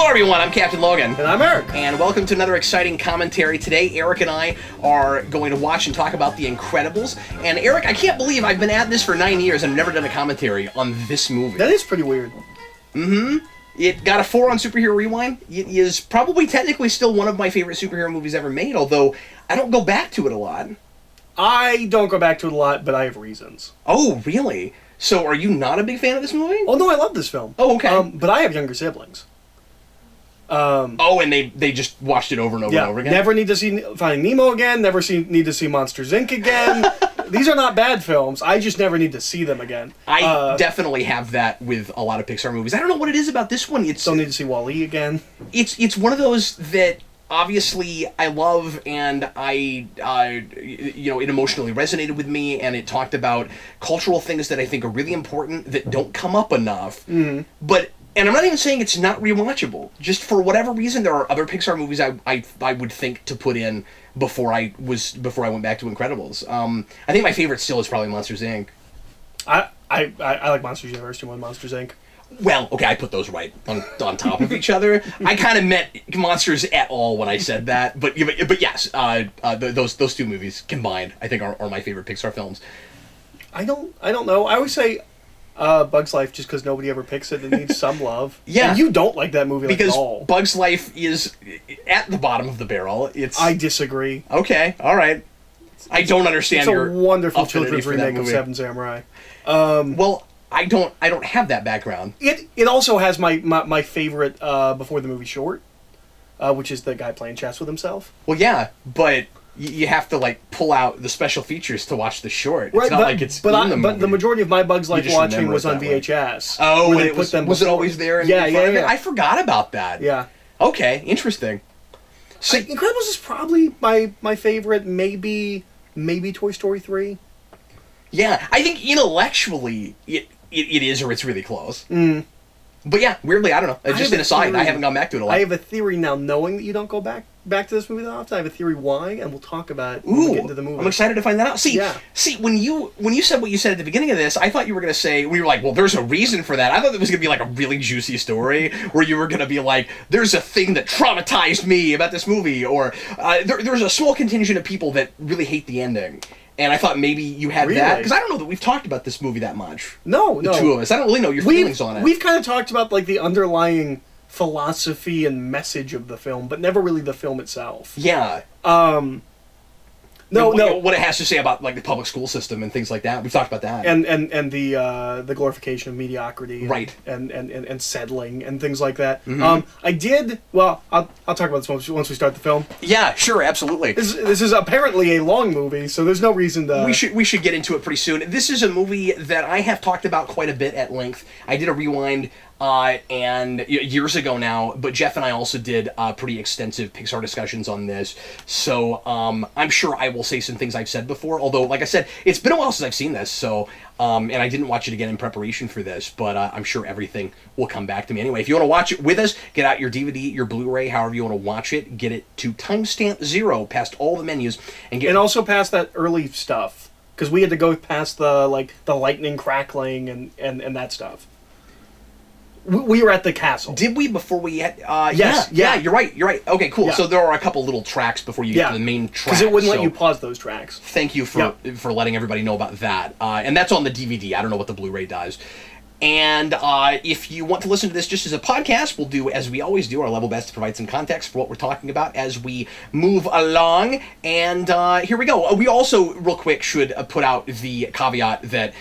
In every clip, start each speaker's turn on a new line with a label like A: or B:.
A: everyone, I'm Captain Logan.
B: And I'm Eric.
A: And welcome to another exciting commentary. Today, Eric and I are going to watch and talk about The Incredibles. And Eric, I can't believe I've been at this for 9 years and I've never done a commentary on this movie.
B: That is pretty weird.
A: Mm-hmm. It got a 4 on Superhero Rewind. It is probably technically still one of my favorite superhero movies ever made, although I don't go back to it a lot.
B: I don't go back to it a lot, but I have reasons.
A: Oh, really? So are you not a big fan of this movie?
B: Oh, no, I love this film.
A: Oh, okay.
B: But I have younger siblings.
A: And they just watched it over and over and over again?
B: Never need to see Finding Nemo again, need to see Monsters, Inc. again. These are not bad films. I just never need to see them again.
A: I definitely have that with a lot of Pixar movies. I don't know what it is about this one.
B: Don't need to see Wall-E again.
A: It's one of those that obviously I love, and it emotionally resonated with me, and it talked about cultural things that I think are really important that don't come up enough.
B: Mm-hmm.
A: And I'm not even saying it's not rewatchable. Just for whatever reason, there are other Pixar movies I would think to put in before I went back to Incredibles. I think my favorite still is probably Monsters, Inc.
B: I like Monsters University more than Monsters, Inc.
A: Well, okay, I put those right on top of each other. I kind of meant Monsters et al. When I said that, but yes, those two movies combined, I think, are my favorite Pixar films.
B: I don't know. I always say Bug's Life just because nobody ever picks it. It needs some love.
A: Yeah,
B: and you don't like that movie
A: because
B: at all.
A: Bug's Life is at the bottom of the barrel.
B: I disagree.
A: Okay, all right. I don't understand your
B: It's a wonderful children's remake of Seven Samurai.
A: Well, I don't have that background.
B: It also has my favorite before the movie short, which is the guy playing chess with himself.
A: Well, yeah, but you have to pull out the special features to watch the short.
B: Right,
A: it's not like it's in the movie.
B: But the majority of my Bugs Life watching was on VHS.
A: Oh, and was it always there?
B: Yeah.
A: I forgot about that.
B: Yeah.
A: Okay, interesting. So,
B: Incredibles is probably my favorite. Maybe Toy Story 3.
A: Yeah, I think intellectually it is, or it's really close.
B: Mm.
A: But yeah, weirdly, I don't know. Just an aside, I haven't gone back to it a lot.
B: I have a theory now, knowing that you don't go back to this movie that often. I have a theory why, and we'll talk about it when we get into the movie.
A: I'm excited to find that out. See, when you said what you said at the beginning of this, I thought you were going to say, we were like, well, there's a reason for that. I thought it was going to be like a really juicy story, where you were going to be like, there's a thing that traumatized me about this movie, or there's a small contingent of people that really hate the ending. And I thought maybe you had that. Because I don't know that we've talked about this movie that much.
B: No.
A: The two of us. I don't really know your feelings on it.
B: We've kind of talked about the underlying philosophy and message of the film, but never really the film itself.
A: Yeah. What it has to say about the public school system and things like that. We've talked about that.
B: And the glorification of mediocrity.
A: Right.
B: And settling and things like that.
A: Mm-hmm.
B: I'll talk about this once we start the film.
A: Yeah, sure, absolutely.
B: This is apparently a long movie, so there's no reason to...
A: We should get into it pretty soon. This is a movie that I have talked about quite a bit at length. I did a rewind and years ago now, but Jeff and I also did pretty extensive Pixar discussions on this. So I'm sure I will say some things I've said before, although, like I said, it's been a while since I've seen this, so and I didn't watch it again in preparation for this, but I'm sure everything will come back to me. Anyway, if you want to watch it with us, get out your DVD, your Blu-ray, however you want to watch it, get it to timestamp 0 past all the menus, and
B: also past that early stuff, because we had to go past the lightning crackling and that stuff. We were at the castle.
A: Did we before we had...
B: Yes.
A: Yeah, you're right. Okay, cool.
B: Yeah.
A: So there are a couple little tracks before you get to the main track.
B: Because it wouldn't let you pause those tracks.
A: Thank you for letting everybody know about that. And that's on the DVD. I don't know what the Blu-ray does. And if you want to listen to this just as a podcast, we'll do, as we always do, our level best to provide some context for what we're talking about as we move along. And here we go. We also, real quick, should put out the caveat that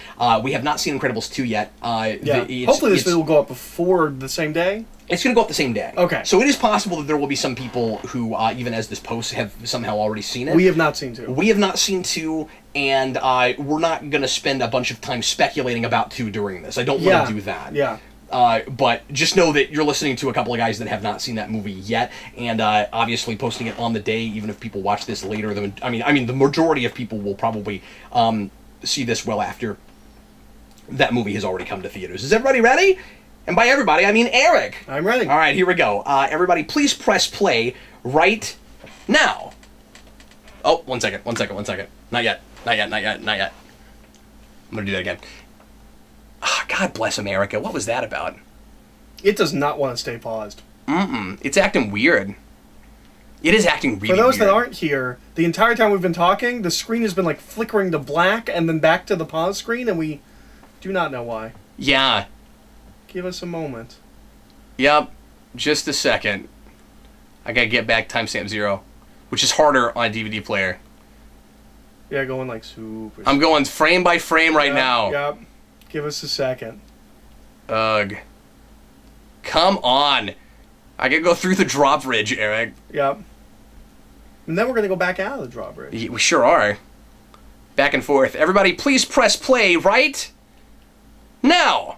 A: we have not seen Incredibles 2 yet.
B: Hopefully this video will go up before the same day.
A: It's going to go up the same day.
B: Okay.
A: So it is possible that there will be some people who, even as this post, have somehow already seen it.
B: We have not seen 2.
A: We have not seen 2, and we're not going to spend a bunch of time speculating about 2 during this. I don't want to do that.
B: Yeah.
A: But just know that you're listening to a couple of guys that have not seen that movie yet, and obviously posting it on the day, even if people watch this later. The majority of people will probably see this well after that movie has already come to theaters. Is everybody ready? And by everybody, I mean Eric.
B: I'm ready.
A: All right, here we go. Everybody, please press play right now. Oh, one second. Not yet. I'm going to do that again. God bless America. What was that about?
B: It does not want to stay paused.
A: It's acting weird. It is acting really
B: For those
A: weird.
B: that aren't here, the entire time we've been talking, the screen has been like flickering to black and then back to the pause screen, and we do not know why.
A: Yeah.
B: Give us a moment.
A: Yep. Just a second. I gotta get back timestamp 0, which is harder on a DVD player.
B: Yeah, going like super.
A: I'm going frame by frame right now.
B: Yep. Give us a second.
A: Ugh. Come on. I gotta go through the drawbridge, Eric.
B: Yep. And then we're gonna go back out of the drawbridge.
A: We sure are. Back and forth. Everybody, please press play right now.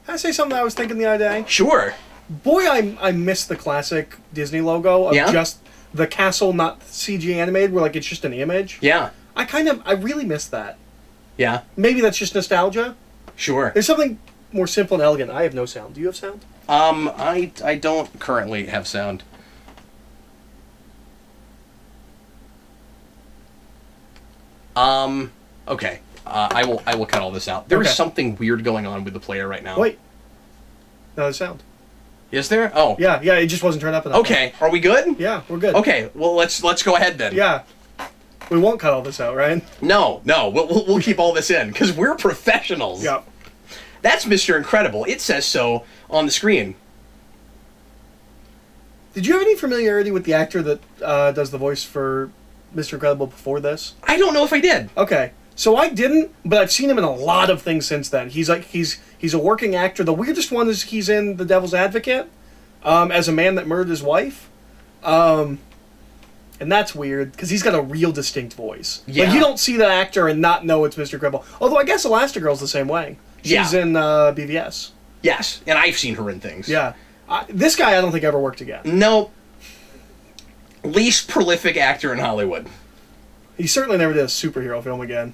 B: Can I say something I was thinking the other day?
A: Sure.
B: Boy, I miss the classic Disney logo of just the castle, not CG animated, where like it's just an image.
A: Yeah.
B: I really miss that.
A: Yeah.
B: Maybe that's just nostalgia.
A: Sure.
B: There's something more simple and elegant. I have no sound. Do you have sound?
A: I don't currently have sound. Okay. I will cut all this out. There is something weird going on with the player right now.
B: Wait. No, there's sound.
A: Is there? Oh.
B: Yeah, it just wasn't turned up enough.
A: Okay. Are we good?
B: Yeah, we're good.
A: Okay. Well, let's go ahead then.
B: Yeah. We won't cut all this out, right?
A: No. We'll keep all this in because we're professionals.
B: Yep.
A: That's Mr. Incredible. It says so on the screen.
B: Did you have any familiarity with the actor that does the voice for Mr. Incredible before this?
A: I don't know if I did.
B: Okay. So I didn't, but I've seen him in a lot of things since then. He's a working actor. The weirdest one is he's in The Devil's Advocate as a man that murdered his wife. And that's weird because he's got a real distinct voice.
A: Yeah.
B: Like you don't see the actor and not know it's Mr. Incredible. Although I guess Elastigirl's the same way. She's in BVS.
A: Yes, and I've seen her in things.
B: Yeah. This guy I don't think ever worked again.
A: No. Least prolific actor in Hollywood.
B: He certainly never did a superhero film again.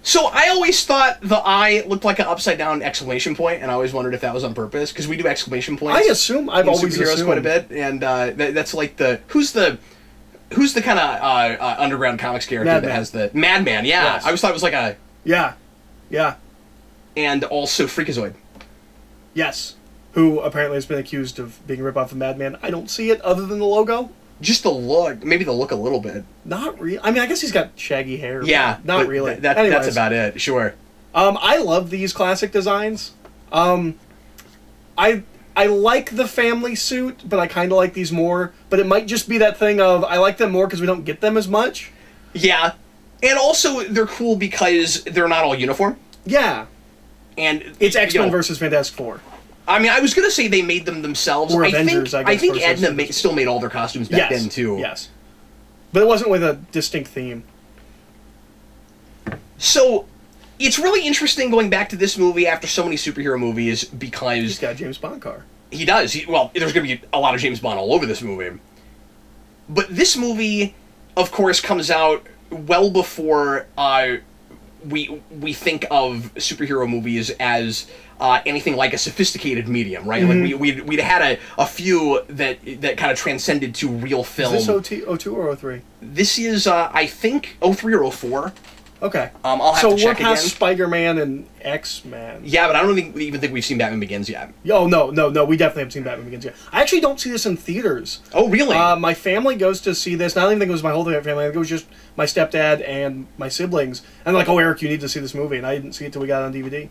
A: So I always thought the eye looked like an upside down exclamation point, and I always wondered if that was on purpose because we do exclamation points.
B: I assume I've always
A: superheroes
B: assumed
A: quite a bit, and that's like who's the kind of underground comics character that has the Madman? Yeah,
B: Yes.
A: I always thought it was like a
B: yeah,
A: and also Freakazoid.
B: yes. Who apparently has been accused of being a ripoff of Madman. I don't see it other than the logo.
A: Just the look, maybe the look a little bit.
B: Not really. I mean, I guess he's got shaggy hair.
A: Yeah,
B: not really.
A: That's about it. Sure.
B: I love these classic designs. I like the family suit, but I kind of like these more. But it might just be that thing of I like them more because we don't get them as much.
A: Yeah, and also they're cool because they're not all uniform.
B: Yeah,
A: and
B: it's X-Men versus Fantastic Four.
A: I mean, I was gonna say they made them themselves.
B: Or Avengers,
A: I think Edna still made all their costumes back then too.
B: Yes, but it wasn't with a distinct theme.
A: So, it's really interesting going back to this movie after so many superhero movies because
B: he's got a James Bond car. He
A: does. There's gonna be a lot of James Bond all over this movie. But this movie, of course, comes out well before we think of superhero movies as anything like a sophisticated medium, right?
B: Mm-hmm.
A: Like we'd had a few that kind of transcended to real film.
B: Is this 02 or 03?
A: This is I think 03 or 04.
B: Okay.
A: I'll have to check again.
B: So we're past Spider-Man and X-Men.
A: Yeah, but I don't even think we've seen Batman Begins yet.
B: Oh no, we definitely haven't seen Batman Begins yet. I actually don't see this in theaters.
A: Oh really?
B: My family goes to see this. And I don't even think it was my whole family. I think it was just my stepdad and my siblings. And they're like, "Oh, Eric, you need to see this movie," and I didn't see it till we got it on DVD.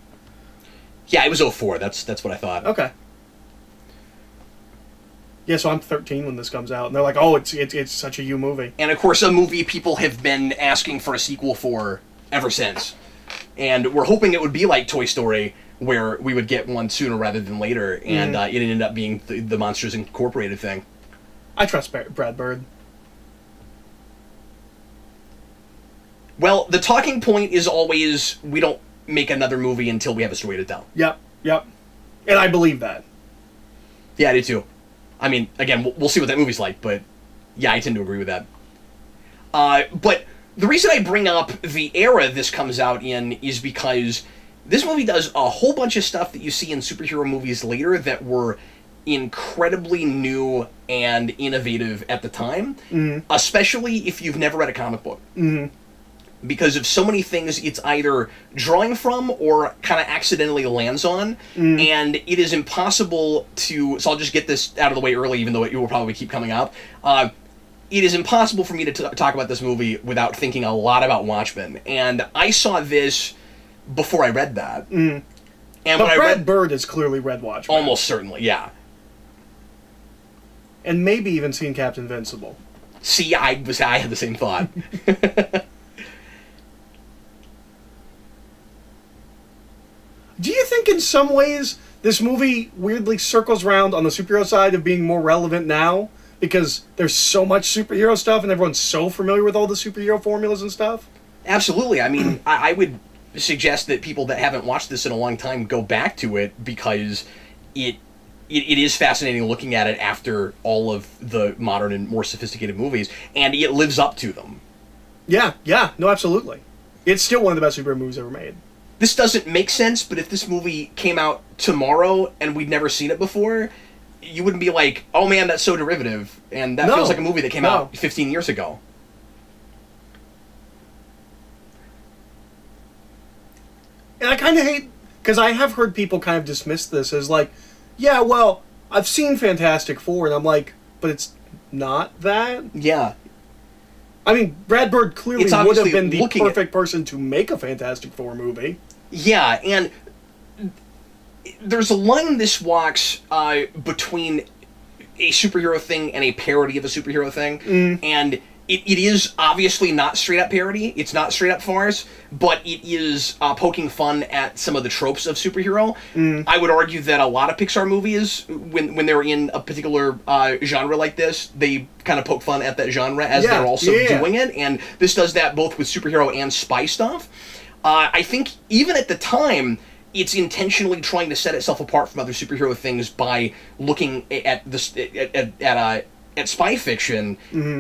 A: Yeah, it was 04. That's what I thought.
B: Okay. Yeah, so I'm 13 when this comes out, and they're like, "Oh, it's such a you movie."
A: And of course, a movie people have been asking for a sequel for ever since, and we're hoping it would be like Toy Story, where we would get one sooner rather than later, and it ended up being the Monsters Incorporated thing.
B: I trust Brad Bird.
A: Well, the talking point is always we don't make another movie until we have a story to tell.
B: Yep, and I believe that.
A: Yeah, I do too. I mean, again, we'll see what that movie's like, but yeah, I tend to agree with that. But the reason I bring up the era this comes out in is because this movie does a whole bunch of stuff that you see in superhero movies later that were incredibly new and innovative at the time, especially if you've never read a comic book. because of so many things it's either drawing from or kind of accidentally lands on, and it is impossible to... So I'll just get this out of the way early, even though it will probably keep coming up. It is impossible for me to talk about this movie without thinking a lot about Watchmen, and I saw this before I read that. And
B: but
A: when
B: Brad Bird has clearly read Watchmen.
A: Almost certainly, yeah.
B: And maybe even seen Captain Invincible.
A: See, I had the same thought.
B: Do you think in some ways this movie weirdly circles around on the superhero side of being more relevant now? Because there's so much superhero stuff and everyone's so familiar with all the superhero formulas and stuff?
A: Absolutely. I mean, I would suggest that people that haven't watched this in a long time go back to it, because it is fascinating looking at it after all of the modern and more sophisticated movies, and it lives up to them. Yeah,
B: no, absolutely. It's still one of the best superhero movies ever made.
A: This doesn't make sense, but if this movie came out tomorrow and we'd never seen it before, you wouldn't be like, oh man, that's so derivative, and that feels like a movie that came out 15 years ago.
B: And I kind of hate, because I have heard people kind of dismiss this as like, yeah, well, I've seen Fantastic Four, and I'm like, but it's not that?
A: Yeah.
B: I mean, Brad Bird clearly would have been the perfect person to make a Fantastic Four movie.
A: Yeah, and there's a line this walks between a superhero thing and a parody of a superhero thing, and it is obviously not straight-up parody, it's not straight-up farce, but it is poking fun at some of the tropes of superhero. I would argue that a lot of Pixar movies, when they're in a particular genre like this, they kind of poke fun at that genre as they're also doing it, and this does that both with superhero and spy stuff. I think even at the time, it's intentionally trying to set itself apart from other superhero things by looking at spy fiction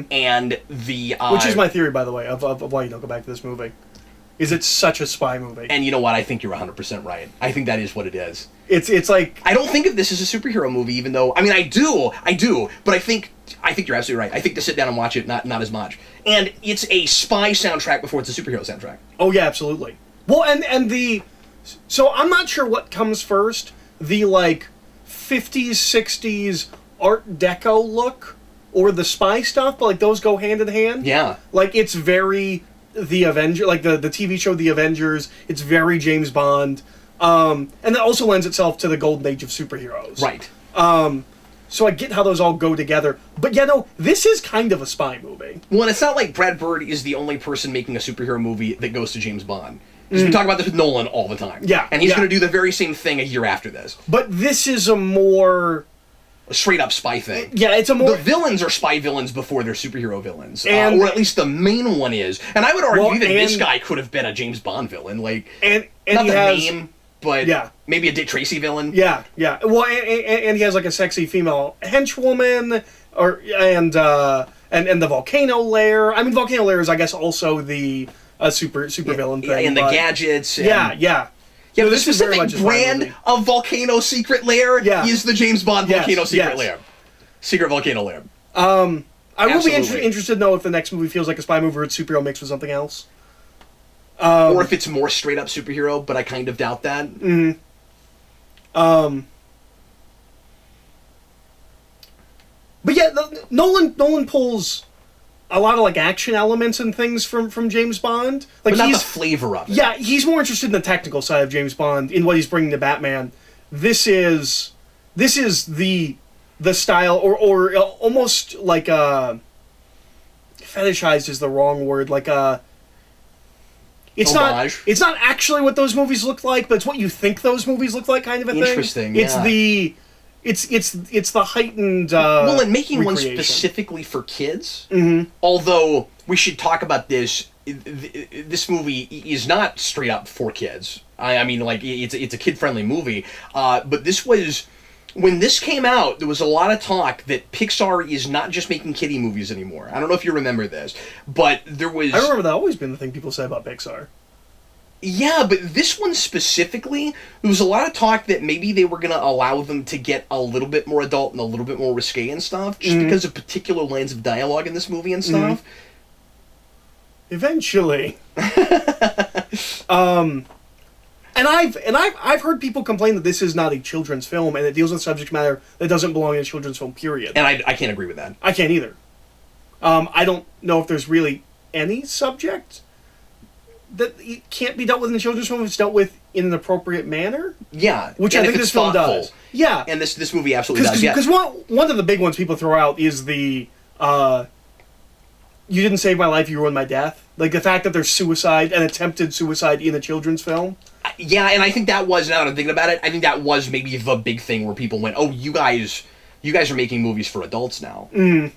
A: and the...
B: Which is my theory, by the way, of why you don't go back to this movie. Is it's such a spy movie.
A: And you know what? I think you're 100% right. I think that is what it is.
B: It's like...
A: I don't think of this as a superhero movie, even though... I mean, I do, but I think you're absolutely right. I think to sit down and watch it, not as much. And it's a spy soundtrack before it's a superhero soundtrack.
B: Oh, yeah, absolutely. Well, and the... So I'm not sure what comes first. The, like, 50s, 60s Art Deco look, or the spy stuff, but, like, those go hand in hand.
A: Yeah.
B: Like, it's very The Avenger, like, the TV show The Avengers, it's very James Bond, and that also lends itself to the golden age of superheroes.
A: Right.
B: So I get how those all go together, but yeah, no, this is kind of a spy movie.
A: Well, and it's not like Brad Bird is the only person making a superhero movie that goes to James Bond. Because we talk about this with Nolan all the time.
B: Yeah.
A: And he's going to do the very same thing a year after this.
B: But this is a more...
A: A straight-up spy thing.
B: Yeah, it's a more...
A: The villains are spy villains before they're superhero villains. Or at least the main one is. And I would argue that this guy could have been a James Bond villain. Like,
B: and
A: not
B: he
A: the
B: has,
A: name, but maybe a Dick Tracy villain.
B: Yeah. Well, and he has, like, a sexy female henchwoman, and the volcano lair. I mean, volcano lair is, I guess, also the... A super villain thing.
A: And the gadgets. And,
B: yeah.
A: Yeah, the specific brand of volcano secret lair is the James Bond volcano secret lair. Secret volcano lair.
B: I will be interested to know if the next movie feels like a spy movie or it's superhero mixed with something else.
A: Or if it's more straight up superhero, but I kind of doubt that.
B: But yeah, Nolan pulls a lot of, like, action elements and things from James Bond. Like,
A: but not the flavor of it.
B: Yeah, he's more interested in the technical side of James Bond, in what he's bringing to Batman. This is the style, or almost like a... Fetishized is the wrong word. Like a... It's
A: homage.
B: It's not actually what those movies look like, but it's what you think those movies look like, kind of a thing.
A: Interesting,
B: It's the... It's the heightened
A: well, and making
B: recreation.
A: one specifically for kids. Although we should talk about this. This movie is not straight up for kids. I mean, like, it's a kid friendly movie. But this was, when this came out, there was a lot of talk that Pixar is not just making kiddie movies anymore. I don't know if you remember this, but there was.
B: I remember that always been the thing people say about Pixar.
A: Yeah, but this one specifically, there was a lot of talk that maybe they were going to allow them to get a little bit more adult and a little bit more risque and stuff, just because of particular lines of dialogue in this movie and stuff.
B: Eventually. And I've heard people complain that this is not a children's film and it deals with subject matter that doesn't belong in a children's film, period.
A: And I can't agree with that.
B: I can't either. I don't know if there's really any subject that it can't be dealt with in a children's film if it's dealt with in an appropriate manner.
A: Yeah.
B: Which I think this film does. Yeah.
A: And this movie absolutely does, yeah.
B: Because one of the big ones people throw out is the, you didn't save my life, you ruined my death. Like, the fact that there's suicide and attempted suicide in a children's film.
A: Yeah, and I think that was, now that I'm thinking about it, I think that was maybe the big thing where people went, oh, you guys are making movies for adults now.
B: Mm.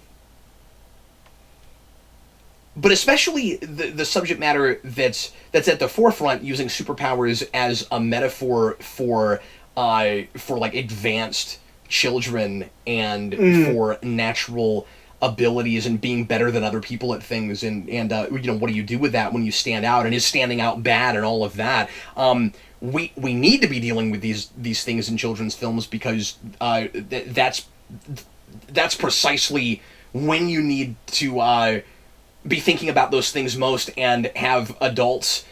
A: But especially the subject matter that's at the forefront, using superpowers as a metaphor for like advanced children and for natural abilities and being better than other people at things, and what do you do with that when you stand out, and is standing out bad and all of that. We need to be dealing with these things in children's films because that's precisely when you need to be thinking about those things most, and have adults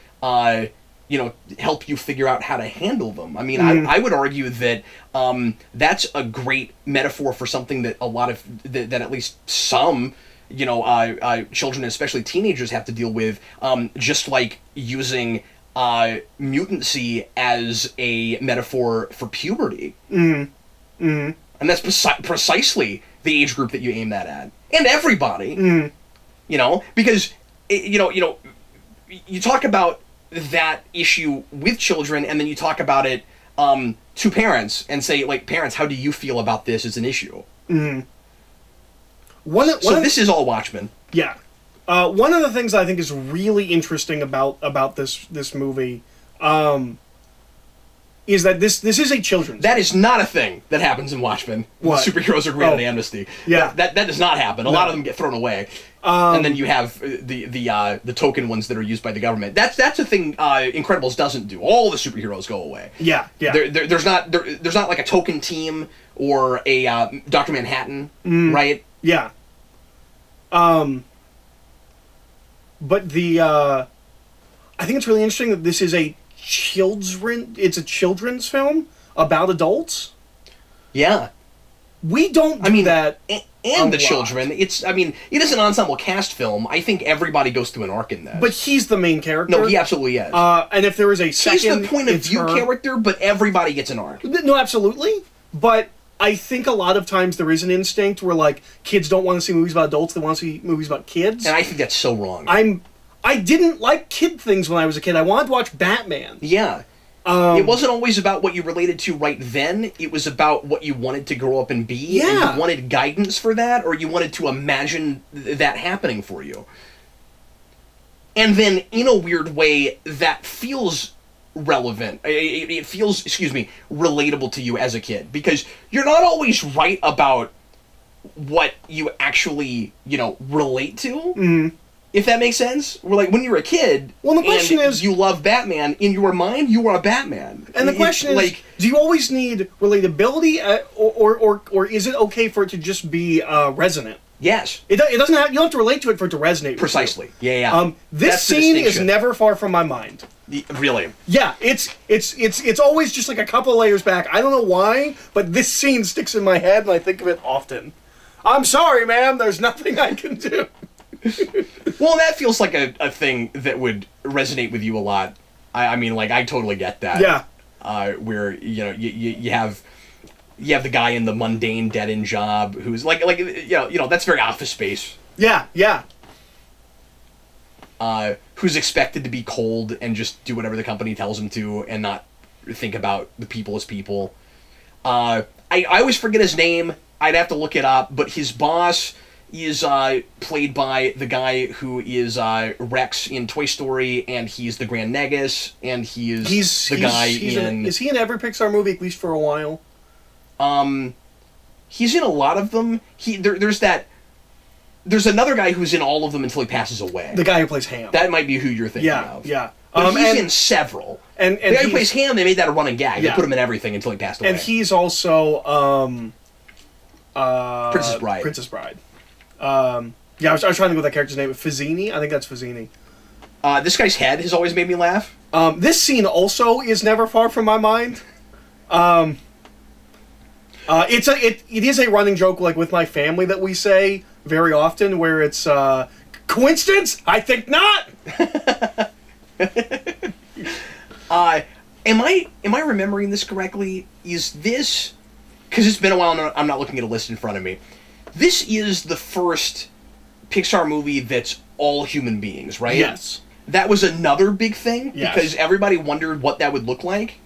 A: help you figure out how to handle them. I mean, I would argue that that's a great metaphor for something that a lot of that at least some children, especially teenagers, have to deal with, just like using mutancy as a metaphor for puberty. And that's precisely the age group that you aim that at, and everybody. Because you talk about that issue with children, and then you talk about it to parents and say, like, parents, how do you feel about this as an issue? This is all Watchmen.
B: Yeah. One of the things I think is really interesting about this movie is that this is a children's.
A: That is not a thing that happens in Watchmen.
B: What?
A: Superheroes are granted amnesty.
B: Yeah.
A: That does not happen. A lot of them get thrown away. And then you have the token ones that are used by the government. That's a thing Incredibles doesn't do. All the superheroes go away.
B: Yeah.
A: There's not like a token team or a Dr. Manhattan, right?
B: Yeah. But I think it's really interesting that this is a children's film about adults.
A: Yeah.
B: We don't do that.
A: And the children. It is an ensemble cast film. I think everybody goes through an arc in that.
B: But he's the main character.
A: No, he absolutely is.
B: And if there is a second,
A: he's the point of view character, but everybody gets an arc.
B: No, absolutely. But I think a lot of times there is an instinct where, like, kids don't want to see movies about adults; they want to see movies about kids.
A: And I think that's so wrong.
B: I didn't like kid things when I was a kid. I wanted to watch Batman.
A: Yeah. It wasn't always about what you related to right then. It was about what you wanted to grow up and be.
B: Yeah.
A: And you wanted guidance for that, or you wanted to imagine that happening for you. And then, in a weird way, that feels relevant. It feels, relatable to you as a kid. Because you're not always right about what you actually, relate to.
B: Mm-hmm.
A: If that makes sense. We're like, when you're a kid,
B: well, the question is,
A: you love Batman, in your mind, you are a Batman.
B: And the question is, like, do you always need relatability, or is it okay for it to just be resonant?
A: Yes.
B: It doesn't have, you don't have to relate to it for it to resonate.
A: Precisely. With you. Yeah.
B: This scene is never far from my mind.
A: Really?
B: Yeah, it's always just like a couple layers back. I don't know why, but this scene sticks in my head, and I think of it often. I'm sorry, ma'am. There's nothing I can do.
A: Well, that feels like a thing that would resonate with you a lot. I totally get that.
B: Yeah.
A: Where you have the guy in the mundane dead-end job who's like that's very Office Space.
B: Yeah.
A: Who's expected to be cold and just do whatever the company tells him to and not think about the people as people. I always forget his name. I'd have to look it up, but his boss is played by the guy who is Rex in Toy Story, and he's the Grand Negus, and he's the guy in...
B: Is he in every Pixar movie, at least for a while?
A: He's in a lot of them. There's another guy who's in all of them until he passes away.
B: The guy who plays Ham.
A: That might be who you're thinking of.
B: Yeah.
A: But he's in several.
B: And
A: the guy who plays Ham, they made that a running gag.
B: Yeah.
A: They put him in everything until he passed away.
B: And he's also
A: Princess Bride.
B: I was trying to go with that character's name. Fazzini? I think that's Fazzini.
A: This guy's head has always made me laugh.
B: This scene also is never far from my mind. It is a running joke, like, with my family, that we say very often, where it's coincidence? I think not.
A: Am I remembering this correctly? Is this, because it's been a while and I'm not looking at a list in front of me, this is the first Pixar movie that's all human beings, right?
B: Yes.
A: That was another big thing,
B: yes,
A: because everybody wondered what that would look like.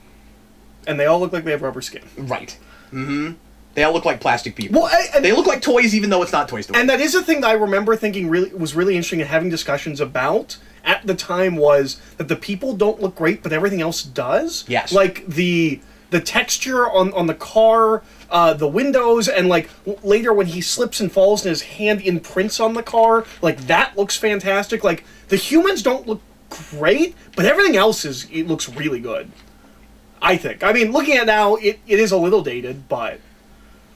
A: And
B: they all look like they have rubber skin.
A: Right. Mm-hmm. They all look like plastic people.
B: Well,
A: they look like toys, even though it's not Toy Story.
B: And that is a thing that I remember thinking was really interesting and having discussions about at the time, was that the people don't look great, but everything else does.
A: Yes.
B: Like, the texture on the car, the windows, and, like, later when he slips and falls and his hand imprints on the car, like, that looks fantastic. Like, the humans don't look great, but everything else it looks really good, I think. I mean, looking at it now, it is a little dated, but...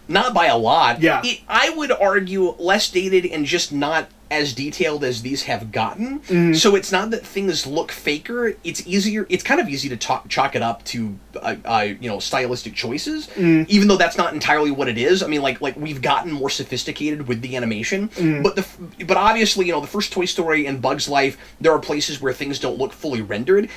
A: Not by a lot.
B: Yeah.
A: I would argue less dated and just not as detailed as these have gotten.
B: Mm-hmm.
A: So it's not that things look faker. It's easier. It's kind of easy to chalk it up to, stylistic choices, even though that's not entirely what it is. I mean, like we've gotten more sophisticated with the animation, but obviously, the first Toy Story and Bug's Life, there are places where things don't look fully rendered,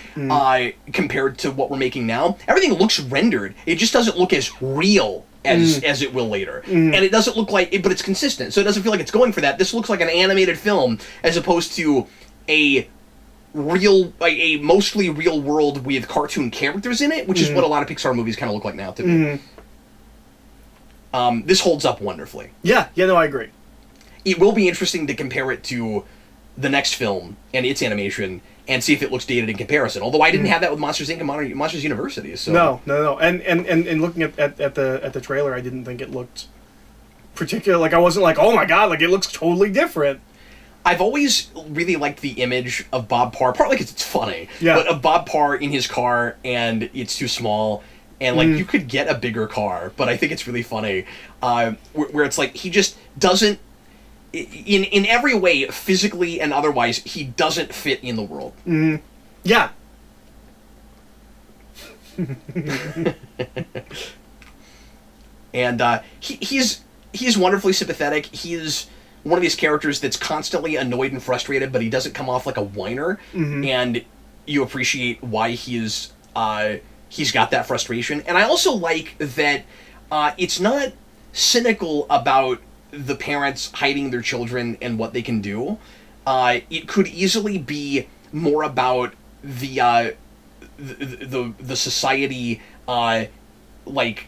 A: compared to what we're making now. Everything looks rendered. It just doesn't look as real as it will later. And it doesn't look like it, but it's consistent, so it doesn't feel like it's going for that. This looks like an animated film as opposed to a mostly real world with cartoon characters in it, which is what a lot of Pixar movies kind of look like now to me. This holds up wonderfully.
B: Yeah, no, I agree.
A: It will be interesting to compare it to the next film and its animation and see if it looks dated in comparison. Although I didn't have that with Monsters Inc. and Monsters University. So
B: no. And looking at the trailer, I didn't think it looked particular. Like, I wasn't like, oh my god, like, it looks totally different.
A: I've always really liked the image of Bob Parr, partly because it's funny,
B: yeah,
A: but of Bob Parr in his car and it's too small, and like you could get a bigger car, but I think it's really funny, where it's like he just doesn't, in every way, physically and otherwise, he doesn't fit in the world.
B: Yeah.
A: And he's wonderfully sympathetic. He's one of these characters that's constantly annoyed and frustrated, but he doesn't come off like a whiner, and you appreciate why he's got that frustration. And I also like that it's not cynical about the parents hiding their children and what they can do. It could easily be more about the society, like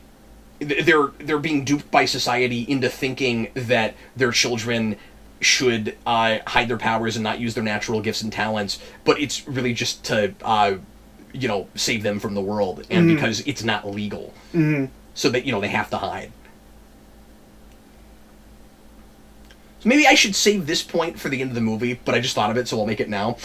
A: they're being duped by society into thinking that their children should hide their powers and not use their natural gifts and talents, but it's really just to save them from the world, and because it's not legal, so that they have to hide. So maybe I should save this point for the end of the movie, but I just thought of it, so I'll make it now.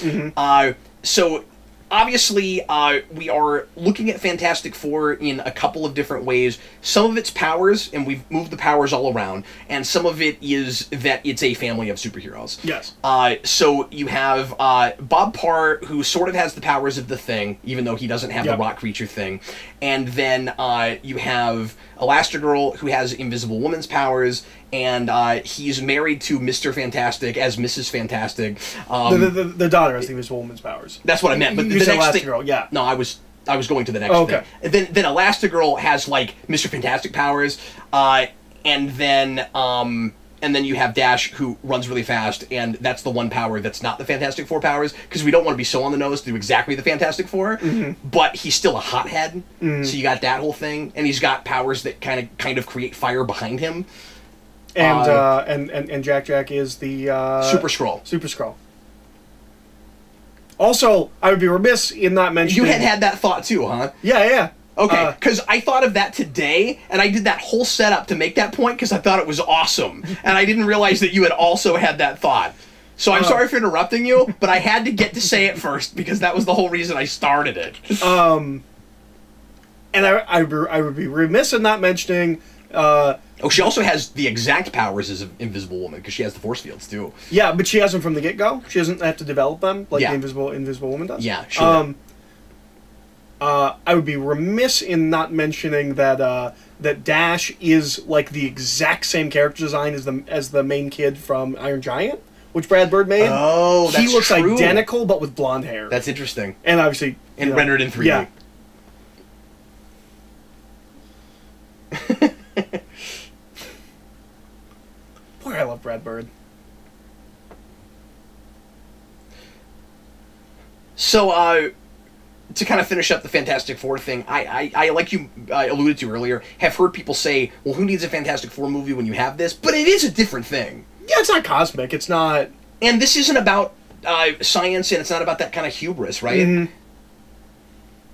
A: So obviously, we are looking at Fantastic Four in a couple of different ways. Some of it's powers, and we've moved the powers all around, and some of it is that it's a family of superheroes.
B: Yes.
A: So you have Bob Parr, who sort of has the powers of the Thing, even though he doesn't have the rock creature thing. And then you have Elastigirl, who has Invisible Woman's powers, and he's married to Mr. Fantastic as Mrs. Fantastic.
B: The daughter has the Invisible Woman's powers.
A: That's what I meant. But
B: you
A: the
B: said
A: next
B: Elastigirl, yeah.
A: No, I was going to the next thing. And then Elastigirl has like Mr. Fantastic powers, and then you have Dash, who runs really fast, and that's the one power that's not the Fantastic Four powers, because we don't want to be so on the nose to do exactly the Fantastic Four, but he's still a hothead, so you got that whole thing, and he's got powers that kind of create fire behind him.
B: And Jack is the
A: Super Skrull.
B: Super Skrull. Also, I would be remiss in not mentioning...
A: You had that thought too, huh?
B: Yeah.
A: Okay, because I thought of that today, and I did that whole setup to make that point because I thought it was awesome, and I didn't realize that you had also had that thought. So I'm sorry for interrupting you, but I had to get to say it first because that was the whole reason I started it.
B: And I would be remiss in not mentioning
A: She also has the exact powers as an Invisible Woman, because she has the force fields, too.
B: Yeah, but she has them from the get-go. She doesn't have to develop them like
A: Yeah.
B: the Invisible Woman does.
A: Yeah, sure.
B: I would be remiss in not mentioning that that Dash is like the exact same character design as the main kid from Iron Giant, which Brad Bird made.
A: Oh, that's
B: he looks
A: true.
B: identical, but with blonde hair.
A: That's interesting.
B: And obviously,
A: And rendered in 3D.
B: Yeah. Boy, I love Brad Bird.
A: So, to kind of finish up the Fantastic Four thing, I like you alluded to earlier, have heard people say, well, who needs a Fantastic Four movie when you have this? But it is a different thing.
B: Yeah, it's not cosmic. It's not...
A: And this isn't about science, and it's not about that kind of hubris, right?
B: Mm-hmm.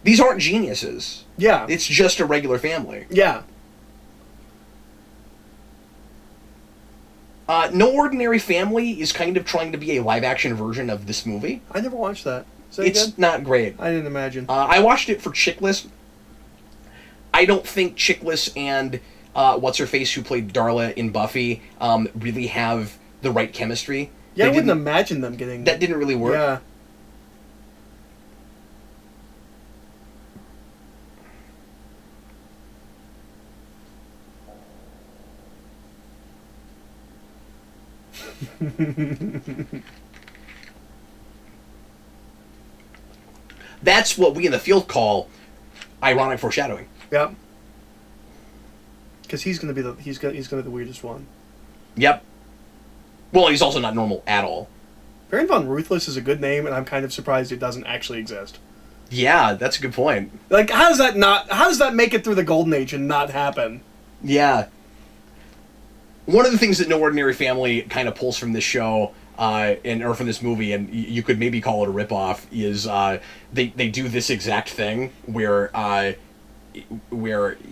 A: These aren't geniuses.
B: Yeah.
A: It's just a regular family.
B: Yeah.
A: No Ordinary Family is kind of trying to be a live-action version of this movie.
B: I never watched that. Is that
A: It's
B: good?
A: not great.
B: I didn't imagine.
A: I watched it for Chickless. I don't think Chickless and what's-her-face who played Darla in Buffy really have the right chemistry.
B: Yeah,
A: They
B: I wouldn't
A: didn't-
B: imagine them getting...
A: That didn't really work.
B: Yeah.
A: That's what we in the field call ironic foreshadowing.
B: Yep. Because he's gonna be the weirdest one.
A: Yep. Well, he's also not normal at all.
B: Baron von Ruthless is a good name, and I'm kind of surprised it doesn't actually exist.
A: Yeah, that's a good point.
B: Like, how does that make it through the Golden Age and not happen?
A: Yeah. One of the things that No Ordinary Family kind of pulls from this show, or from this movie, and you could maybe call it a ripoff, is they do this exact thing where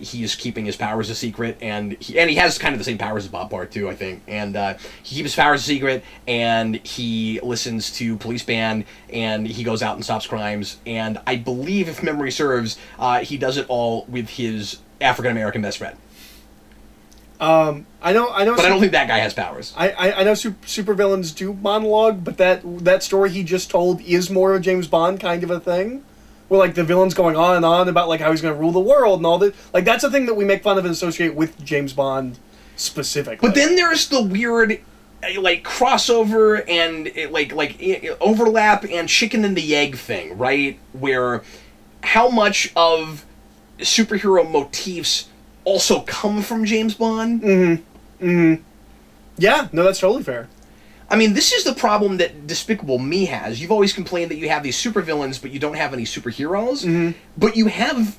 A: he is keeping his powers a secret, and he has kind of the same powers as Bob Part too, I think, and he keeps his powers a secret, and he listens to Police Band, and he goes out and stops crimes, and I believe, if memory serves, he does it all with his African American best friend.
B: I know.
A: But I don't think that guy has powers.
B: I know supervillains do monologue, but that story he just told is more of a James Bond kind of a thing, where like the villain's going on and on about like how he's going to rule the world and all that. Like that's a thing that we make fun of and associate with James Bond specifically.
A: But then there's the weird, like crossover and overlap and chicken and the egg thing, right? Where how much of superhero motifs also come from James Bond?
B: Mm-hmm. Mm-hmm. Yeah, no, that's totally fair.
A: I mean, this is the problem that Despicable Me has. You've always complained that you have these supervillains, but you don't have any superheroes.
B: Mm-hmm.
A: But you have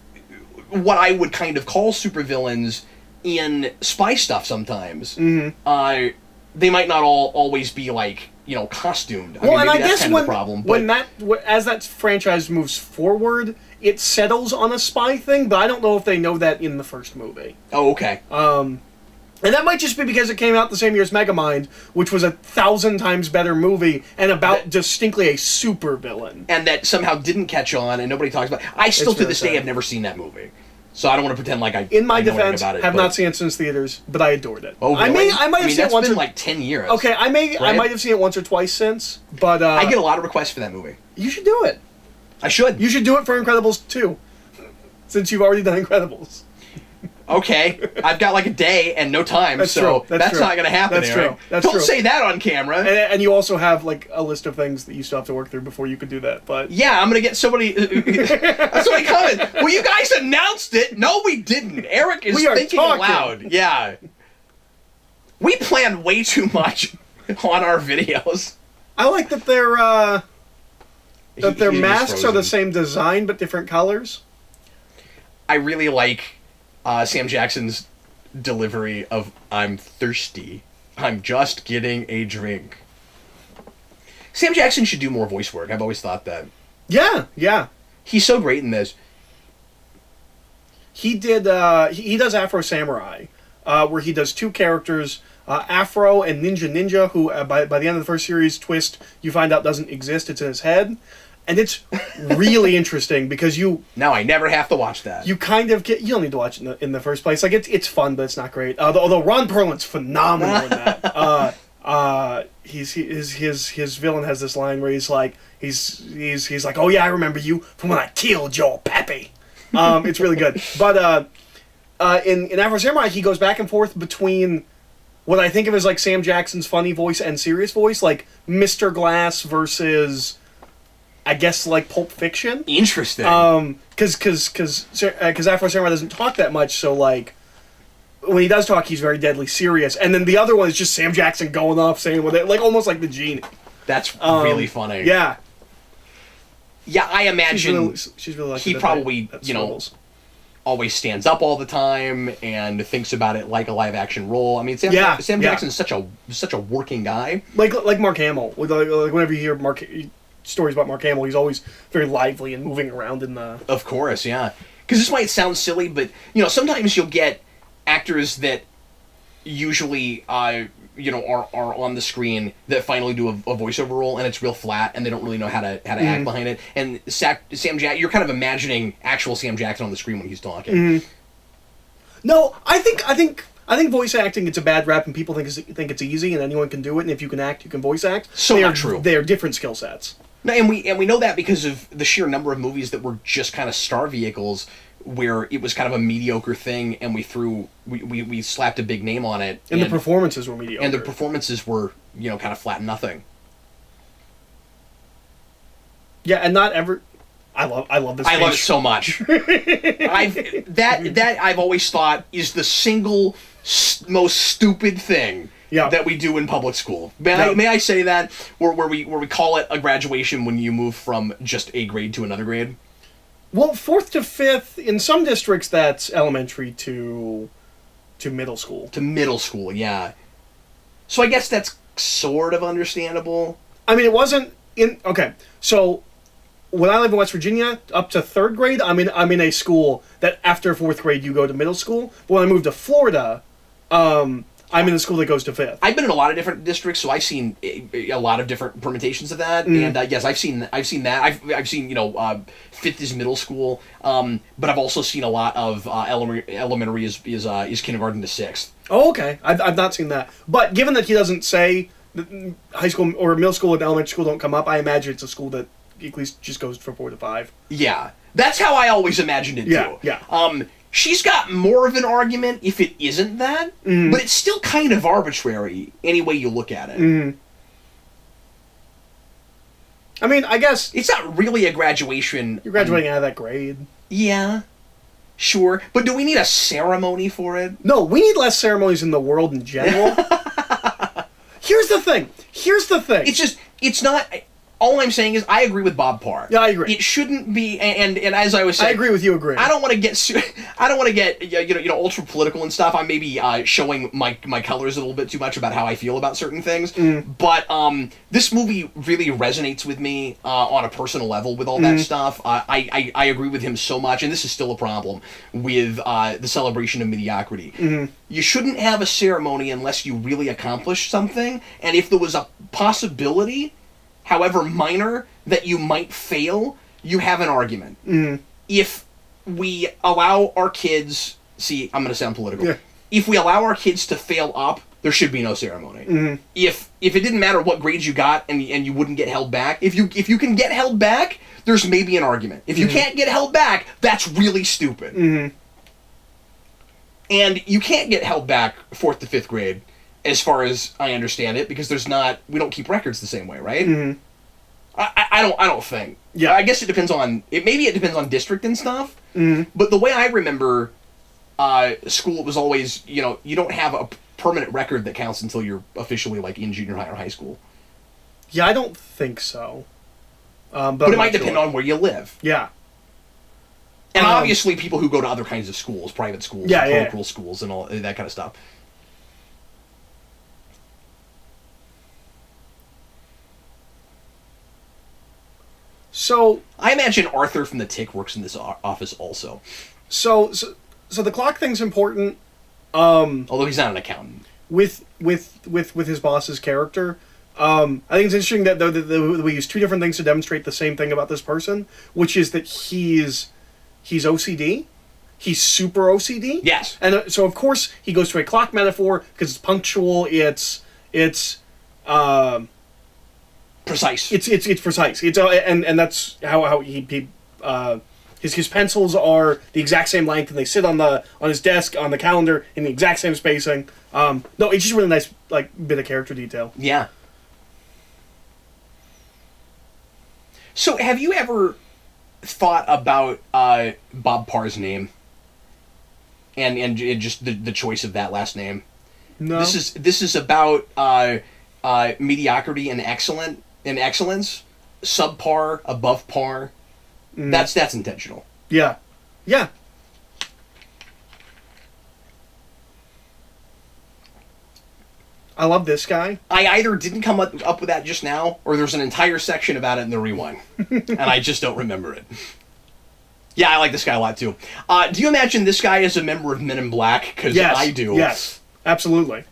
A: what I would kind of call supervillains in spy stuff sometimes.
B: Mm-hmm.
A: They might not always be like, costumed.
B: Well, and I
A: that's
B: guess
A: kind of the problem. But
B: as that franchise moves forward, it settles on a spy thing, but I don't know if they know that in the first movie.
A: Oh, okay.
B: And that might just be because it came out the same year as Megamind, which was 1,000 times better movie and about distinctly a super villain.
A: And that somehow didn't catch on, and nobody talks about it. I still,
B: It's
A: to this
B: really
A: day,
B: sad.
A: have never seen that movie. So I don't want to pretend like I
B: In my
A: I know anything
B: defense,
A: about it,
B: have
A: but-
B: not seen it since theaters, but I adored it.
A: Oh, really?
B: I might have seen
A: that's
B: it once
A: been
B: or...
A: like 10 years.
B: Okay, I
A: Right?
B: might have seen it once or twice since, but
A: I get a lot of requests for that movie.
B: you should do it.
A: I should.
B: You should do it for Incredibles 2, since you've already done Incredibles.
A: Okay, I've got like a day and no time,
B: That's
A: so
B: true. That's true.
A: not going to happen,
B: That's
A: Eric.
B: true. That's
A: Don't
B: true.
A: say that on camera.
B: And you also have like a list of things that you still have to work through before you could do that. But
A: Yeah, I'm going to get somebody comment. Well, you guys announced it. No, we didn't. Eric is
B: We are
A: thinking
B: talking.
A: aloud. Yeah. We plan way too much on our videos.
B: I like that their their
A: He was
B: masks are the
A: frozen.
B: same design but different colors.
A: I really like Sam Jackson's delivery of "I'm thirsty. I'm just getting a drink." Sam Jackson should do more voice work. I've always thought that.
B: Yeah, yeah.
A: He's so great in this.
B: He did. He does Afro Samurai, where he does two characters, Afro and Ninja, who by the end of the first series twist you find out doesn't exist. It's in his head, And it's really interesting because
A: now I never have to watch that.
B: you kind of get, you don't need to watch it in the first place. Like it's fun, but it's not great. Although Ron Perlman's phenomenal in that. His villain has this line where he's like, he's like, oh yeah, I remember you from when I killed your pappy. It's really good. But in Afro Samurai, he goes back and forth between what I think of as like Sam Jackson's funny voice and serious voice, like Mr. Glass versus, I guess, like Pulp Fiction.
A: Interesting.
B: Because Afro Samurai doesn't talk that much, so like when he does talk, he's very deadly serious. And then the other one is just Sam Jackson going off saying with it, like almost like the Genie.
A: That's really funny.
B: Yeah.
A: Yeah, I imagine
B: she's really
A: he probably, always stands up all the time and thinks about it like a live action role. I mean, Sam Jackson's such a working guy.
B: Like Mark Hamill. Like whenever you hear stories about Mark Hamill, he's always very lively and moving around in the...
A: Of course, yeah. Because this might sound silly, but, sometimes you'll get actors that usually, are on the screen that finally do a voiceover role, and it's real flat, and they don't really know how to act behind it. And Sam Jackson, you're kind of imagining actual Sam Jackson on the screen when he's talking.
B: Mm-hmm. No, I think voice acting, it's a bad rap, and people think it's easy, and anyone can do it, and if you can act, you can voice act.
A: So not true.
B: They are different skill sets.
A: No, and we know that because of the sheer number of movies that were just kind of star vehicles, where it was kind of a mediocre thing, and we slapped a big name on it,
B: and the performances were mediocre.
A: And the performances were kind of flat and nothing.
B: Yeah, and not ever. I love this.
A: I love it so much. I've always thought is the single most stupid thing.
B: Yeah.
A: That we do in public school. May I say that? Where we call it a graduation when you move from just a grade to another grade?
B: Well, 4th to 5th, in some districts, that's elementary to middle school.
A: To middle school, yeah. So I guess that's sort of understandable.
B: I mean, it wasn't in... Okay, so when I live in West Virginia, up to 3rd grade, I'm in a school that after 4th grade you go to middle school. But when I moved to Florida, I'm in a school that goes to 5th.
A: I've been in a lot of different districts, so I've seen a lot of different permutations of that. And yes, I've seen that. I've seen 5th is middle school, but I've also seen a lot of elementary is kindergarten to 6th.
B: Oh, okay. I've not seen that. But given that he doesn't say that high school or middle school and elementary school don't come up, I imagine it's a school that at least just goes from 4 to 5.
A: Yeah, that's how I always imagined it too.
B: Yeah.
A: She's got more of an argument if it isn't that, but it's still kind of arbitrary any way you look at it.
B: Mm. I mean, I guess...
A: It's not really a graduation.
B: You're graduating out of that grade.
A: Yeah, sure. But do we need a ceremony for it?
B: No, we need less ceremonies in the world in general. Here's the thing.
A: It's not... All I'm saying is I agree with Bob Parr.
B: Yeah, I agree.
A: It shouldn't be, and as I was saying,
B: I agree with you.
A: I don't want to get ultra political and stuff. I may be showing my colors a little bit too much about how I feel about certain things. But this movie really resonates with me on a personal level with all that stuff. I agree with him so much, and this is still a problem with the celebration of mediocrity. You shouldn't have a ceremony unless you really accomplish something, and if there was a possibility, however minor, that you might fail, you have an argument. If we allow our kids... See, I'm going to sound political.
B: Yeah.
A: If we allow our kids to fail up, there should be no ceremony. If it didn't matter what grades you got and you wouldn't get held back, if you can get held back, there's maybe an argument. If you can't get held back, that's really stupid. And you can't get held back 4th to 5th grade, as far as I understand it, because we don't keep records the same way, right? I don't think.
B: Yeah.
A: I guess it depends on district and stuff. But the way I remember school, it was always, you don't have a permanent record that counts until you're officially like in junior high or high school.
B: Yeah, I don't think so.
A: But it might depend on where you live.
B: Yeah.
A: And obviously people who go to other kinds of schools, private schools, parochial schools, and all that kind of stuff.
B: So
A: I imagine Arthur from The Tick works in this office also.
B: So the clock thing's important.
A: Although he's not an accountant.
B: With his boss's character, I think it's interesting that we use two different things to demonstrate the same thing about this person, which is that he's OCD. He's super OCD.
A: Yes.
B: And so, of course, he goes to a clock metaphor because it's punctual. It's
A: precise.
B: It's precise. And that's how he his pencils are the exact same length, and they sit on his desk on the calendar in the exact same spacing. No, it's just a really nice bit of character detail.
A: Yeah. So, have you ever thought about Bob Parr's name? And just the choice of that last name.
B: No.
A: This is about mediocrity and excellence, subpar, above par. That's intentional.
B: Yeah. Yeah. I love this guy.
A: I either didn't come up with that just now, or there's an entire section about it in the rewind, and I just don't remember it. Yeah, I like this guy a lot, too. Do you imagine this guy as a member of Men in Black? Because
B: yes,
A: I do.
B: Yes, absolutely.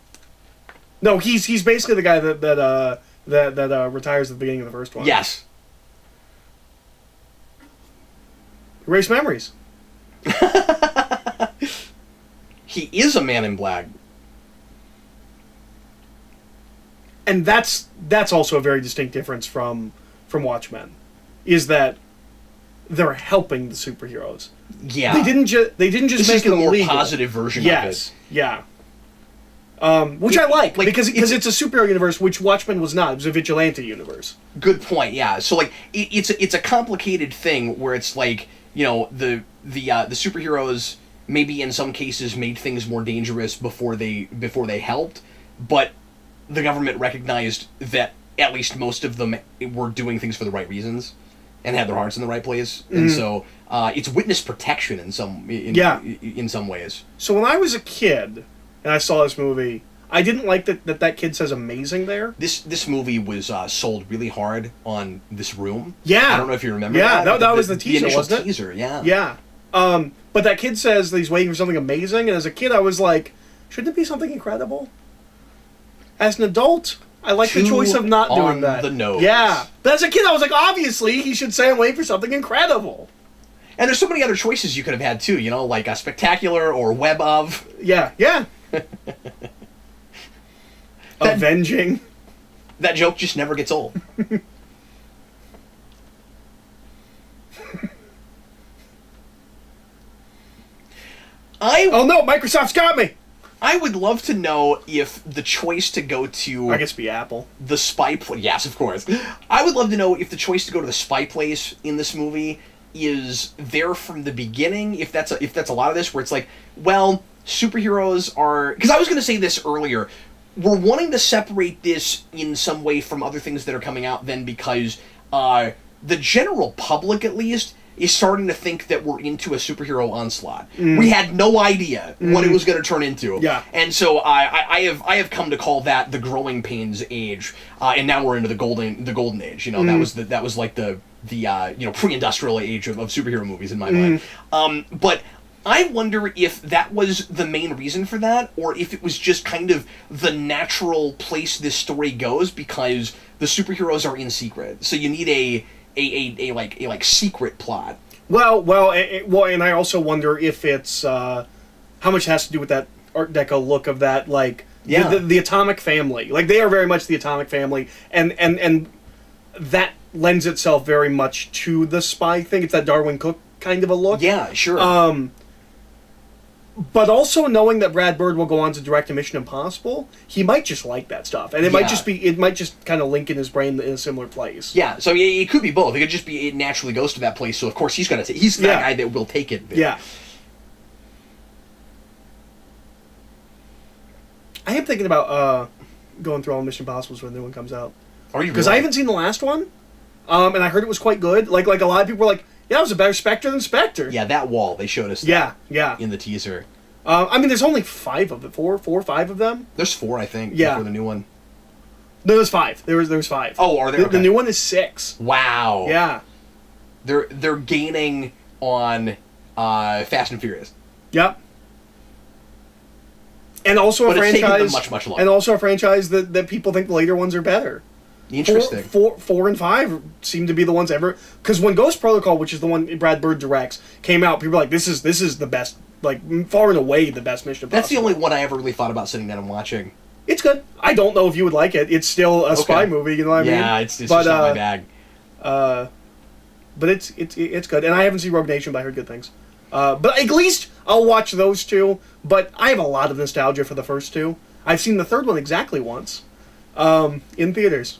B: No, he's basically the guy that retires at the beginning of the first one.
A: Yes.
B: Erase memories.
A: He is a Man in Black.
B: And that's also a very distinct difference from Watchmen, is that they're helping the superheroes.
A: Yeah.
B: They didn't just
A: this
B: make
A: is
B: it
A: the more
B: illegal.
A: positive version of it.
B: Yes. Yeah. Which I like because it's a superhero universe, which Watchmen was not. It was a vigilante universe.
A: Good point. Yeah. So it's a complicated thing where it's like, the superheroes maybe in some cases made things more dangerous before they helped, but the government recognized that at least most of them were doing things for the right reasons and had their hearts in the right place. And so it's witness protection in some ways.
B: So when I was a kid and I saw this movie, I didn't like that kid says amazing there.
A: This movie was sold really hard on this room.
B: Yeah.
A: I don't know if you remember
B: that. Yeah, that was the teaser,
A: initial
B: wasn't it?
A: Teaser, yeah.
B: Yeah. But that kid says that he's waiting for something amazing, and as a kid I was like, shouldn't it be something incredible? As an adult, I like the choice of not doing that.
A: The nose.
B: Yeah. But as a kid I was like, obviously he should say I'm waiting for something incredible.
A: And there's so many other choices you could have had too, like a spectacular or web of.
B: Yeah, yeah. Avenging.
A: That joke just never gets old.
B: Oh no, Microsoft's got me!
A: I would love to know if the choice to go to...
B: I guess it'd be Apple.
A: The spy place... Yes, of course. I would love to know if the choice to go to the spy place in this movie is there from the beginning, if that's a lot of this, where it's like, well, superheroes are... Because I was going to say this earlier. We're wanting to separate this in some way from other things that are coming out then because the general public, at least, is starting to think that we're into a superhero onslaught. We had no idea what it was going to turn into.
B: Yeah.
A: And so I have come to call that the growing pains age, and now we're into the golden age. That was like the pre-industrial age of superhero movies in my mind. But I wonder if that was the main reason for that, or if it was just kind of the natural place this story goes because the superheroes are in secret. So you need a secret plot.
B: Well, and I also wonder if it's how much has to do with that Art Deco look of that, the Atomic Family. Like, they are very much the Atomic Family, and that lends itself very much to the spy thing. It's that Darwin Cook kind of a look.
A: Yeah, sure.
B: But also knowing that Brad Bird will go on to direct a Mission Impossible, he might just like that stuff, and it might just kind of link in his brain in a similar place.
A: Yeah, so it could be both. It could just be it naturally goes to that place. So of course he's that guy that will take it.
B: Yeah. I am thinking about going through all Mission Impossibles when the new one comes out.
A: Are you?
B: Because I haven't seen the last one, and I heard it was quite good. Like a lot of people were like, yeah, it was a better Spectre than Spectre.
A: Yeah, that wall, they showed us that in the teaser.
B: I mean, there's only 5 of them. 4 or 5 of them?
A: There's 4, I think,
B: yeah.
A: for the new one.
B: No, there's 5. There's 5.
A: Oh, are there?
B: The new one is 6.
A: Wow.
B: Yeah.
A: They're gaining on Fast and Furious.
B: Yep. And also
A: but
B: a franchise...
A: It's taken them much longer.
B: And also a franchise that people think the later ones are better.
A: Interesting.
B: Four and 5 seem to be the ones ever. Because when Ghost Protocol, which is the one Brad Bird directs, came out, people were like, "This is the best, like far and away the best Mission Impossible."
A: That's the only one I ever really thought about sitting down and watching.
B: It's good. I don't know if you would like it. It's still a spy movie. You know what I mean?
A: Yeah, it's just not my bag.
B: But it's good, and I haven't seen Rogue Nation, but I heard good things. But at least I'll watch those two. But I have a lot of nostalgia for the first two. I've seen the third one exactly once, in theaters.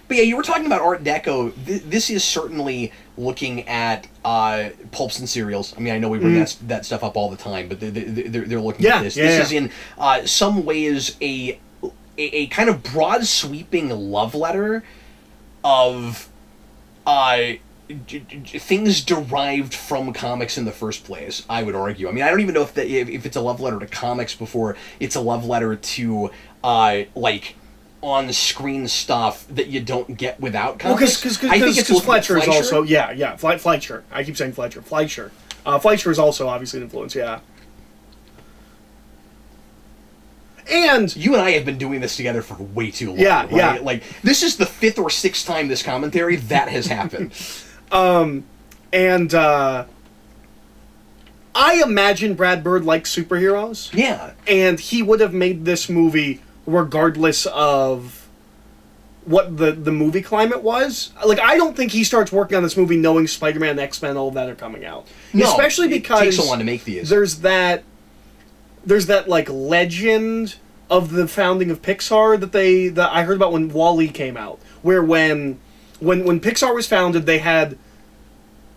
A: But yeah, you were talking about Art Deco. This is certainly looking at pulps and serials. I mean, I know we bring that stuff up all the time, but they're looking at this. This is in some ways a kind of broad sweeping love letter of things derived from comics in the first place, I would argue. I mean, I don't even know if it's a love letter to comics before it's a love letter to like on-screen stuff that you don't get without comics.
B: Well, because Fletcher is also Fleischer. I keep saying Fletcher. Fleischer. Fleischer is also obviously an influence. Yeah. And
A: you and I have been doing this together for way too long.
B: Yeah,
A: right?
B: yeah.
A: Like this is the 5th or 6th time this commentary that has happened.
B: I imagine Brad Bird likes superheroes.
A: Yeah.
B: And he would have made this movie regardless of what the movie climate was. Like, I don't think he starts working on this movie knowing Spider-Man, X-Men, all of that are coming out.
A: No,
B: especially because
A: it takes so long to make these.
B: There's that like legend of the founding of Pixar that I heard about when Wall-E came out, where when Pixar was founded, they had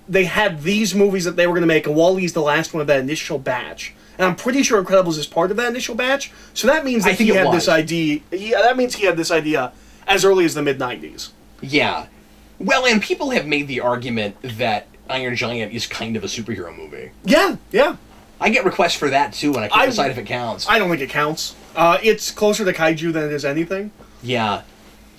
B: these movies that they were going to make, and Wall-E's the last one of that initial batch. And I'm pretty sure Incredibles is part of that initial batch. So that means that he had this idea. That means he had this idea as early as the mid-90s.
A: Yeah. Well, and people have made the argument that Iron Giant is kind of a superhero movie.
B: Yeah, yeah.
A: I get requests for that, too, and I can't decide if it counts.
B: I don't think it counts. It's closer to kaiju than it is anything.
A: Yeah.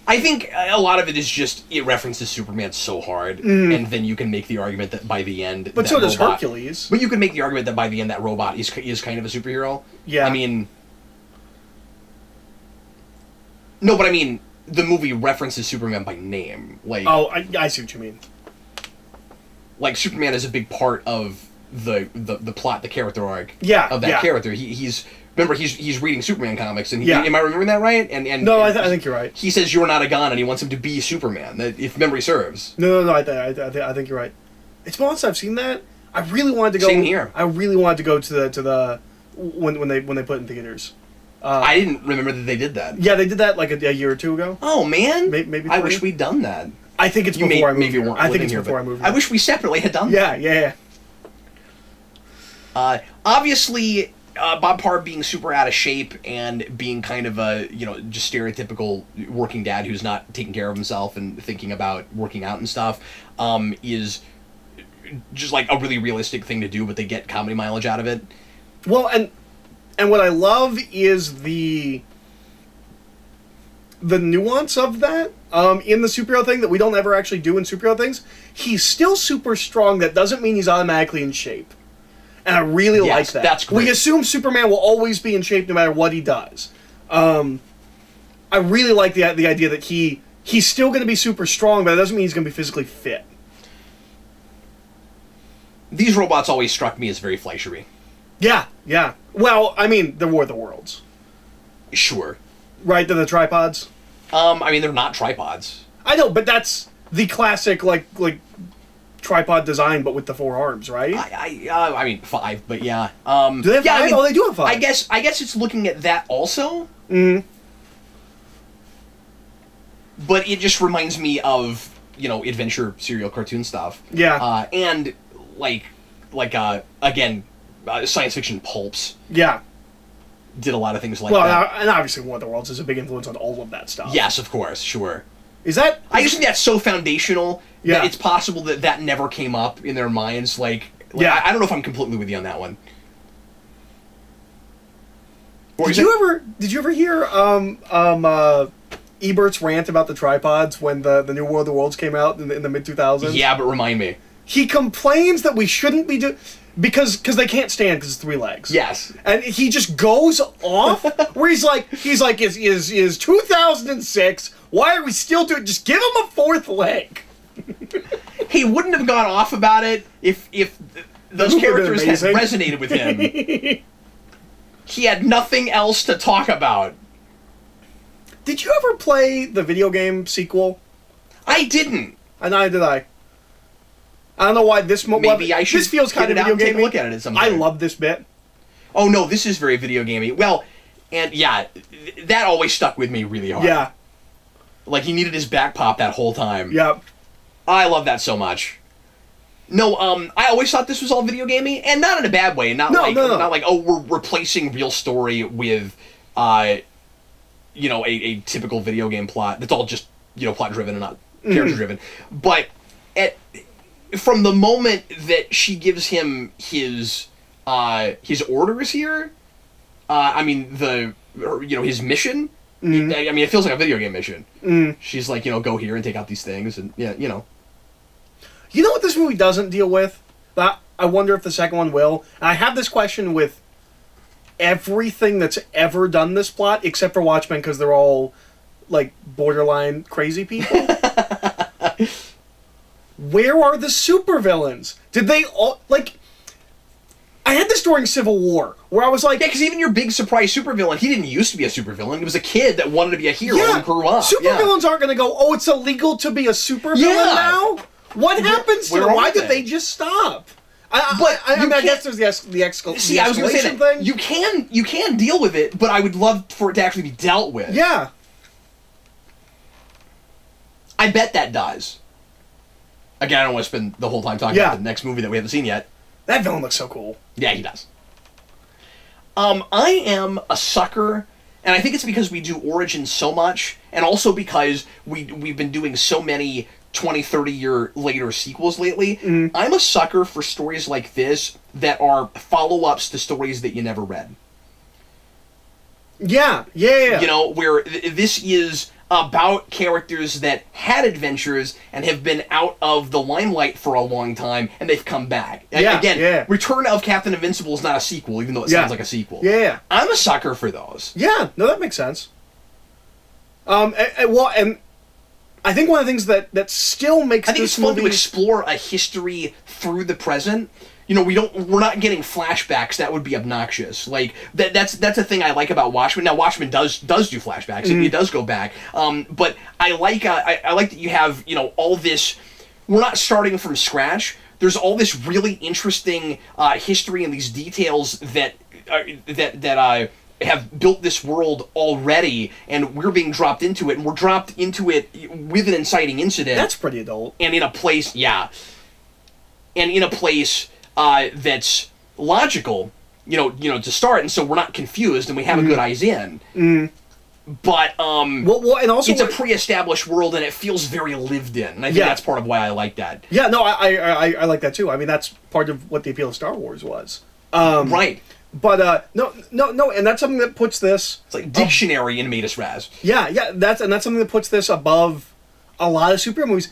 A: I think a lot of it is just, it references Superman so hard, and then you can make the argument that by the end...
B: But so does Hercules.
A: But you can make the argument that by the end that robot is kind of a superhero.
B: Yeah.
A: I mean... No, but I mean, the movie references Superman by name. Like,
B: oh, I see what you mean.
A: Like, Superman is a big part of the plot, the character arc of that character. He's... Remember, he's reading Superman comics, and am I remembering that right? And
B: no, I think you're right.
A: He says you're not a gun, and he wants him to be Superman, if memory serves.
B: No, I think you're right. It's been once I've seen that. I really wanted to go.
A: Same here.
B: I really wanted to go to the when they put it in theaters.
A: I didn't remember that they did that.
B: Yeah, they did that like a year or two ago.
A: Oh man,
B: maybe 3.
A: I wish we'd done that.
B: I think it's before I moved here. I think it's before I moved here.
A: I wish we separately had done that.
B: Yeah.
A: Obviously, Bob Parr being super out of shape and being kind of a, just stereotypical working dad who's not taking care of himself and thinking about working out and stuff, is just like a really realistic thing to do, but they get comedy mileage out of it.
B: Well, and what I love is the nuance of that in the superhero thing that we don't ever actually do in superhero things. He's still super strong. That doesn't mean he's automatically in shape. And I really like that.
A: That's great.
B: We assume Superman will always be in shape no matter what he does. I really like the idea that he's still going to be super strong, but that doesn't mean he's going to be physically fit.
A: These robots always struck me as very Fleischery.
B: Yeah. Well, I mean, the War of the Worlds.
A: Sure.
B: Right, they're the tripods?
A: I mean, they're not tripods.
B: I know, but that's the classic, like tripod design, but with the 4 arms, right?
A: I mean 5, but yeah.
B: Do they have 5? I mean, they do have 5.
A: I guess it's looking at that also.
B: Mm-hmm.
A: But it just reminds me of adventure serial cartoon stuff.
B: Yeah.
A: And again, science fiction pulps.
B: Yeah.
A: Did a lot of things like
B: that.
A: Well,
B: and obviously War of the Worlds is a big influence on all of that stuff.
A: Yes, of course, sure.
B: I
A: just think that's so foundational that it's possible that never came up in their minds. I don't know if I'm completely with you on that one.
B: Did you ever hear Ebert's rant about the tripods when the new War of the Worlds came out in the mid-2000s?
A: Yeah, but remind me.
B: He complains that we shouldn't be doing... Because they can't stand because it's 3 legs.
A: Yes.
B: And he just goes off where he's like, is 2006 Why are we still doing? Just give him a fourth leg.
A: He wouldn't have gone off about it if those characters had resonated with him. He had nothing else to talk about.
B: Did you ever play the video game sequel?
A: I didn't.
B: And neither did I. I don't know why this...
A: Maybe I should
B: this feels kind of video
A: take a
B: gamey.
A: look at it at some point.
B: I love this bit.
A: Oh, no, this is very video gamey. Well, and yeah, that always stuck with me really hard.
B: Yeah.
A: Like, he needed his back pop that whole time.
B: Yep.
A: I love that so much. No, I always thought this was all video gamey, and not in a bad way. Not like, oh, we're replacing real story with, a typical video game plot. That's all just, plot driven and not character driven. But from the moment that she gives him his orders here, his mission. It feels like a video game mission. She's like, go here and take out these things, and You know
B: what this movie doesn't deal with? I wonder if the second one will. And I have this question with everything that's ever done this plot, except for Watchmen, because they're all, like, borderline crazy people. Where are the supervillains? Did they all... Like, I had this during Civil War, where I was like...
A: Yeah, because even your big surprise supervillain, he didn't used to be a supervillain. He was a kid that wanted to be a hero and grew up.
B: Supervillains aren't going to go, oh, it's illegal to be a supervillain now? What happens to them? Why did they just stop? I guess there's the escalation
A: I was going to say that.
B: Thing.
A: You can deal with it, but I would love for it to actually be dealt with.
B: Yeah.
A: I bet that does. Again, I don't want to spend the whole time talking about the next movie that we haven't seen yet.
B: That villain looks so cool.
A: Yeah, he does. I am a sucker, and I think it's because we do Origins so much, and also because we've been doing so many 20, 30-year later sequels lately. I'm a sucker for stories like this that are follow-ups to stories that you never read.
B: Yeah.
A: Where this is about characters that had adventures and have been out of the limelight for a long time, and they've come back. Return of Captain Invincible is not a sequel, even though it sounds like a sequel.
B: Yeah.
A: I'm a sucker for those.
B: Yeah, no, that makes sense. And I think one of the things that still makes
A: I think it's fun to explore a history through the present. We're not getting flashbacks. That would be obnoxious. Like that's a thing I like about Watchmen. Now Watchmen does do flashbacks. It does go back. But I like that you have all this. We're not starting from scratch. There's all this really interesting history and these details that have built this world already, and we're being dropped into it, and we're dropped into it with an inciting incident.
B: That's pretty adult.
A: And in a place, that's logical, to start, and so we're not confused, and we have a good eyes in. But and also it's a pre-established world, and it feels very lived in, and I think that's part of why I like that.
B: Yeah, no, I like that too. I mean, that's part of what the appeal of Star Wars was.
A: Right.
B: But no, and that's something that puts this...
A: It's like dictionary in Medias Res.
B: Yeah, that's something that puts this above a lot of superhero movies.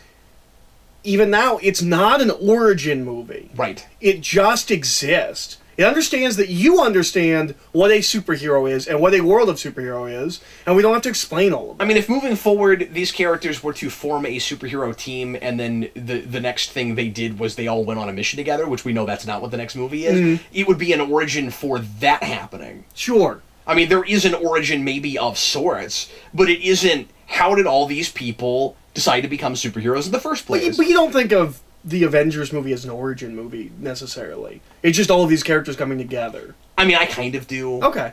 B: Even now, it's not an origin movie.
A: Right.
B: It just exists. It understands that you understand what a superhero is and what a world of superhero is, and we don't have to explain all of it.
A: I mean, if moving forward, these characters were to form a superhero team, and then the next thing they did was they all went on a mission together, which we know that's not what the next movie is, it would be an origin for that happening.
B: Sure.
A: I mean, there is an origin maybe of sorts, but it isn't, how did all these people decide to become superheroes in the first place?
B: But you don't think of the Avengers movie as an origin movie, necessarily. It's just all of these characters coming together.
A: I mean, I kind of do.
B: Okay.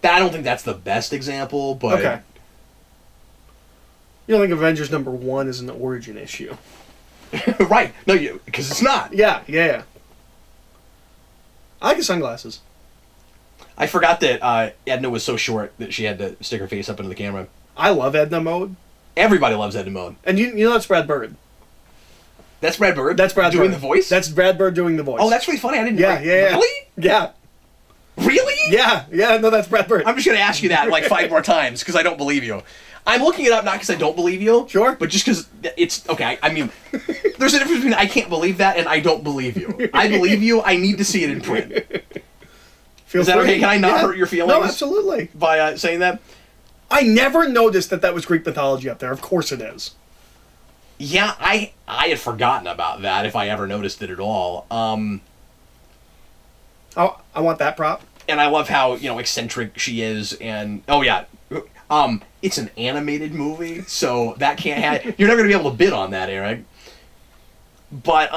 A: I don't think that's the best example, but...
B: Okay. You don't think Avengers #1 is an origin issue?
A: Right. No, because it's not.
B: Yeah. I like his sunglasses.
A: I forgot that Edna was so short that she had to stick her face up into the camera.
B: I love Edna Mode.
A: Everybody loves Edna Mode.
B: And you know that's Brad Bird.
A: That's Brad Bird?
B: That's Brad
A: doing
B: Bird.
A: the voice?
B: That's Brad Bird doing the voice.
A: Oh, that's really funny. I didn't know.
B: Yeah.
A: Really?
B: Yeah.
A: Really?
B: Yeah, no, that's Brad Bird.
A: I'm just going to ask you that like 5 more times because I don't believe you. I'm looking it up not because I don't believe you.
B: Sure.
A: But just because it's... Okay, I mean, there's a difference between I can't believe that and I don't believe you. I believe you. I need to see it in print. Is that okay? Can I not hurt your feelings?
B: No, absolutely.
A: By saying that?
B: I never noticed that was Greek mythology up there. Of course it is.
A: Yeah, I had forgotten about that, if I ever noticed it at all.
B: I want that prop.
A: And I love how, eccentric she is, and... Oh, yeah. It's an animated movie, so that can't have... You're never going to be able to bid on that, Eric. But,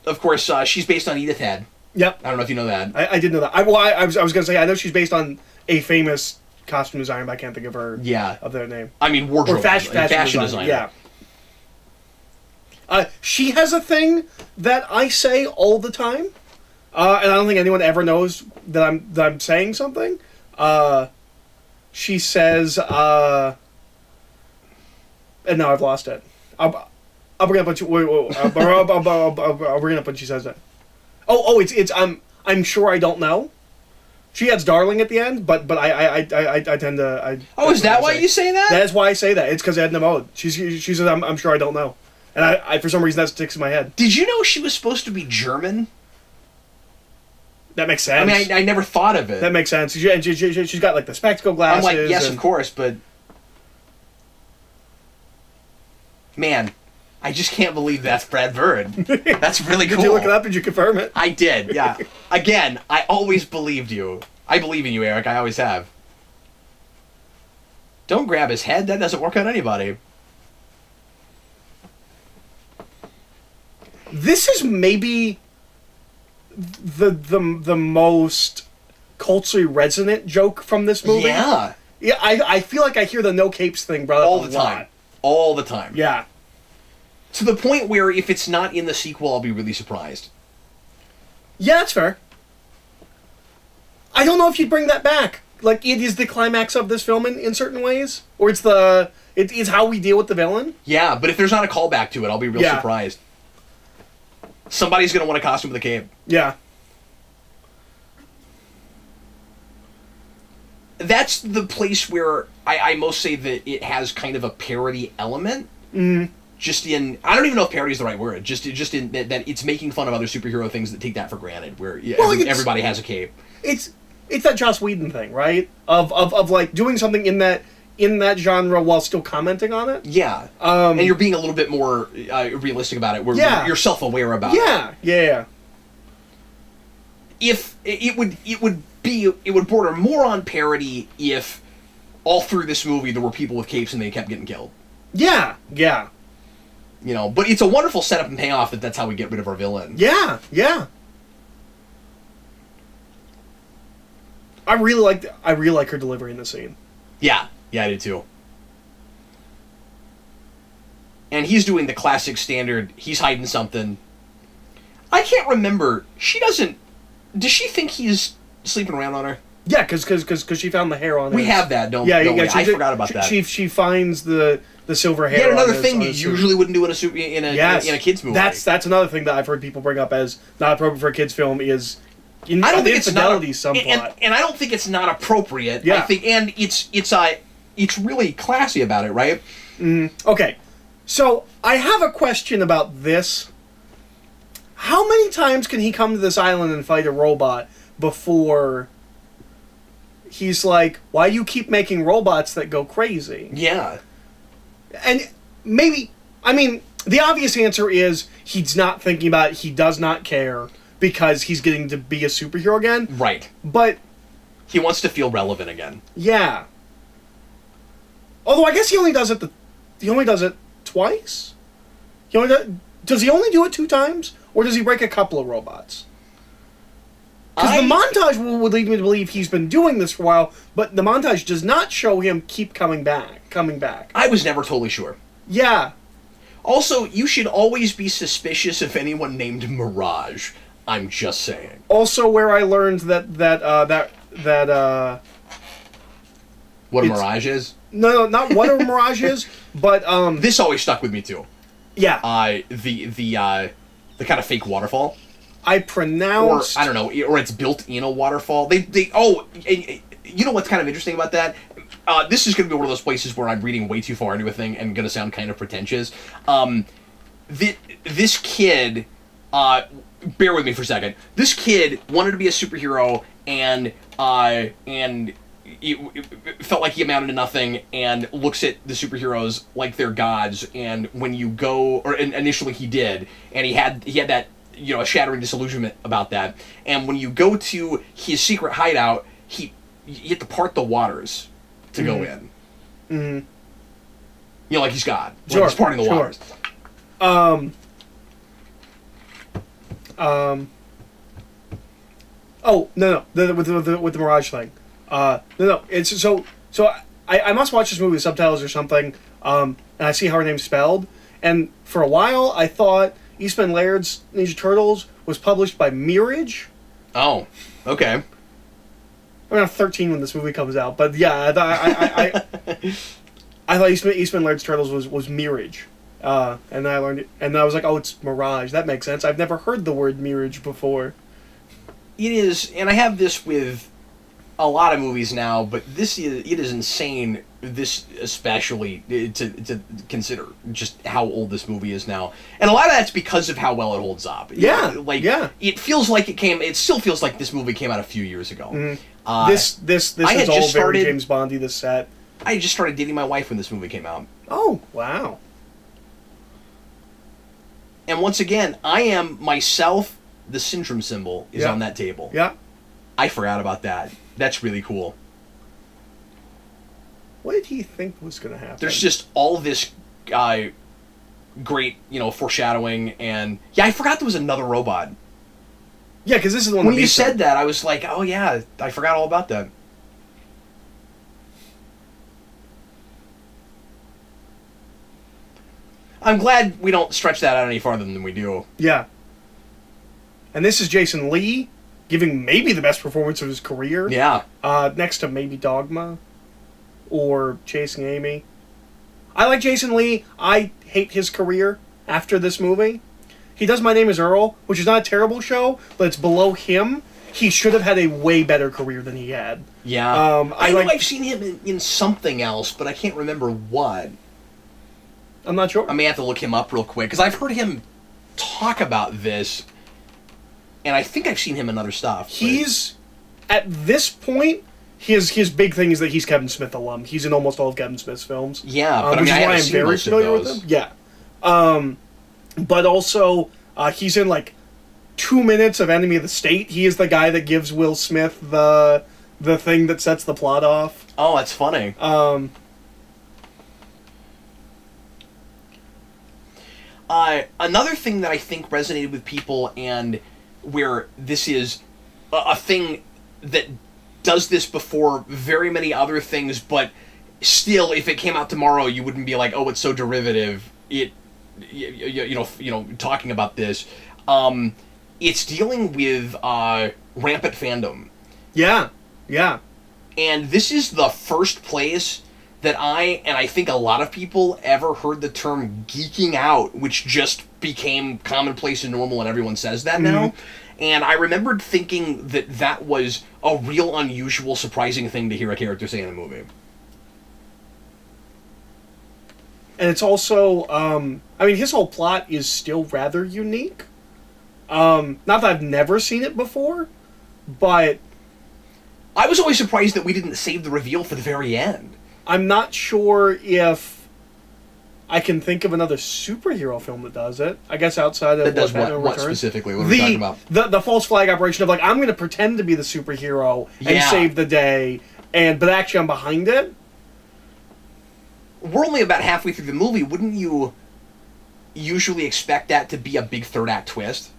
A: of course, she's based on Edith Head.
B: Yep.
A: I don't know if you know that.
B: I did know that. I was going to say, I know she's based on a famous costume designer, but I can't think of her...
A: Yeah.
B: Of their name.
A: I mean, wardrobe...
B: Or fashion designer. Yeah. She has a thing that I say all the time, and I don't think anyone ever knows that I'm saying something. She says, and now I've lost it. I'll bring it up when she. I'll bring it up when she says it. It's I'm sure I don't know. She adds "darling" at the end, but I tend to.
A: Is that why you say that?
B: That's why I say that. It's because Edna Mode. She says I'm sure I don't know. And I for some reason that sticks in my head.
A: Did you know she was supposed to be German?
B: That makes sense.
A: I mean, I never thought of it.
B: That makes sense. She's got like the spectacle glasses.
A: I'm like, yes, of course, but man, I just can't believe that's Brad Bird. That's really cool.
B: Did you look it up? Did you confirm it?
A: I did. Yeah. Again, I always believed you. I believe in you, Eric. I always have. Don't grab his head. That doesn't work on anybody.
B: This is maybe the most culturally resonant joke from this movie.
A: Yeah.
B: Yeah, I feel like I hear the no capes thing brought
A: all
B: up
A: the time.
B: Lot.
A: All the time.
B: Yeah.
A: To the point where if it's not in the sequel, I'll be really surprised.
B: Yeah, that's fair. I don't know if you'd bring that back. Like, it is the climax of this film in certain ways, or it's how we deal with the villain.
A: Yeah, but if there's not a callback to it, I'll be real surprised. Somebody's going to want a costume with a cape.
B: Yeah.
A: That's the place where I most say that it has kind of a parody element.
B: Mm-hmm.
A: Just in... I don't even know if parody is the right word. Just in that it's making fun of other superhero things that take that for granted, where everybody has a cape.
B: It's that Joss Whedon thing, right? Of like doing something in that genre while still commenting on it.
A: Yeah. And you're being a little bit more realistic about it, where you're self-aware about it.
B: Yeah.
A: If it would border more on parody if all through this movie there were people with capes and they kept getting killed.
B: Yeah.
A: But it's a wonderful setup and payoff that's how we get rid of our villain.
B: Yeah. I really like her delivery in the scene.
A: Yeah, I do too. And he's doing the classic standard, he's hiding something. I can't remember. Does she think he's sleeping around on her?
B: Yeah, because she found the hair on
A: We have that, don't we? I forgot about that.
B: She finds the silver hair.
A: Yeah, another thing you usually wouldn't do in a kid's movie.
B: That's another thing that I've heard people bring up as not appropriate for a kid's film is
A: I don't think infidelity
B: subplot.
A: And I don't think it's not appropriate.
B: Yeah.
A: I think, and it's really classy about it, right?
B: Okay, so I have a question about this. How many times can he come to this island and fight a robot before he's like, why do you keep making robots that go crazy?
A: Yeah.
B: And maybe, the obvious answer is he's not thinking about it, he does not care, because he's getting to be a superhero again.
A: Right.
B: But
A: he wants to feel relevant again.
B: Yeah. Although I guess he only does it twice? Does he only do it 2 times? Or does he break a couple of robots? Because the montage would lead me to believe he's been doing this for a while, but the montage does not show him keep coming back.
A: I was never totally sure.
B: Yeah.
A: Also, you should always be suspicious of anyone named Mirage. I'm just saying.
B: Also, where I learned that
A: what a Mirage is?
B: No, not what a Mirage is, but
A: this always stuck with me too.
B: Yeah.
A: The kind of fake waterfall.
B: I pronounced...
A: Or, I don't know, or it's built in a waterfall. You know what's kind of interesting about that? This is going to be one of those places where I'm reading way too far into a thing and going to sound kind of pretentious. This kid... bear with me for a second. This kid wanted to be a superhero and and it felt like he amounted to nothing, and looks at the superheroes like they're gods. And when you go, or initially he did, and he had that, a shattering disillusionment about that. And when you go to his secret hideout, you have to part the waters to go in. Mm-hmm. Like he's God. Sure, like he's parting the waters.
B: Oh no! With the Mirage thing. No. It's so. I must watch this movie with subtitles or something. And I see how her name's spelled. And for a while, I thought Eastman Laird's Ninja Turtles was published by Mirage.
A: Oh, okay.
B: I'm around 13 when this movie comes out, but yeah, I thought Eastman Laird's Turtles was Mirage. And then I learned it, and I was like, oh, it's Mirage. That makes sense. I've never heard the word Mirage before.
A: It is, and I have this with a lot of movies now, but it is insane, this especially, to consider just how old this movie is now. And a lot of that's because of how well it holds up.
B: Yeah.
A: It feels like it still feels like this movie came out a few years ago.
B: Mm-hmm. This is all very James Bondy, this set.
A: I just started dating my wife when this movie came out.
B: Oh, wow.
A: And once again, I am myself. The Syndrome symbol is on that table.
B: Yeah.
A: I forgot about that. That's really cool.
B: What did he think was going to happen?
A: There's just all this great, foreshadowing, and I forgot there was another robot.
B: Yeah, because this is the one.
A: When you said that, I was like, oh yeah, I forgot all about that. I'm glad we don't stretch that out any farther than we do.
B: Yeah. And this is Jason Lee giving maybe the best performance of his career.
A: Yeah.
B: Next to maybe Dogma or Chasing Amy. I like Jason Lee. I hate his career after this movie. He does My Name is Earl, which is not a terrible show, but it's below him. He should have had a way better career than he had.
A: Yeah. I know I've seen him in something else, but I can't remember what.
B: I'm not sure.
A: I may have to look him up real quick, because I've heard him talk about this. And I think I've seen him in other stuff.
B: He's, at this point, his big thing is that he's Kevin Smith alum. He's in almost all of Kevin Smith's films.
A: Yeah, but
B: which is why I'm
A: very
B: familiar with him. Yeah. But also, he's in like 2 minutes of Enemy of the State. He is the guy that gives Will Smith the thing that sets the plot off.
A: Oh, that's funny. Another thing that I think resonated with people, and where this is a thing that does this before very many other things, but still, if it came out tomorrow, you wouldn't be like, oh, it's so derivative. Talking about this, it's dealing with rampant fandom.
B: Yeah.
A: And this is the first place that I think a lot of people ever heard the term geeking out, which just became commonplace and normal, and everyone says that now. And I remembered thinking that was a real unusual, surprising thing to hear a character say in a movie.
B: And it's also, his whole plot is still rather unique. Not that I've never seen it before, but
A: I was always surprised that we didn't save the reveal for the very end.
B: I'm not sure if I can think of another superhero film that does it. I guess outside of...
A: That does what specifically? What are we talking about?
B: The false flag operation of, like, I'm going to pretend to be the superhero and save the day, but actually I'm behind it.
A: We're only about halfway through the movie. Wouldn't you usually expect that to be a big third act twist?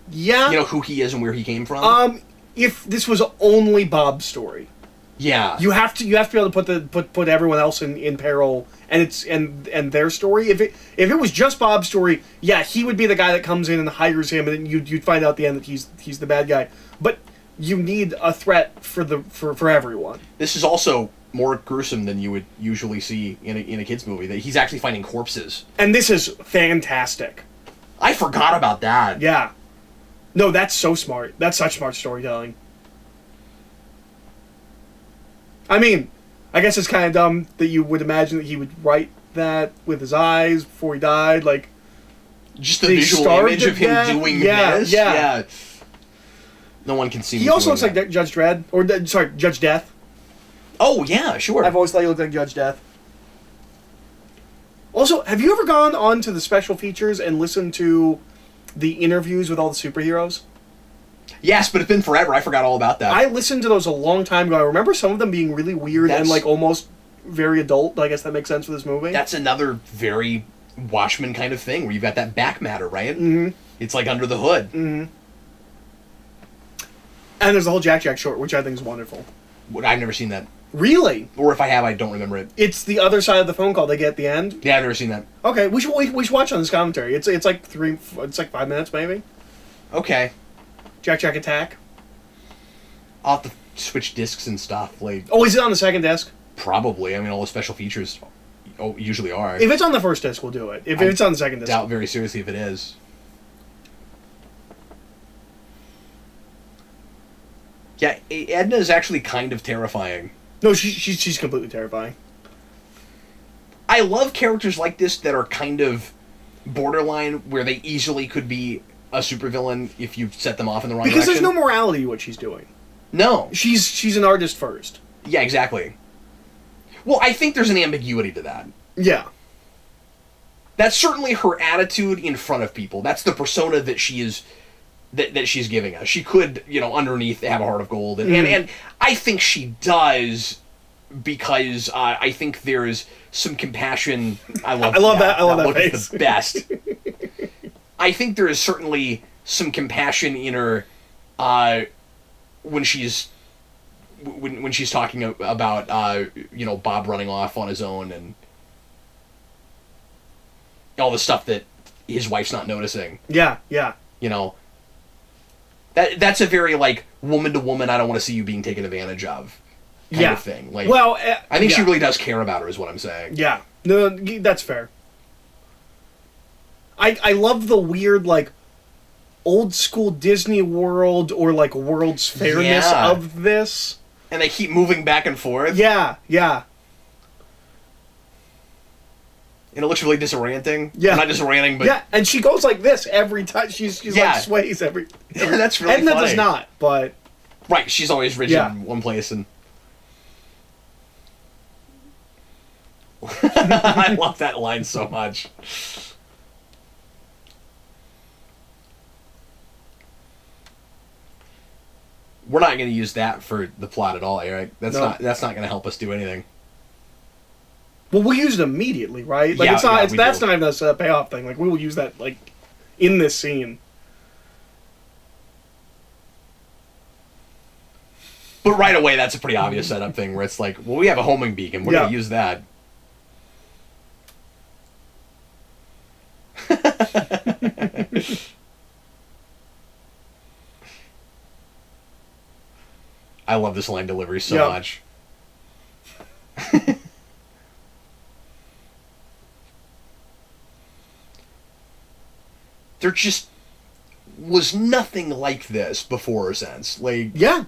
B: Yeah.
A: You know who he is and where he came from?
B: If this was only Bob's story.
A: Yeah.
B: You have to be able to put everyone else in peril, and their story. If it was just Bob's story, yeah, he would be the guy that comes in and hires him, and you'd find out at the end that he's the bad guy. But you need a threat for everyone.
A: This is also more gruesome than you would usually see in a kid's movie. That he's actually finding corpses.
B: And this is fantastic.
A: I forgot about that.
B: Yeah. No, that's so smart. That's such smart storytelling. I mean, I guess it's kind of dumb that you would imagine that he would write that with his eyes before he died, like...
A: Just the visual image of him doing this?
B: Yeah.
A: No one can see me.
B: He also looks
A: doing
B: like Judge Dredd, or sorry, Judge Death.
A: Oh yeah, sure.
B: I've always thought he looked like Judge Death. Also, have you ever gone on to the special features and listened to the interviews with all the superheroes?
A: Yes, but it's been forever. I forgot all about that.
B: I listened to those a long time ago. I remember some of them being really weird and like almost very adult. I guess that makes sense for this movie.
A: That's another very Watchmen kind of thing where you've got that back matter, right?
B: Mm-hmm.
A: It's like under the hood.
B: Mm-hmm. And there's the whole Jack Jack short, which I think is wonderful.
A: I've never seen that.
B: Really?
A: Or if I have, I don't remember it.
B: It's the other side of the phone call they get at the end.
A: Yeah, I've never seen that.
B: Okay, we should watch on this commentary. It's like 5 minutes maybe.
A: Okay.
B: Jack Jack Attack.
A: I'll have to switch discs and stuff. Like,
B: oh, is it on the second disc?
A: Probably. I mean, all the special features usually are.
B: If it's on the first disc, we'll do it. If it's on the second disc,
A: doubt very seriously if it is. Yeah, Edna is actually kind of terrifying.
B: No, she's completely terrifying.
A: I love characters like this that are kind of borderline, where they easily could be a supervillain if you set them off in the wrong direction.
B: Because there's no morality to what she's doing.
A: No.
B: She's an artist first.
A: Yeah, exactly. Well, I think there's an ambiguity to that.
B: Yeah.
A: That's certainly her attitude in front of people. That's the persona that she is... That she's giving us. She could, underneath have a heart of gold. And I think she does, because I think there's some compassion. I love that. I love that face. It's the best. I think there is certainly some compassion in her when she's talking about Bob running off on his own and all the stuff that his wife's not noticing.
B: Yeah, yeah.
A: That's a very, like, woman to woman, I don't want to see you being taken advantage of kind of thing. Like,
B: well,
A: I think she really does care about her, is what I'm saying.
B: Yeah. No, that's fair. I love the weird, like, old school Disney World or, like, World's Fairness of this.
A: And they keep moving back and forth.
B: Yeah, yeah.
A: And it looks really disorienting.
B: Yeah.
A: Not disorienting, but...
B: Yeah, and she goes like this every time. She's like, sways every...
A: That's really
B: Edna
A: funny.
B: does not, but...
A: Right, she's always rigid in one place, and... I love that line so much. We're not going to use that for the plot at all, Eric. That's not going to help us do anything.
B: Well, we'll use it immediately, right? Like, that's not even a payoff thing. Like, we will use that, like, in this scene.
A: But right away, that's a pretty obvious setup thing where it's like, well, we have a homing beacon. We're going to use that. I love this line delivery so much. There just was nothing like this before, since. Like,
B: yeah.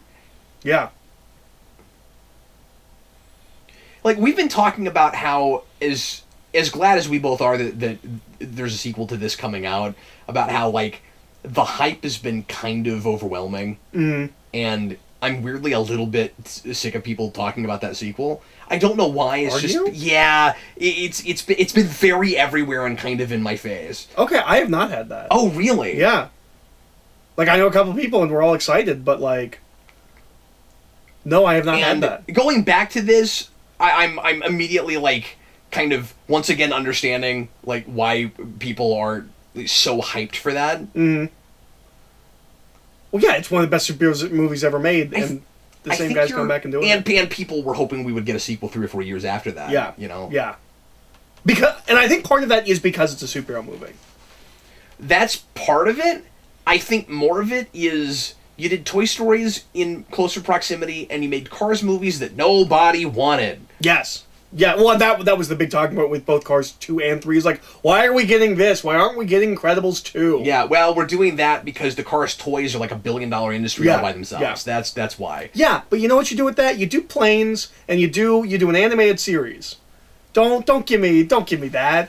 A: Like, we've been talking about how, as glad as we both are that there's a sequel to this coming out, about how, like, the hype has been kind of overwhelming.
B: Mm.
A: And I'm weirdly a little bit sick of people talking about that sequel. I don't know why. It's it's been very everywhere and kind of in my face.
B: Okay, I have not had that.
A: Oh, really?
B: Yeah. Like, I know a couple people and we're all excited, but, like, no, I have not had that.
A: Going back to this, I'm immediately, like, kind of once again understanding, like, why people are so hyped for that.
B: Mm-hmm. Well, yeah, it's one of the best superhero movies ever made, and the same guys come back and do it.
A: And people were hoping we would get a sequel 3 or 4 years after that.
B: Yeah. Yeah. And I think part of that is because it's a superhero movie.
A: That's part of it. I think more of it is you did Toy Stories in closer proximity, and you made Cars movies that nobody wanted.
B: Yes. Yeah, well, that was the big talking point with both Cars 2 and 3. Is like, why are we getting this? Why aren't we getting Incredibles 2?
A: Yeah, well, we're doing that because the Cars toys are like $1 billion industry all by themselves.
B: Yeah.
A: That's why.
B: Yeah, but you know what you do with that? You do planes, and you do an animated series. Don't give me that.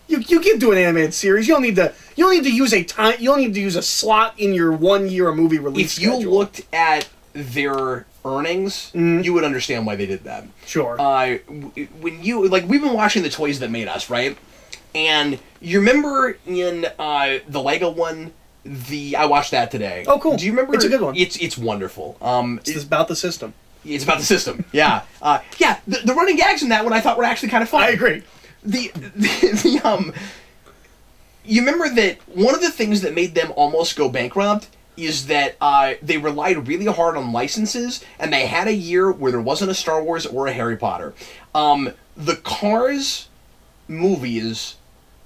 B: You can do an animated series. You don't need to use a time. You don't need to use a slot in your 1 year a movie release.
A: If you
B: schedule.
A: looked at their earnings, you would understand why they did that.
B: Sure.
A: When you we've been watching The Toys That Made Us, right? And you remember in the Lego one, I watched that today.
B: Oh, cool.
A: Do you remember?
B: It's a good one.
A: It's wonderful.
B: It's about the system.
A: It's about the system. Yeah. The running gags in that one I thought were actually kind of fun.
B: I agree.
A: You remember that one of the things that made them almost go bankrupt is that they relied really hard on licenses, and they had a year where there wasn't a Star Wars or a Harry Potter. The Cars movies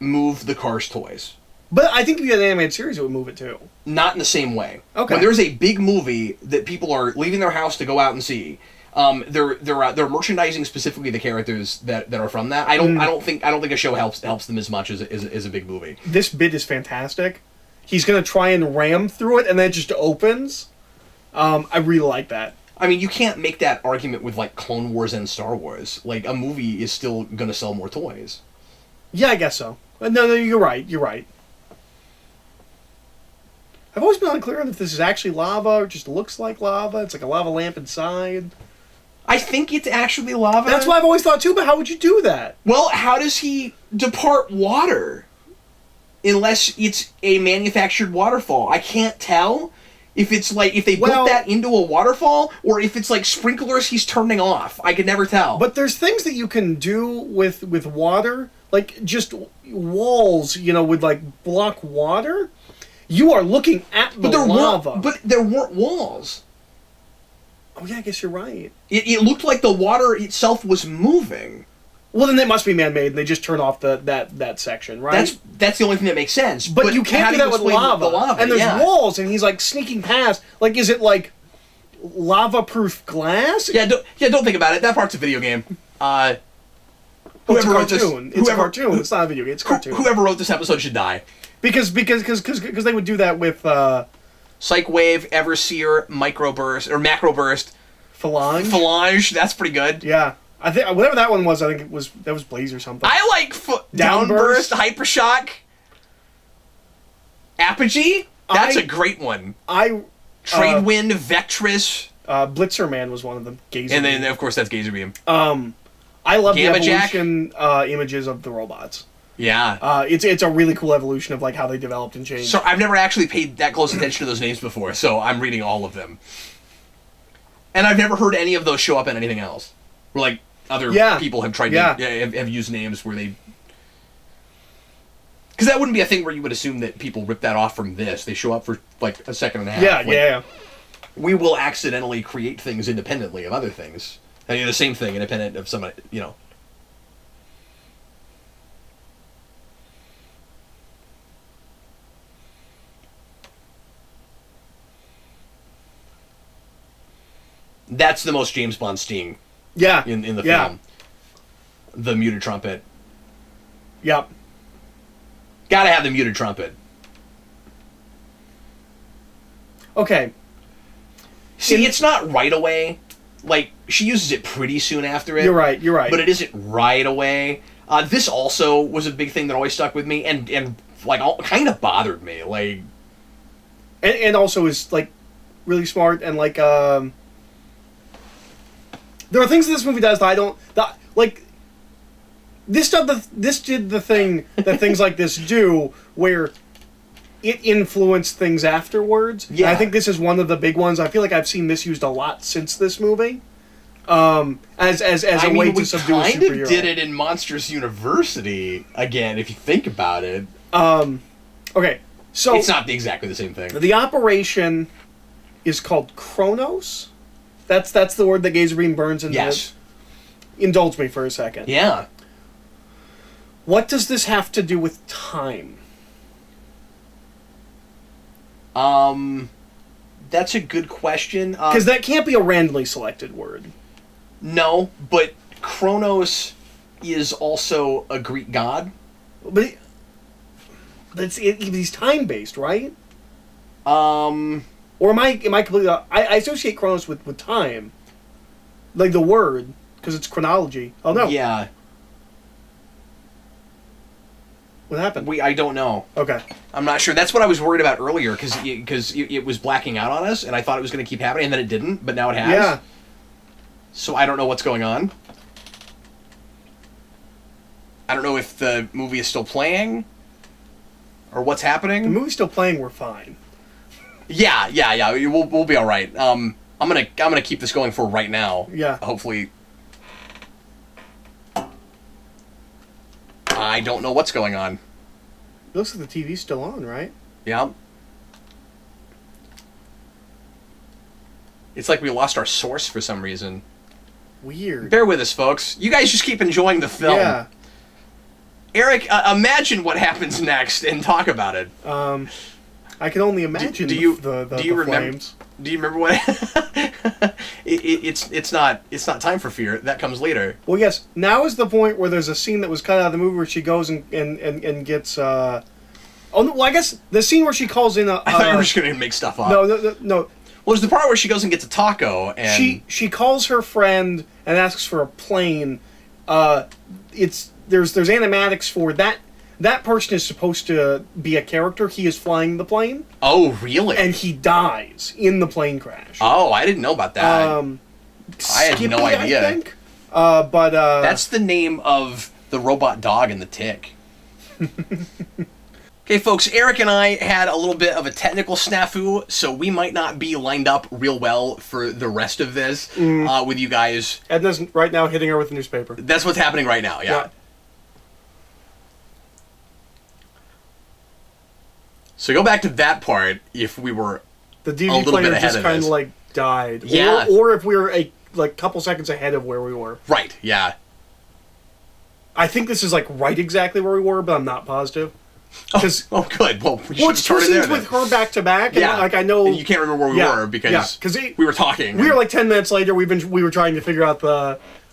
A: moved the Cars toys.
B: But I think if you had an animated series, it would move it too.
A: Not in the same way.
B: Okay.
A: When there's a big movie that people are leaving their house to go out and see, they're merchandising specifically the characters that are from that. I don't think a show helps them as much as a big movie.
B: This bit is fantastic. He's gonna try and ram through it, and then it just opens. I really like that.
A: I mean, you can't make that argument with like Clone Wars and Star Wars. Like, a movie is still gonna sell more toys.
B: Yeah, I guess so. No, you're right. You're right. I've always been unclear on if this is actually lava or just looks like lava. It's like a lava lamp inside.
A: I think it's actually lava.
B: That's what I've always thought too, but how would you do that?
A: Well, how does he depart water? Unless it's a manufactured waterfall. I can't tell if it's like, if they built that into a waterfall, or if it's like sprinklers he's turning off. I could never tell.
B: But there's things that you can do with water, like just walls, would like block water. You are looking at the lava.
A: But there weren't walls.
B: Oh yeah, I guess you're right.
A: It looked like the water itself was moving.
B: Well, then it must be man-made, and they just turn off that section, right?
A: That's the only thing that makes sense.
B: But you can't do that with lava.
A: The lava.
B: And there's walls, and he's like sneaking past. Like, is it like lava-proof glass?
A: Yeah, don't think about it. That part's a video game.
B: It's a cartoon. It's a cartoon. It's not a video game. It's a cartoon.
A: Whoever wrote this episode should die.
B: Because they would do that with
A: Psych Wave, Everseer, Microburst or Macroburst, Phalange. That's pretty good.
B: Yeah, I think whatever that one was. I think that was Blaze or something.
A: I like Downburst, Hypershock, Apogee. That's a great one. Tradewind, Vectress.
B: Blitzer Man was one of them. Gazer
A: and then
B: Beam.
A: of course that's Gazer Beam.
B: I love
A: Gamma
B: the evolution images of the robots.
A: Yeah.
B: It's a really cool evolution of like how they developed and changed.
A: So I've never actually paid that close attention to those names before, so I'm reading all of them. And I've never heard any of those show up in anything else. Where like other people have tried to have used names where they... Because that wouldn't be a thing where you would assume that people rip that off from this. They show up for like a second and a half.
B: Yeah.
A: We will accidentally create things independently of other things. I mean, the same thing, independent of somebody, That's the most James Bond sting.
B: Yeah.
A: In the film. The muted trumpet.
B: Yep.
A: Gotta have the muted trumpet.
B: Okay.
A: See, it's not right away. Like, she uses it pretty soon after it.
B: You're right.
A: But it isn't right away. This also was a big thing that always stuck with me and like, kind of bothered me. Like...
B: And also is, like, really smart and, like, there are things that this movie does that I don't... like, this did the thing that things like this do, where it influenced things afterwards. Yeah. And I think this is one of the big ones. I feel like I've seen this used a lot since this movie. As a way to subdue a superhero.
A: We kind of did it in Monsters University, again, if you think about it.
B: Okay, so...
A: It's not exactly the same thing.
B: The operation is called Chronos. That's the word that Gazer Beam burns into.
A: Yes.
B: Indulge me for a second.
A: Yeah.
B: What does this have to do with time?
A: That's a good question.
B: Because that can't be a randomly selected word.
A: No, but Chronos is also a Greek god.
B: But he's time-based, right? Or am I completely... I associate Chronos with time. Like the word, because it's chronology. Oh, no.
A: Yeah.
B: What happened?
A: I don't know.
B: Okay.
A: I'm not sure. That's what I was worried about earlier, because it was blacking out on us, and I thought it was going to keep happening, and then it didn't, but now it has.
B: Yeah.
A: So I don't know what's going on. I don't know if the movie is still playing, or what's happening.
B: The movie's still playing. We're fine.
A: Yeah. We'll be all right. I'm gonna keep this going for right now.
B: Yeah.
A: Hopefully. I don't know what's going on.
B: It looks like the TV's still on, right?
A: Yeah. It's like we lost our source for some reason.
B: Weird.
A: Bear with us, folks. You guys just keep enjoying the film.
B: Yeah.
A: Eric, imagine what happens next and talk about it.
B: I can only imagine
A: do you
B: the flames.
A: Do you remember what? It's not time for fear. That comes later.
B: Well, yes. Now is the point where there's a scene that was cut out of the movie where she goes and gets. Oh no! Well, I guess the scene where she calls in a.
A: I thought you were just gonna make stuff up.
B: No.
A: Well, there's the part where she goes and gets a taco, and
B: she calls her friend and asks for a plane. There's animatics for that. That person is supposed to be a character. He is flying the plane.
A: Oh, really?
B: And he dies in the plane crash.
A: Oh, I didn't know about that. I had no idea.
B: I think. But
A: that's the name of the robot dog in The Tick. Okay, folks, Eric and I had a little bit of a technical snafu, so we might not be lined up real well for the rest of this with you guys.
B: Edna's right now hitting her with a newspaper.
A: That's what's happening right now, yeah. So go back to that part if we were
B: the DVD player just kind of like died.
A: Yeah.
B: Or if we were a couple seconds ahead of where we were.
A: Right, yeah.
B: I think this is like right exactly where we were, but I'm not positive.
A: Oh, good. Well,
B: it's two scenes with her back to back, and I know
A: and you can't remember where we were because we were talking.
B: We were like 10 minutes later. We were trying to figure out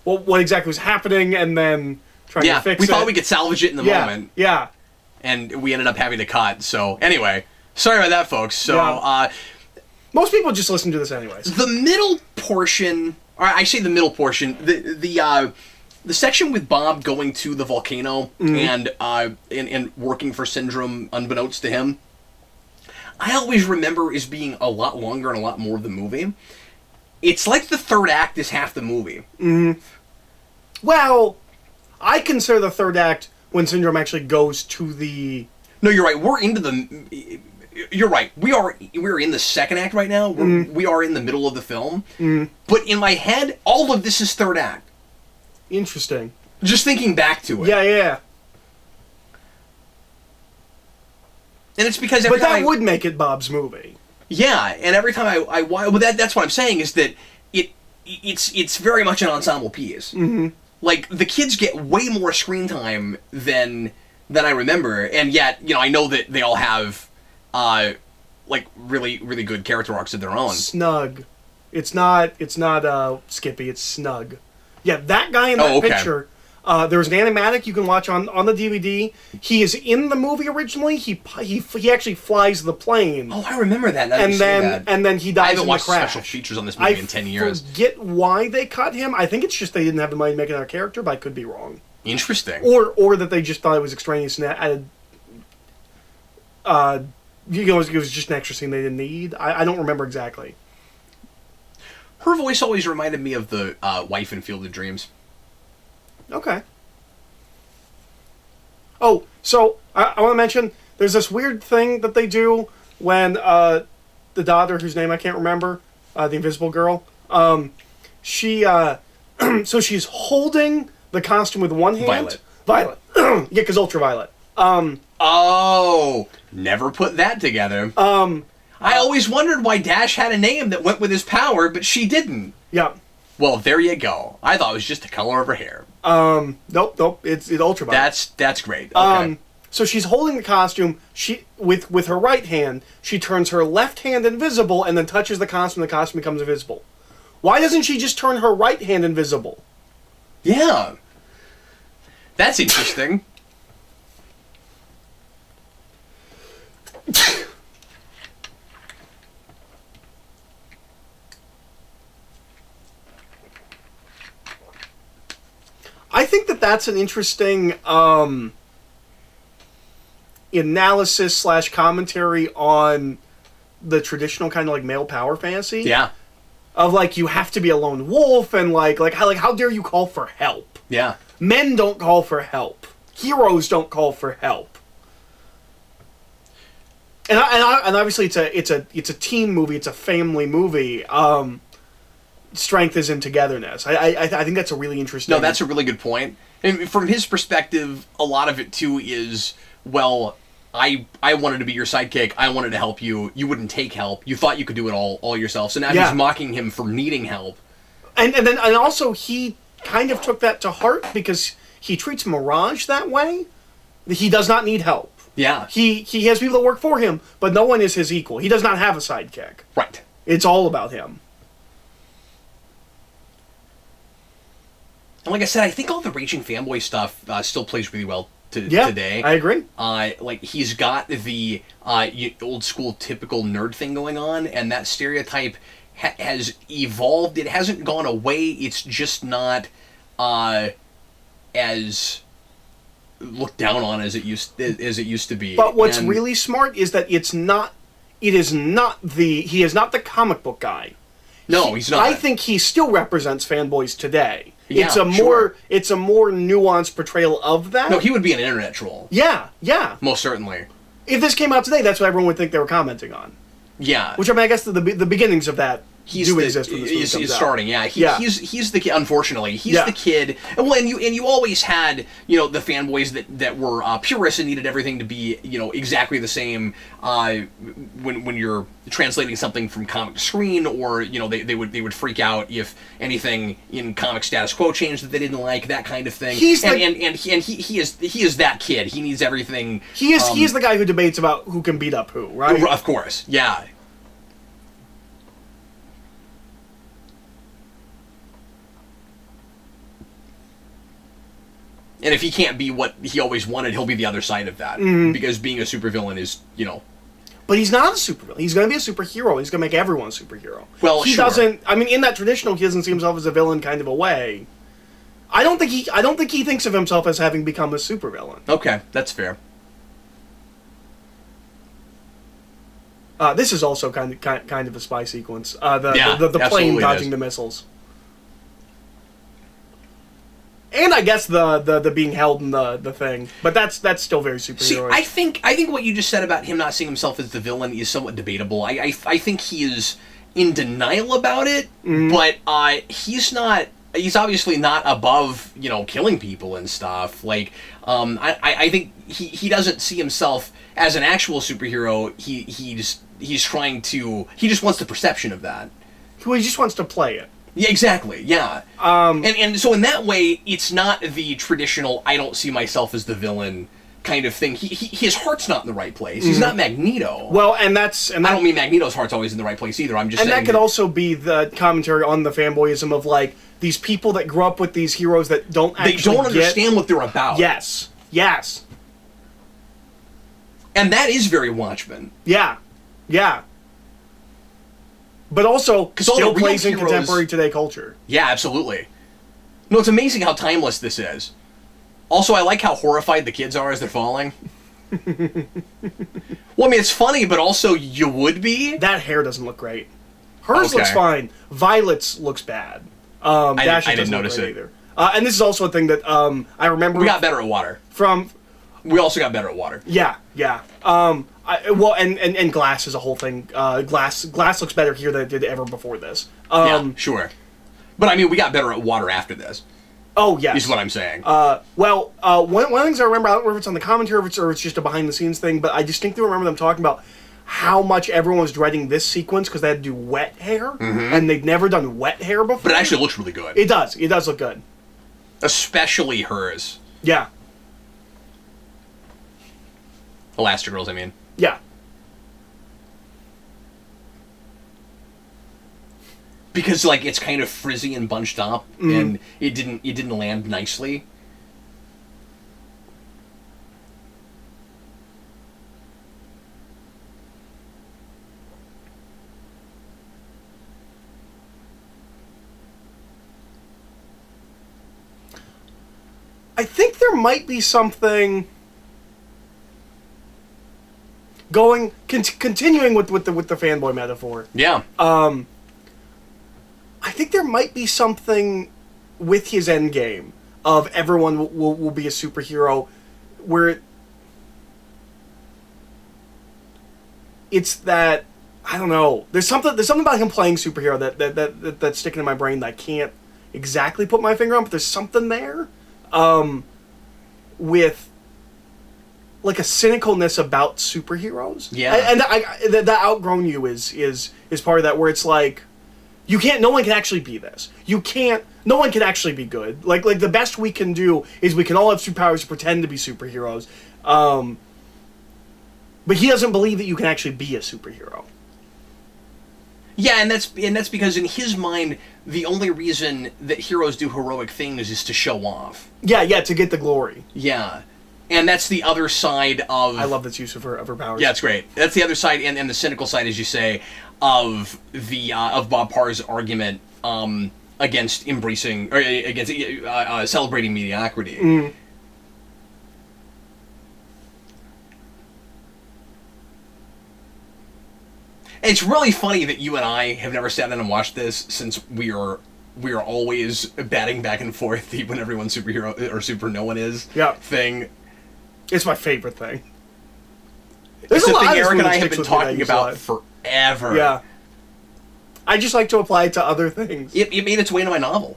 B: what exactly was happening, and then trying to fix it.
A: We thought we could salvage it in the moment.
B: Yeah.
A: And we ended up having to cut. So anyway, sorry about that, folks. So
B: most people just listen to this anyways.
A: The middle portion, or I say the middle portion, the section with Bob going to the volcano and working for Syndrome unbeknownst to him, I always remember as being a lot longer and a lot more of the movie. It's like the third act is half the movie.
B: Mm-hmm. Well, I consider the third act when Syndrome actually goes to the...
A: No, you're right. We're into the... You're right. We're in the second act right now. We are in the middle of the film. But in my head, all of this is third act.
B: Interesting.
A: Just thinking back to it.
B: Yeah.
A: And it's because
B: but that would make it Bob's movie.
A: Yeah, and every time I well, that's what I'm saying is that it's very much an ensemble piece.
B: Mm-hmm.
A: Like the kids get way more screen time than I remember, and yet I know that they all have like really really good character arcs of their own.
B: Snug. It's not Skippy. It's Snug. Yeah, that guy in that picture. There's an animatic you can watch on the DVD. He is in the movie originally. He actually flies the plane.
A: Oh, I remember that.
B: And then he dies in the crash.
A: I haven't watched special features on this movie in 10 years.
B: I forget why they cut him. I think it's just they didn't have the money to make another character, but I could be wrong.
A: Interesting.
B: Or that they just thought it was extraneous and added. It was just an extra scene they didn't need. I don't remember exactly.
A: Her voice always reminded me of the wife in Field of Dreams.
B: Okay. Oh, so I want to mention there's this weird thing that they do when the daughter, whose name I can't remember, the Invisible Girl, she so she's holding the costume with one hand. Violet. Yeah, because ultraviolet.
A: Oh, never put that together. I always wondered why Dash had a name that went with his power, but she didn't.
B: Yeah.
A: Well, there you go. I thought it was just the color of her hair.
B: Nope. It's ultraviolet.
A: That's great. Okay.
B: So she's holding the costume. She with her right hand, she turns her left hand invisible and then touches the costume. The costume becomes invisible. Why doesn't she just turn her right hand invisible?
A: Yeah. That's interesting.
B: I think that's an interesting analysis / commentary on the traditional kind of like male power fantasy.
A: Yeah.
B: Of like you have to be a lone wolf and like how dare you call for help?
A: Yeah.
B: Men don't call for help. Heroes don't call for help. And obviously it's a teen movie. It's a family movie. Strength is in togetherness. I think that's a really interesting.
A: No, that's a really good point. And from his perspective, a lot of it too is, well, I wanted to be your sidekick. I wanted to help you. You wouldn't take help. You thought you could do it all yourself. So now he's mocking him for needing help. And
B: also he kind of took that to heart because he treats Mirage that way. He does not need help.
A: Yeah.
B: He has people that work for him, but no one is his equal. He does not have a sidekick.
A: Right.
B: It's all about him.
A: And like I said, I think all the raging fanboy stuff still plays really well today.
B: I agree.
A: Like he's got the old school typical nerd thing going on, and that stereotype has evolved. It hasn't gone away. It's just not as looked down on as it used to be.
B: But what's really smart is that he is not the comic book guy.
A: No, he's not.
B: I think he still represents fanboys today.
A: Yeah,
B: it's a more nuanced portrayal of that.
A: No, he would be an internet troll.
B: Yeah.
A: Most certainly.
B: If this came out today, that's what everyone would think they were commenting on.
A: Yeah.
B: Which, I mean, I guess the beginnings of that exist when this movie comes out.
A: Starting, yeah. He's the kid, unfortunately. He's the kid. And you always had, the fanboys that were purists and needed everything to be, exactly the same when you're translating something from comic to screen, or, they would freak out if anything in comic status quo changed that they didn't like, that kind of thing. He is that kid. He needs everything.
B: He is the guy who debates about who can beat up who, right?
A: Of course, yeah. And if he can't be what he always wanted, he'll be the other side of that. Mm-hmm. Because being a supervillain is,
B: But he's not a supervillain. He's going to be a superhero. He's going to make everyone a superhero.
A: Well,
B: he doesn't. I mean, in that traditional, he doesn't see himself as a villain kind of a way. I don't think he thinks of himself as having become a supervillain.
A: Okay, that's fair.
B: This is also kind of a spy sequence. The plane dodging the missiles. And I guess the being held in the thing, but that's still very superhero.
A: See, I think what you just said about him not seeing himself as the villain is somewhat debatable. I think he is in denial about it, but he's not. He's obviously not above killing people and stuff. Like I think he doesn't see himself as an actual superhero. He's trying to. He just wants the perception of that.
B: Well, he just wants to play it.
A: Yeah, exactly. Yeah. And so in that way, it's not the traditional "I don't see myself as the villain" kind of thing. His heart's not in the right place. He's not Magneto.
B: Well, I
A: don't mean Magneto's heart's always in the right place either. I'm just saying.
B: And that could also be the commentary on the fanboyism of like these people that grew up with these heroes that don't
A: understand what they're about.
B: Yes.
A: And that is very Watchmen.
B: Yeah. But also, still plays in contemporary today culture.
A: Yeah, absolutely. No, it's amazing how timeless this is. Also, I like how horrified the kids are as they're falling. Well, I mean, it's funny, but also you would be.
B: That hair doesn't look great. Hers looks fine. Violet's looks bad.
A: I didn't notice it
B: either. And this is also a thing that I remember.
A: We got better at water. We also got better at water.
B: Yeah. And glass is a whole thing. Glass looks better here than it did ever before this.
A: Yeah, sure. But I mean, we got better at water after this.
B: Oh, yes.
A: Is what I'm saying.
B: One of the things I remember, I don't remember if it's on the commentary or it's just a behind-the-scenes thing, but I distinctly remember them talking about how much everyone was dreading this sequence because they had to do wet hair, and they'd never done wet hair before.
A: But it actually looks really good.
B: It does. It does look good.
A: Especially hers.
B: Yeah.
A: Elastigirls, I mean.
B: Yeah.
A: Because it's kind of frizzy and bunched up, and it didn't land nicely.
B: I think there might be something continuing with the fanboy metaphor.
A: Yeah.
B: I think there might be something with his end game of everyone will be a superhero, where it's that, I don't know. There's something about him playing superhero that's sticking in my brain that I can't exactly put my finger on, but there's something there, with like a cynicalness about superheroes.
A: Yeah.
B: And that outgrown you is part of that, where it's like, no one can actually be this. No one can actually be good. Like the best we can do is we can all have superpowers to pretend to be superheroes. But he doesn't believe that you can actually be a superhero.
A: Yeah, and that's because in his mind, the only reason that heroes do heroic things is to show off.
B: Yeah, to get the glory.
A: Yeah. And that's the other side of...
B: I love this use of her powers.
A: Yeah, it's great. That's the other side, and the cynical side, as you say, of Bob Parr's argument against embracing, or against celebrating mediocrity.
B: Mm.
A: It's really funny that you and I have never sat down and watched this, since we are always batting back and forth when everyone's superhero or super no one is thing.
B: It's my favorite thing.
A: It's the thing Eric and I have been talking about forever.
B: Yeah. I just like to apply it to other things.
A: It made its way into my novel.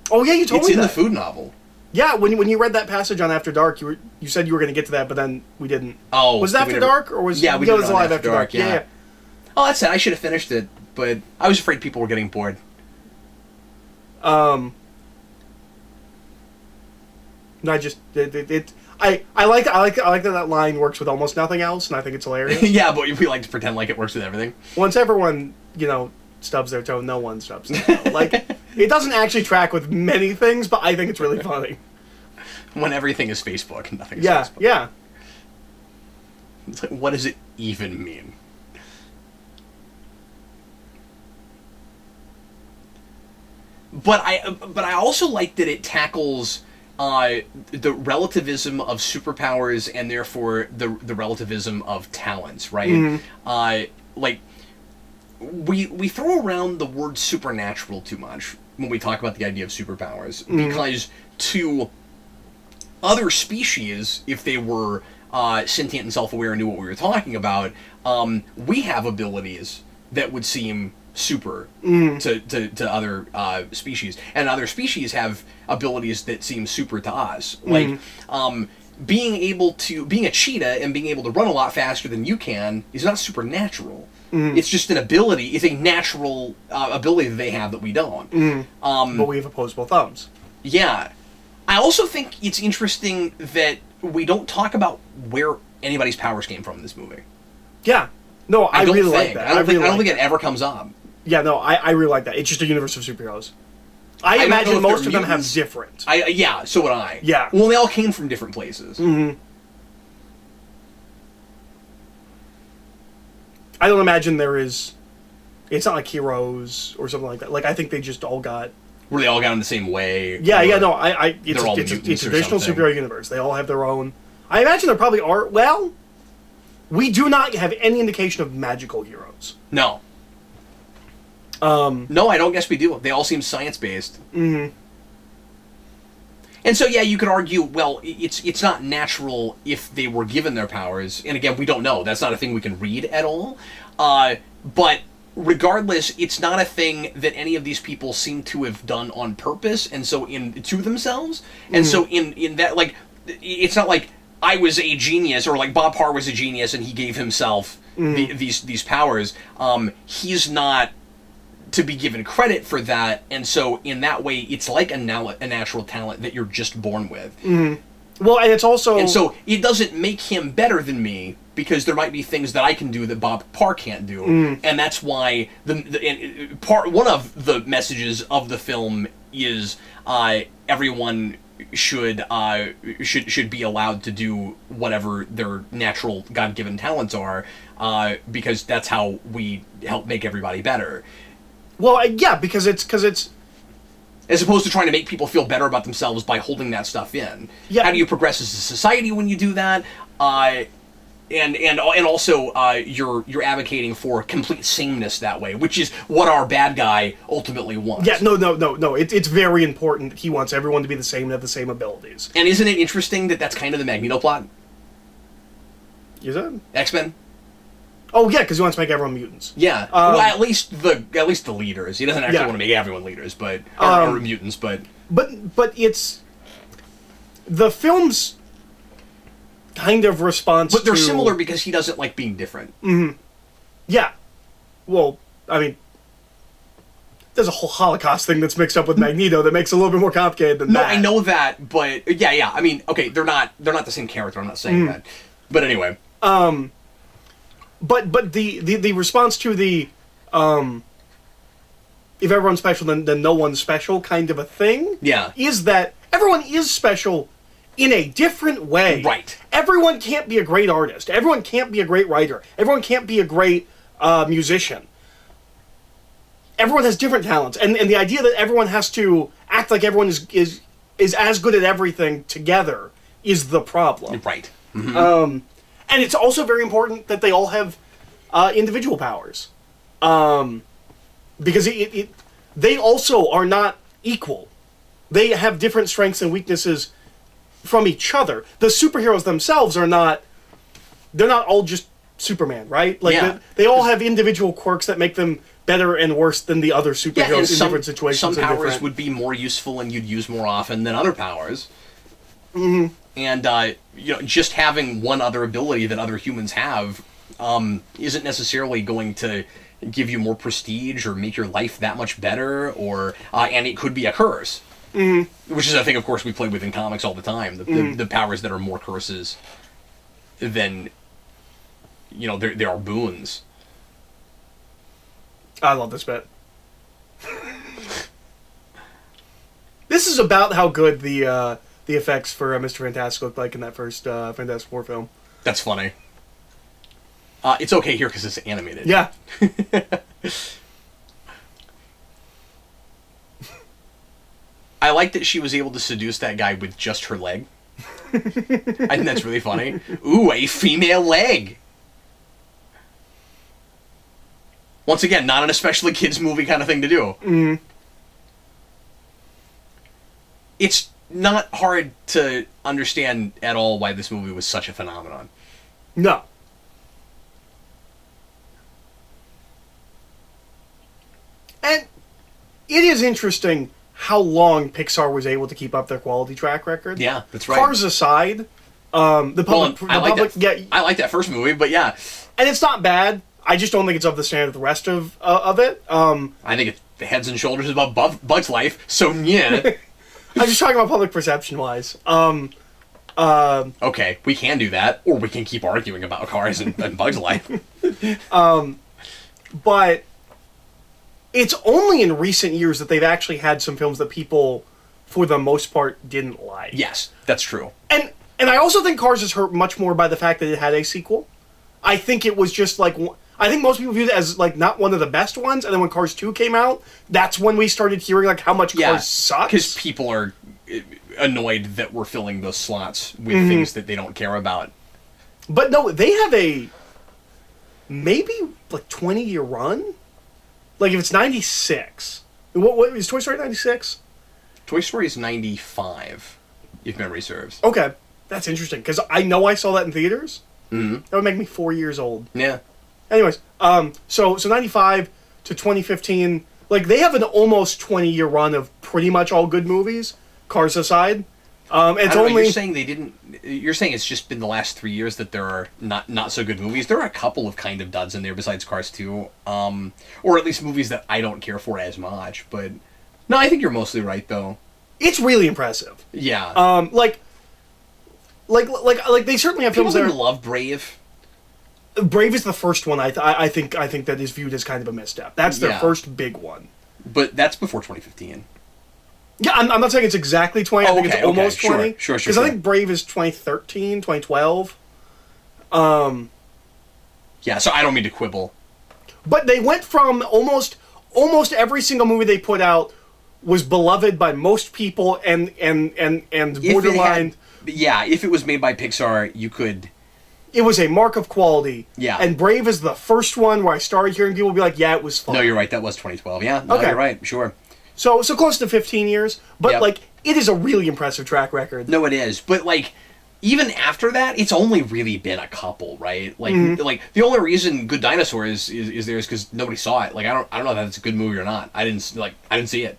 B: Oh yeah, you told me
A: It's in
B: that.
A: the food novel.
B: Yeah, when you read that passage on After Dark, you said you were going to get to that, but then we didn't.
A: Oh,
B: was it After Dark, or was
A: we did it on
B: After Dark? Yeah.
A: Oh, that's it. I should have finished it, but I was afraid people were getting bored.
B: No, I just I like that line works with almost nothing else, and I think it's hilarious.
A: Yeah, but we like to pretend like it works with everything.
B: Once everyone, stubs their toe, no one stubs their toe. Like, it doesn't actually track with many things, but I think it's really funny.
A: When everything is Facebook, nothing is Facebook.
B: Yeah.
A: It's like, what does it even mean? But I also like that it tackles the relativism of superpowers, and therefore the relativism of talents, right?
B: Mm-hmm.
A: Like, we throw around the word supernatural too much when we talk about the idea of superpowers, because to other species, if they were sentient and self-aware and knew what we were talking about, we have abilities that would seem super to other species, and other species have abilities that seem super to us. Like, being a cheetah and being able to run a lot faster than you can is not supernatural. It's just an ability. It's a natural ability that they have that we don't.
B: But we have opposable thumbs.
A: Yeah. I also think it's interesting that we don't talk about where anybody's powers came from in this movie.
B: Yeah. No, I really like that.
A: I don't think it ever comes up.
B: Yeah, no, I really like that. It's just a universe of superheroes. I imagine most of them have different.
A: Yeah, so would I.
B: Yeah.
A: Well, they all came from different places.
B: I don't imagine there is... It's not like Heroes or something like that. Like, I think they just all got...
A: Where they all got in the same way.
B: Yeah, no, it's a traditional superhero universe. They all have their own... I imagine there probably are... Well, we do not have any indication of magical heroes.
A: No. No, I don't guess we do. They all seem science-based. And so, yeah, you could argue, well, it's not natural if they were given their powers. And again, we don't know. That's not a thing we can read at all. But regardless, it's not a thing that any of these people seem to have done on purpose, and so to themselves. And so in that, like, it's not like I was a genius, or like Bob Parr was a genius and he gave himself these powers. He's not to be given credit for that, and so in that way, it's like a natural talent that you're just born with.
B: Well, and it's also...
A: And so it doesn't make him better than me, because there might be things that I can do that Bob Parr can't do, and that's why one of the messages of the film is everyone should be allowed to do whatever their natural God-given talents are, because that's how we help make everybody better.
B: Well, yeah, because it's
A: as opposed to trying to make people feel better about themselves by holding that stuff in.
B: Yeah.
A: How do you progress as a society when you do that? and also you're advocating for complete sameness that way, which is what our bad guy ultimately wants.
B: Yeah, no. It's very important that he wants everyone to be the same and have the same abilities.
A: And isn't it interesting that that's kind of the Magneto plot?
B: Is it?
A: X-Men?
B: Oh yeah, because he wants to make everyone mutants.
A: Yeah. Well, at least the leaders. He doesn't actually want to make everyone leaders, but or mutants, but
B: it's the film's kind of response.
A: But they're similar because he doesn't like being different.
B: Mm-hmm. Yeah. Well, I mean, there's a whole Holocaust thing that's mixed up with Magneto that makes it a little bit more complicated than that.
A: No, I know that, but yeah. I mean, okay, they're not the same character. I'm not saying that, but anyway.
B: But the response to the if everyone's special, then no one's special kind of a thing.
A: Yeah.
B: Is that everyone is special in a different way.
A: Right.
B: Everyone can't be a great artist. Everyone can't be a great writer. Everyone can't be a great musician. Everyone has different talents, and the idea that everyone has to act like everyone is as good at everything together is the problem.
A: Right. Mm-hmm.
B: And it's also very important that they all have individual powers. Because they also are not equal. They have different strengths and weaknesses from each other. The superheroes themselves are not... They're not all just Superman, right? Like they all have individual quirks that make them better and worse than the other superheroes in different situations.
A: Some powers would be more useful and you'd use more often than other powers.
B: Mm-hmm.
A: And just having one other ability that other humans have isn't necessarily going to give you more prestige or make your life that much better, or and it could be a curse. Mm-hmm. Which is a thing, of course, we play with in comics all the time. The powers that are more curses than there are boons.
B: I love this bit. This is about how good the effects for Mr. Fantastic looked like in that first Fantastic Four film.
A: That's funny. It's okay here because it's animated.
B: Yeah.
A: I like that she was able to seduce that guy with just her leg. I think that's really funny. Ooh, a female leg! Once again, not an especially kids movie kind of thing to do.
B: Mm-hmm.
A: It's not hard to understand at all why this movie was such a phenomenon.
B: No. And it is interesting how long Pixar was able to keep up their quality track record.
A: Yeah, that's right.
B: Cars aside, the public...
A: I like that first movie, but yeah.
B: And it's not bad. I just don't think it's of the standard of the rest of it.
A: I think it's heads and shoulders above Bug's Life, so yeah.
B: I'm just talking about public perception-wise.
A: Okay, we can do that, or we can keep arguing about Cars and Bug's Life.
B: But it's only in recent years that they've actually had some films that people, for the most part, didn't like.
A: Yes, that's true.
B: And I also think Cars is hurt much more by the fact that it had a sequel. I think it was just like... I think most people viewed it as like not one of the best ones, and then when Cars 2 came out, that's when we started hearing like how much Cars sucks.
A: Because people are annoyed that we're filling those slots with things that they don't care about.
B: But no, they have a maybe like 20-year run. Like if it's 96, what is Toy Story 96?
A: Toy Story is 95, if memory serves.
B: Okay, that's interesting because I know I saw that in theaters.
A: Mm-hmm.
B: That would make me 4 years old.
A: Yeah.
B: Anyways, so 95 to 2015, like they have an almost 20-year run of pretty much all good movies, Cars aside. It's only
A: you're saying they didn't. You're saying it's just been the last 3 years that there are not so good movies. There are a couple of kind of duds in there besides Cars 2, or at least movies that I don't care for as much. But no, I think you're mostly right though.
B: It's really impressive.
A: Yeah.
B: Like they certainly have films that
A: love Brave.
B: Brave is the first one. I think that is viewed as kind of a misstep. That's their first big one.
A: But that's before 2015.
B: Yeah, I'm not saying it's exactly 20. I think it's almost 20.
A: Sure.
B: Because I think Brave is 2013, 2012.
A: Yeah, so I don't mean to quibble.
B: But they went from almost every single movie they put out was beloved by most people and borderline.
A: If it was made by Pixar, you could
B: it was a mark of quality.
A: Yeah.
B: And Brave is the first one where I started hearing people be like, yeah, it was fun.
A: No, you're right. That was 2012. Yeah. No,
B: Okay.
A: you're right. Sure.
B: So close to 15 years. But,
A: Yep.
B: like, it is a really impressive track record.
A: No, it is. But, like, even after that, it's only really been a couple, right? Like, like the only reason Good Dinosaur is there is because nobody saw it. Like, I don't know if that's a good movie or not. I didn't see it.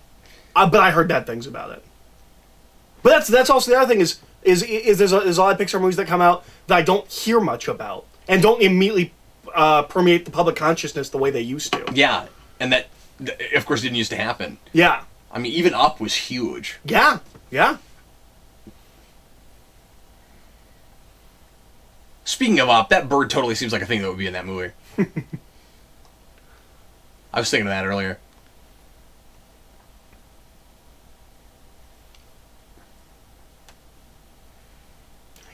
B: But I heard bad things about it. But that's also the other thing is there's a lot of Pixar movies that come out that I don't hear much about and don't immediately permeate the public consciousness the way they used to.
A: Yeah, and that, of course, didn't used to happen.
B: Yeah.
A: I mean, even Up was huge.
B: Yeah. Yeah.
A: Speaking of Up, that bird totally seems like a thing that would be in that movie. I was thinking of that earlier.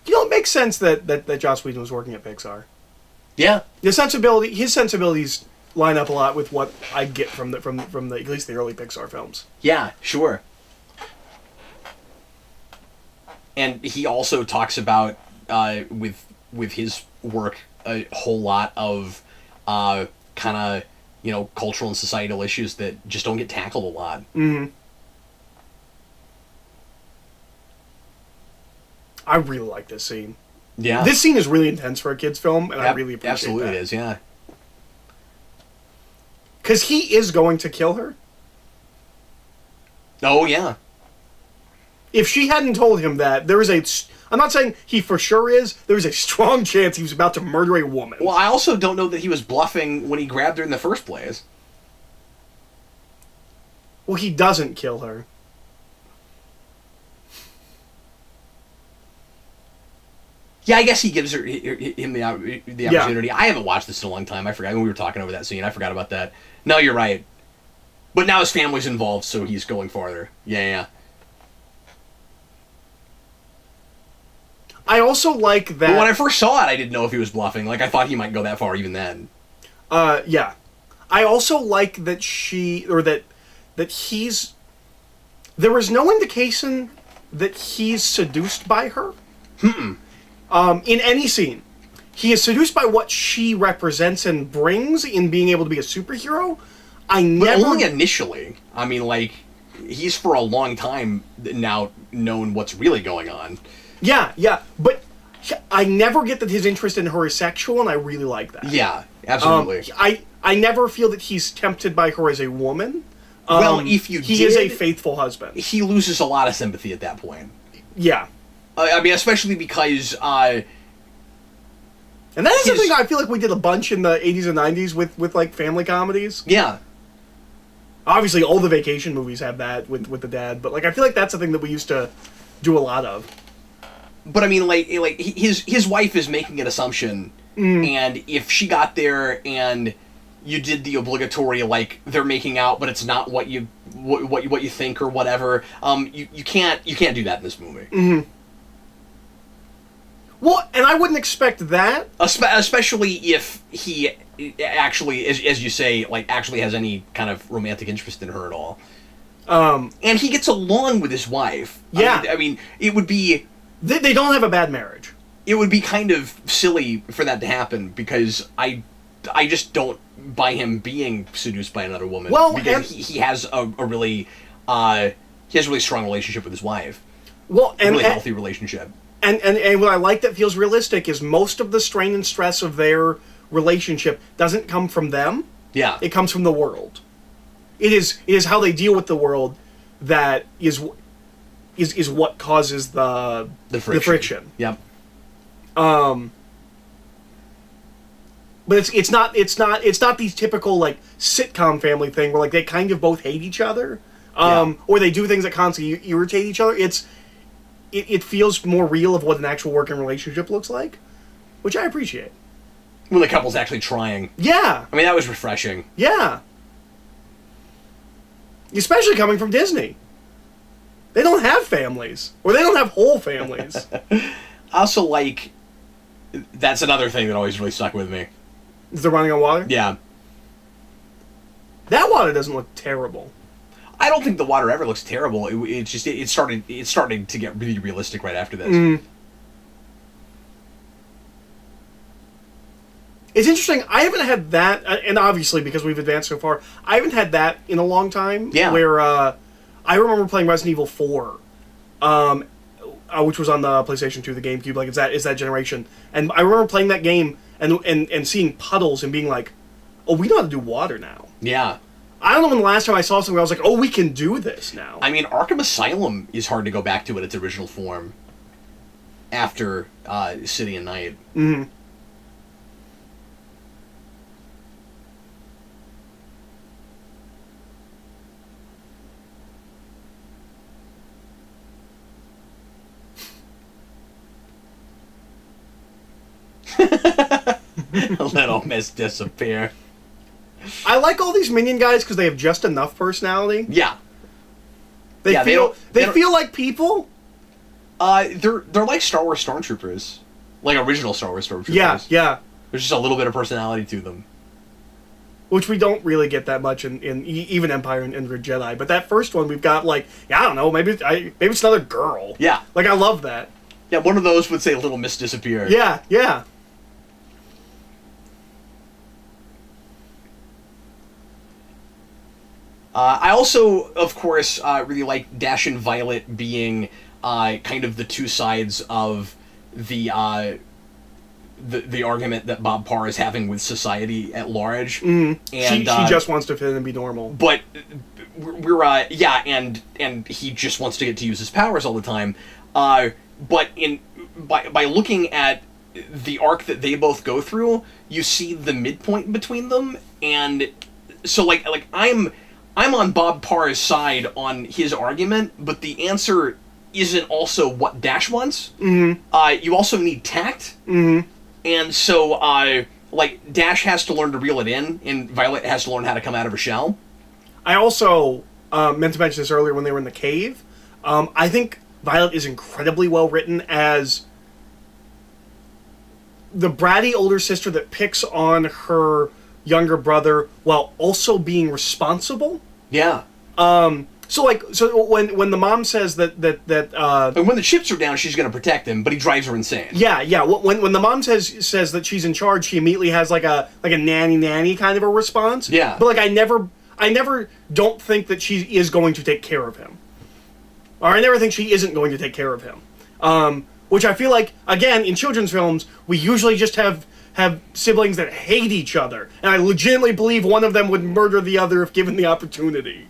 B: You know, it makes sense that Joss Whedon was working at Pixar.
A: Yeah.
B: His sensibilities line up a lot with what I get from the at least the early Pixar films.
A: Yeah, sure. And he also talks about with his work a whole lot of kind of, you know, cultural and societal issues that just don't get tackled a lot.
B: Mm-hmm. I really like this scene.
A: Yeah.
B: This scene is really intense for a kid's film, and I really appreciate
A: absolutely
B: that.
A: it is, yeah.
B: Because he is going to kill her.
A: Oh, yeah.
B: If she hadn't told him that, I'm not saying he for sure is, there is a strong chance he was about to murder a woman.
A: Well, I also don't know that he was bluffing when he grabbed her in the first place.
B: Well, he doesn't kill her.
A: Yeah, I guess he gives him the opportunity. I haven't watched this in a long time. I forgot when we were talking over that scene. I forgot about that. No, you're right. But now his family's involved, so he's going farther. Yeah.
B: I also like that...
A: But when I first saw it, I didn't know if he was bluffing. Like, I thought he might go that far even then.
B: Yeah. I also like that that he's... There is no indication that he's seduced by her. In any scene. He is seduced by what she represents and brings in being able to be a superhero.
A: But only initially. I mean, like, he's for a long time now known what's really going on.
B: Yeah. But I never get that his interest in her is sexual, and I really like that.
A: Yeah, absolutely.
B: I never feel that he's tempted by her as a woman.
A: Well, if you
B: he is a faithful husband.
A: He loses a lot of sympathy at that point.
B: Yeah.
A: I mean, especially because...
B: and that is something I feel like we did a bunch in the 80s and 90s with like, family comedies.
A: Yeah.
B: Obviously, all the vacation movies have that with the dad, but, like, I feel like that's something that we used to do a lot of.
A: But, I mean, like his wife is making an assumption, and if she got there and you did the obligatory, like, they're making out, but it's not what you think or whatever, you can't do that in this movie.
B: Mm-hmm. Well, and I wouldn't expect that.
A: Especially if he actually, as you say, like, actually has any kind of romantic interest in her at all. And he gets along with his wife.
B: Yeah.
A: I mean it would be...
B: They don't have a bad marriage.
A: It would be kind of silly for that to happen, because I just don't buy him being seduced by another woman.
B: Well,
A: because he has a really... he has a really strong relationship with his wife.
B: Well, and...
A: A really healthy relationship.
B: And what I like that feels realistic is most of the strain and stress of their relationship doesn't come from them.
A: Yeah.
B: It comes from the world. It is how they deal with the world that is what causes the friction.
A: Yep.
B: But it's not these typical, like, sitcom family thing where, like, they kind of both hate each other, or they do things that constantly irritate each other. It feels more real of what an actual working relationship looks like, which I appreciate.
A: When the couple's actually trying.
B: Yeah.
A: I mean, that was refreshing.
B: Yeah. Especially coming from Disney. They don't have families. Or they don't have whole families.
A: I also like... That's another thing that always really stuck with me.
B: Is the running on water?
A: Yeah.
B: That water doesn't look terrible.
A: I don't think the water ever looks terrible. It started to get really realistic right after this.
B: Mm. It's interesting. I haven't had that, and obviously because we've advanced so far, I haven't had that in a long time.
A: Yeah.
B: Where I remember playing Resident Evil 4, which was on the PlayStation 2, the GameCube. Like it's that generation, and I remember playing that game and seeing puddles and being like, "Oh, we know how to do water now."
A: Yeah.
B: I don't know when the last time I saw something where I was like, "Oh, we can do this now."
A: I mean, Arkham Asylum is hard to go back to in its original form after City and Night.
B: Mm-hmm.
A: Let all mess disappear.
B: I like all these minion guys because they have just enough personality.
A: Yeah.
B: They
A: Yeah,
B: they feel like people.
A: They're like Star Wars stormtroopers, like original Star Wars stormtroopers.
B: Yeah, yeah.
A: There's just a little bit of personality to them.
B: Which we don't really get that much in even Empire and Jedi. But that first one, we've got like, I don't know, maybe it's another girl.
A: Yeah.
B: Like, I love that.
A: Yeah, one of those would say Little Miss Disappear.
B: Yeah, yeah.
A: I also, of course, really like Dash and Violet being kind of the two sides of the argument that Bob Parr is having with society at large.
B: Mm.
A: And
B: she just wants to fit in and be normal.
A: But we're and he just wants to get to use his powers all the time. But by looking at the arc that they both go through, you see the midpoint between them, and so like I'm on Bob Parr's side on his argument, but the answer isn't also what Dash wants.
B: Mm-hmm.
A: You also need tact.
B: Mm-hmm.
A: And so, like, Dash has to learn to reel it in, and Violet has to learn how to come out of her shell.
B: I also meant to mention this earlier when they were in the cave. I think Violet is incredibly well written as the bratty older sister that picks on her younger brother while also being responsible.
A: Yeah.
B: So when the mom says that
A: And when the chips are down, she's going to protect him, but he drives her insane.
B: yeah. When the mom says that she's in charge, she immediately has like a nanny kind of a response.
A: Yeah.
B: But like I never don't think that she is going to take care of him. Or I never think she isn't going to take care of him. Which I feel like, again, in children's films, we usually just have siblings that hate each other. And I legitimately believe one of them would murder the other if given the opportunity.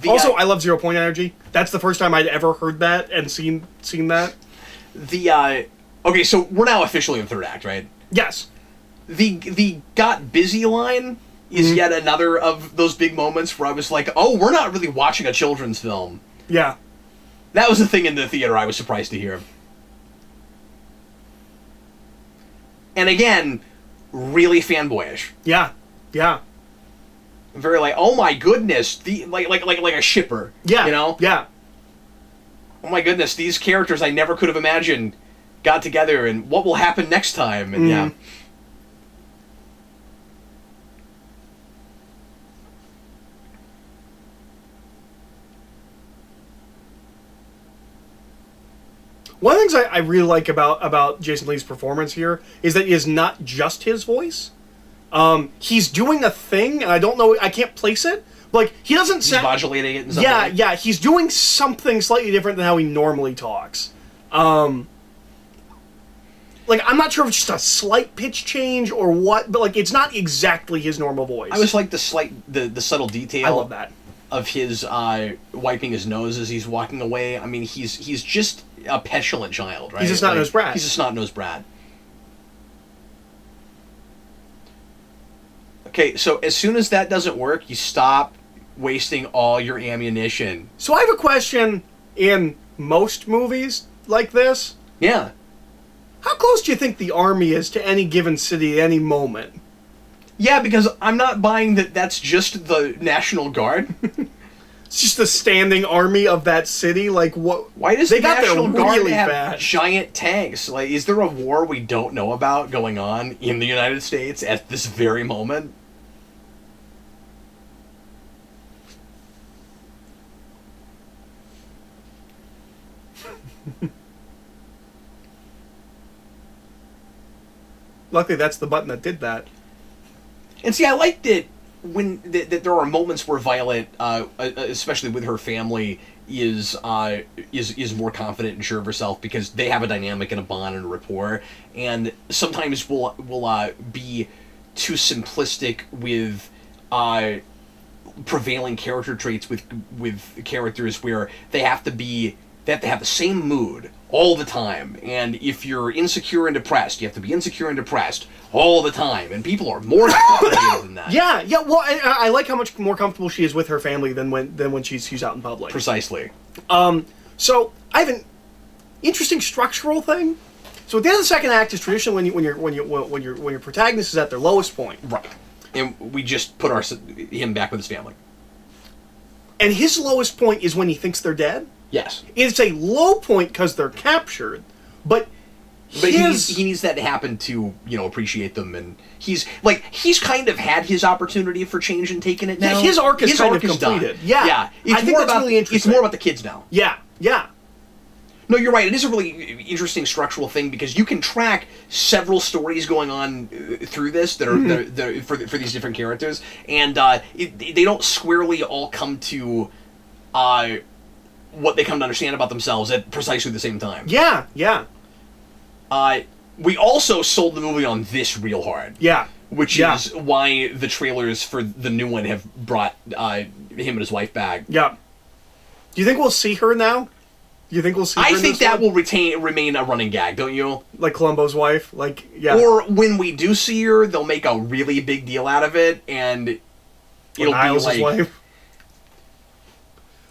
B: Also, I love 0 Point Energy. That's the first time I'd ever heard that and seen that.
A: Okay, so we're now officially in the third act, right?
B: Yes.
A: The got busy line is yet another of those big moments where I was like, oh, we're not really watching a children's film.
B: Yeah.
A: That was the thing in the theater I was surprised to hear. And again, really fanboyish.
B: Yeah. Yeah.
A: Very like, oh my goodness, like a shipper.
B: Yeah.
A: You know?
B: Yeah.
A: Oh my goodness, these characters I never could have imagined got together, and what will happen next time? And yeah.
B: One of the things I really like about Jason Lee's performance here is that it is not just his voice. He's doing a thing, and I don't know, I can't place it, but like, he doesn't sound...
A: He's modulating it in some way.
B: Yeah, he's doing something slightly different than how he normally talks. Like, I'm not sure if it's just a slight pitch change or what, but like, it's not exactly his normal voice.
A: I was like the subtle detail.
B: I love that.
A: Of his wiping his nose as he's walking away. I mean, he's just a petulant child, right?
B: He's a snot-nosed brat.
A: He's a snot-nosed brat. Okay, so as soon as that doesn't work, you stop wasting all your ammunition.
B: So I have a question in most movies like this.
A: Yeah.
B: How close do you think the army is to any given city at any moment?
A: Yeah, because I'm not buying that that's just the National Guard.
B: It's just the standing army of that city. Like, what?
A: Why does
B: they
A: the National Guard
B: really
A: have
B: fast.
A: giant tanks? Like, is there a war we don't know about going on in the United States at this very moment?
B: luckily that's the button that did that.
A: And see, I liked it when that there are moments where Violet, especially with her family, is more confident and sure of herself because they have a dynamic and a bond and a rapport, and sometimes will be too simplistic with prevailing character traits with characters where they have to have the same mood all the time, and if you're insecure and depressed, you have to be insecure and depressed all the time, and people are more complicated than that.
B: Yeah. Well, I like how much more comfortable she is with her family than when she's out in public.
A: Precisely.
B: So I have an interesting structural thing. So at the end of the second act is traditionally when your protagonist is at their lowest point.
A: Right. And we just put him back with his family.
B: And his lowest point is when he thinks they're dead.
A: Yes.
B: It's a low point because they're captured, but
A: he needs that to happen to, appreciate them, and he's kind of had his opportunity for change and taking it now.
B: Yeah, his arc is kind of completed.
A: Done.
B: Yeah.
A: I think that's really interesting. It's more about the kids now.
B: Yeah.
A: No, you're right. It is a really interesting structural thing because you can track several stories going on through this that are for these different characters, and they don't squarely all come to what they come to understand about themselves at precisely the same time.
B: Yeah.
A: We also sold the movie on this real hard.
B: Yeah.
A: Which is why the trailers for the new one have brought him and his wife back.
B: Yeah. Do you think we'll see her now? Do you think we'll see her
A: I think that
B: one?
A: will remain a running gag, don't you?
B: Like Columbo's wife?
A: Or when we do see her, they'll make a really big deal out of it, and it'll
B: Niles'
A: be like...
B: wife?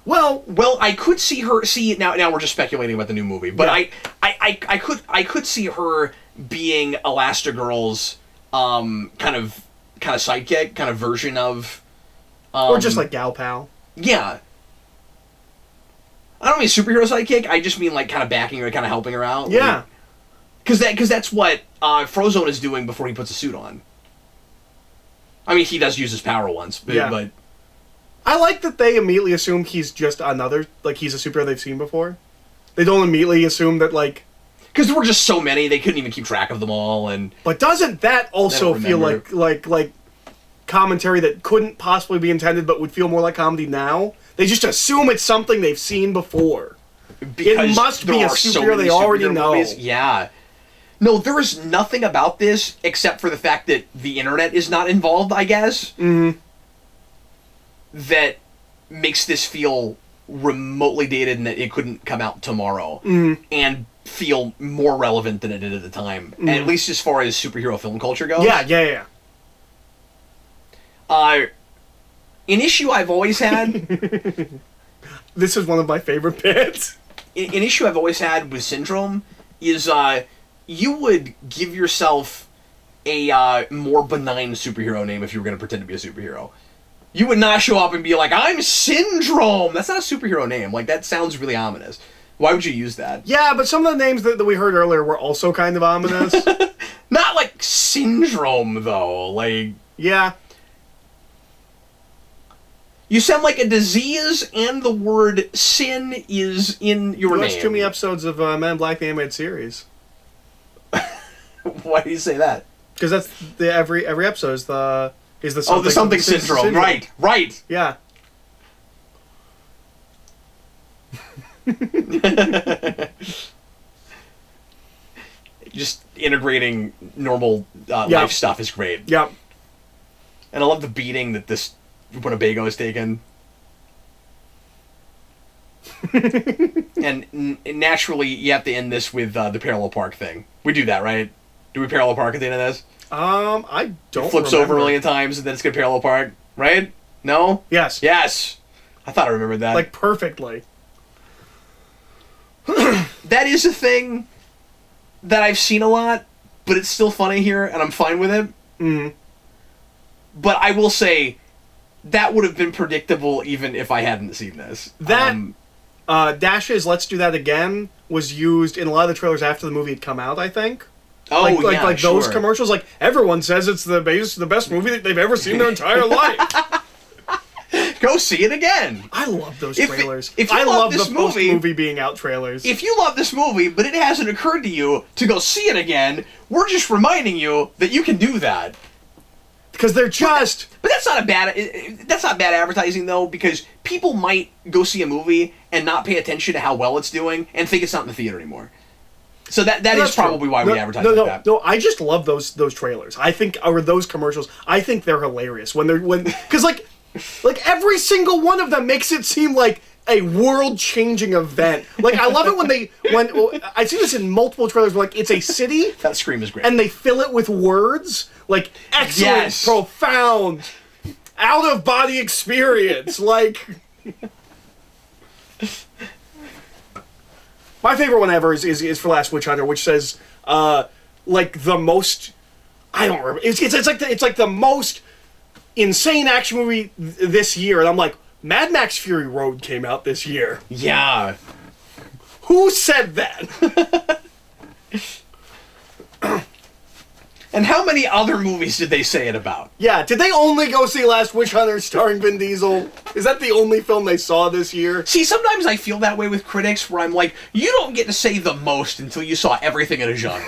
A: Well, I could see her. Now we're just speculating about the new movie, but yeah. I could see her being Elastigirl's kind of sidekick, kind of version of,
B: or just like gal pal.
A: Yeah. I don't mean superhero sidekick. I just mean like kind of backing her, kind of helping her out.
B: Yeah.
A: Because that's what Frozone is doing before he puts a suit on. I mean, he does use his power once, but
B: I like that they immediately assume he's just another, he's a superhero they've seen before. They don't immediately assume that,
A: because there were just so many, they couldn't even keep track of them all, and...
B: But doesn't that also feel like commentary that couldn't possibly be intended but would feel more like comedy now? They just assume it's something they've seen before. It must be a superhero they already know.
A: Movies. Yeah. No, there is nothing about this except for the fact that the internet is not involved, I guess.
B: Mm-hmm.
A: That makes this feel remotely dated and that it couldn't come out tomorrow.
B: Mm-hmm.
A: And feel more relevant than it did at the time. Mm-hmm. At least as far as superhero film culture goes.
B: Yeah.
A: An issue I've always had...
B: This is one of my favorite bits.
A: An issue I've always had with Syndrome is you would give yourself a more benign superhero name if you were going to pretend to be a superhero. You would not show up and be like, I'm Syndrome! That's not a superhero name. That sounds really ominous. Why would you use that? Yeah,
B: but some of the names that we heard earlier were also kind of ominous.
A: Not like Syndrome, though.
B: Yeah.
A: You sound like a disease, and the word sin is in your name.
B: You watched too many episodes of Men in Black, the animated series.
A: Why do you say that?
B: Because that's every episode is the something,
A: the something syndrome. Right.
B: Yeah.
A: Just integrating normal life stuff is great.
B: Yep.
A: And I love the beating that this Winnebago is taken. And naturally, you have to end this with the parallel park thing. We do that, right? Do we parallel park at the end of this?
B: I don't.
A: It flips over a million times and then it's gonna parallel park, right? No?
B: Yes.
A: I thought I remembered that.
B: Perfectly.
A: That is a thing that I've seen a lot, but it's still funny here, and I'm fine with it.
B: Mm.
A: But I will say, that would have been predictable even if I hadn't seen this.
B: Dash's "Let's Do That Again" was used in a lot of the trailers after the movie had come out, I think. Those commercials, everyone says it's the best movie that they've ever seen in their entire life.
A: go see it again.
B: I love those trailers.
A: If you
B: I
A: love
B: love
A: this
B: the
A: movie,
B: post-movie being out trailers.
A: If you love this movie, but it hasn't occurred to you to go see it again, we're just reminding you that you can do that.
B: Because they're just...
A: But that's not bad advertising, though, because people might go see a movie and not pay attention to how well it's doing and think it's not in the theater anymore. So that is probably why we advertise like that.
B: No, I just love those trailers. I think, or those commercials, I think they're hilarious. Because, like every single one of them makes it seem like a world-changing event. Like, I love it when I see this in multiple trailers where, like, it's a city.
A: That scream is great.
B: And they fill it with words. Like, excellent, profound, out-of-body experience. Like... My favorite one ever is for Last Witch Hunter, which says, like, the most... I don't remember. It's like the most insane action movie this year. And I'm like, Mad Max Fury Road came out this year.
A: Yeah.
B: Who said that?
A: And how many other movies did they say it about?
B: Yeah, did they only go see Last Witch Hunter starring Vin Diesel? Is that the only film they saw this year?
A: See, sometimes I feel that way with critics, where I'm like, you don't get to say the most until you saw everything in a genre.